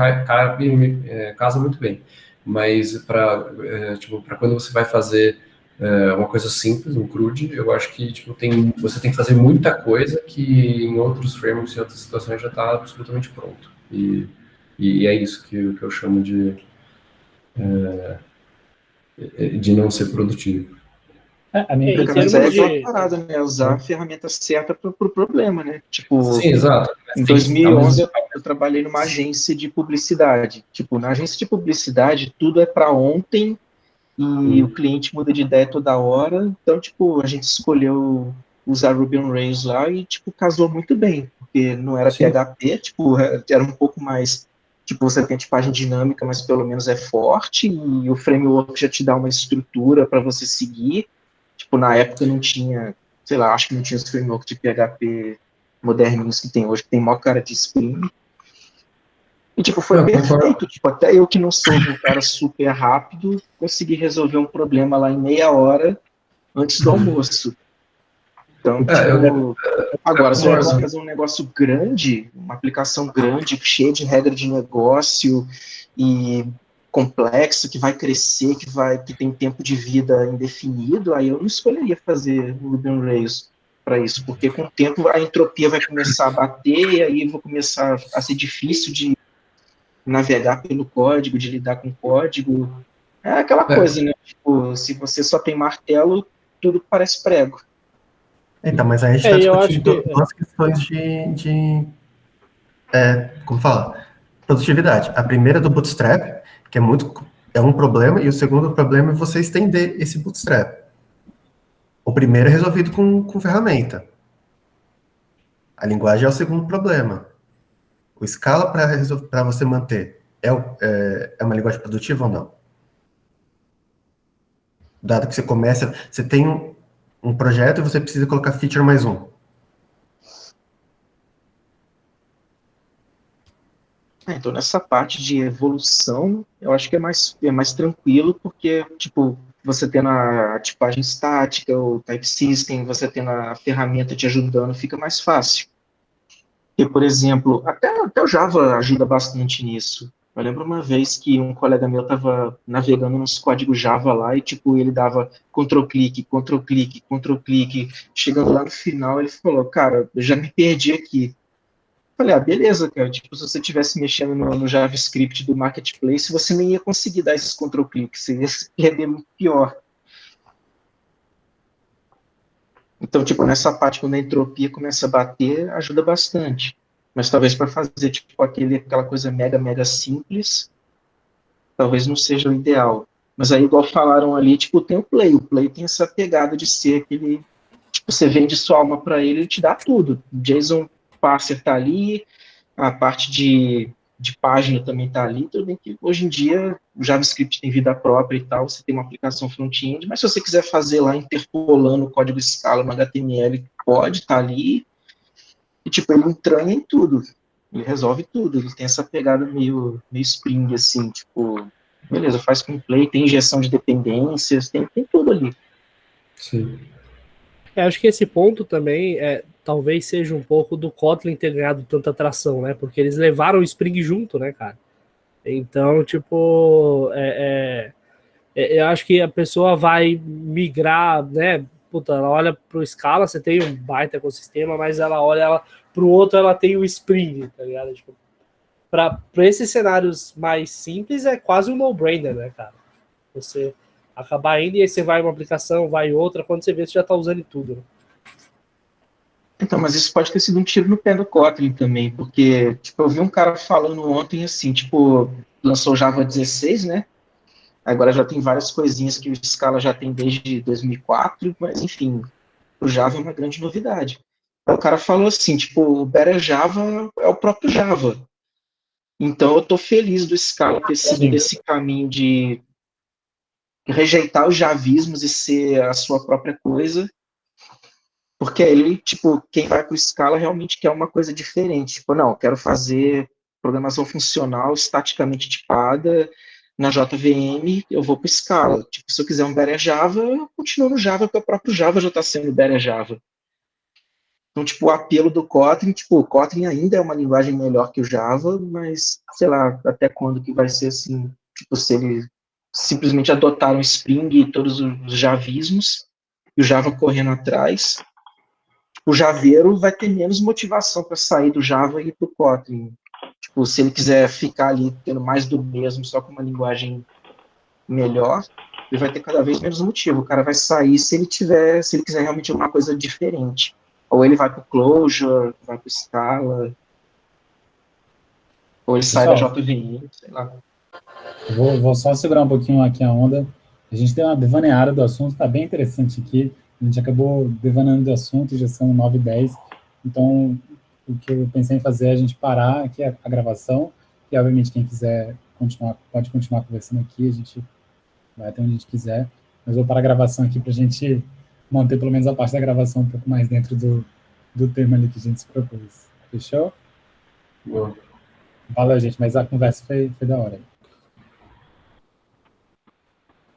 casa muito bem, mas para quando você vai fazer uma coisa simples, um CRUD, eu acho que tipo, você tem que fazer muita coisa que em outros frameworks, em outras situações já está absolutamente pronto, e é isso que eu chamo de não ser produtivo. Mas é aquela parada, né? Usar a ferramenta certa para o problema, né? Tipo, sim, exato. Em 2011 eu trabalhei numa agência de publicidade. Tipo, na agência de publicidade tudo é para ontem e o cliente muda de ideia toda hora. Então, tipo, a gente escolheu usar Ruby on Rails lá e, tipo, casou muito bem, porque não era PHP, tipo, era um pouco mais tipo, você tem a tipagem dinâmica, mas pelo menos é forte, e o framework já te dá uma estrutura para você seguir. Tipo, na época não tinha, sei lá, acho que não tinha os frameworks de PHP moderninhos que tem hoje, que tem maior cara de Spring. E, tipo, foi perfeito. Tipo, até eu que não sou um cara super rápido, consegui resolver um problema lá em meia hora antes do almoço. Então, tipo, agora, se você vai fazer um negócio grande, uma aplicação grande, cheia de regra de negócio e complexo, que vai crescer, que tem tempo de vida indefinido, aí eu não escolheria fazer o Ruby on Rails para isso, porque com o tempo a entropia vai começar a bater, e aí vai começar a ser difícil de navegar pelo código, de lidar com o código. É aquela coisa, né? Tipo, se você só tem martelo, tudo parece prego. Então, mas aí a gente está discutindo duas questões como fala? Produtividade. A primeira é do Bootstrap, que é um problema, e o segundo problema é você estender esse Bootstrap. O primeiro é resolvido com ferramenta. A linguagem é o segundo problema. O Scala, para você manter, é uma linguagem produtiva ou não? Dado que você começa, você tem um projeto e você precisa colocar feature mais um. Então, nessa parte de evolução, eu acho que é mais tranquilo, porque, tipo, você tendo a tipagem estática, o type system, você tendo a ferramenta te ajudando, fica mais fácil. E, por exemplo, até o Java ajuda bastante nisso. Eu lembro uma vez que um colega meu estava navegando nos códigos Java lá e, tipo, ele dava Ctrl-clique, Ctrl-clique, Ctrl-clique. Chegando lá no final, ele falou, cara, eu já me perdi aqui. Falei, beleza, cara, tipo, se você estivesse mexendo no JavaScript do Marketplace, você nem ia conseguir dar esses Ctrl-cliques, você ia se perder muito pior. Então, tipo, nessa parte, quando a entropia começa a bater, ajuda bastante. Mas talvez para fazer, tipo, aquela coisa mega, mega simples, talvez não seja o ideal. Mas aí, igual falaram ali, tipo, tem o Play tem essa pegada de ser aquele, tipo, você vende sua alma para ele te dá tudo. JSON parser tá ali, a parte de página também tá ali, tudo bem que hoje em dia o JavaScript tem vida própria e tal, você tem uma aplicação front-end, mas se você quiser fazer lá interpolando o código Scala no HTML, pode, tá ali, e tipo, ele entranha em tudo, ele resolve tudo, ele tem essa pegada meio Spring, assim, tipo, beleza, faz com play, tem injeção de dependências, tem tudo ali. Sim. Acho que esse ponto também talvez seja um pouco do Kotlin ter ganhado tanta atração, né? Porque eles levaram o Spring junto, né, cara? Então, tipo, eu acho que a pessoa vai migrar, né? Puta, ela olha pro Scala, você tem um baita ecossistema, mas ela olha pro outro, ela tem o Spring, tá ligado? Tipo, pra esses cenários mais simples, é quase um no-brainer, né, cara? Você acabar indo e aí você vai uma aplicação, vai outra, quando você vê, você já está usando tudo. Né? Então, mas isso pode ter sido um tiro no pé do Kotlin também, porque, tipo, eu vi um cara falando ontem, assim, tipo, lançou o Java 16, né? Agora já tem várias coisinhas que o Scala já tem desde 2004, mas, enfim, o Java é uma grande novidade. O cara falou assim, tipo, o Better Java é o próprio Java. Então, eu tô feliz do Scala ter seguido esse caminho de rejeitar os javismos e ser a sua própria coisa, porque ele, tipo, quem vai para o Scala realmente quer uma coisa diferente, tipo, não, quero fazer programação funcional estaticamente tipada na JVM, eu vou para o Scala, tipo, se eu quiser um Better Java, eu continuo no Java, porque o próprio Java já está sendo Better Java. Então, tipo, o apelo do Kotlin, tipo, o Kotlin ainda é uma linguagem melhor que o Java, mas, sei lá, até quando que vai ser assim, tipo, se ele simplesmente adotaram o Spring e todos os javismos, e o Java correndo atrás, o javeiro vai ter menos motivação para sair do Java e ir para o Kotlin. Tipo, se ele quiser ficar ali tendo mais do mesmo, só com uma linguagem melhor, ele vai ter cada vez menos motivo. O cara vai sair se ele quiser realmente alguma coisa diferente. Ou ele vai para o Clojure, vai para o Scala, ou ele sai da JVM, sei lá. Vou só segurar um pouquinho aqui a onda. A gente deu uma devaneada do assunto, está bem interessante aqui. A gente acabou devaneando do assunto, já são 9h10. Então, o que eu pensei em fazer é a gente parar aqui a gravação E, obviamente, quem quiser continuar, pode continuar conversando aqui, a gente vai até onde a gente quiser. Mas vou parar a gravação aqui para a gente manter pelo menos a parte da gravação um pouco mais dentro do tema ali que a gente se propôs. Fechou? Bom. Valeu, gente, mas a conversa foi da hora.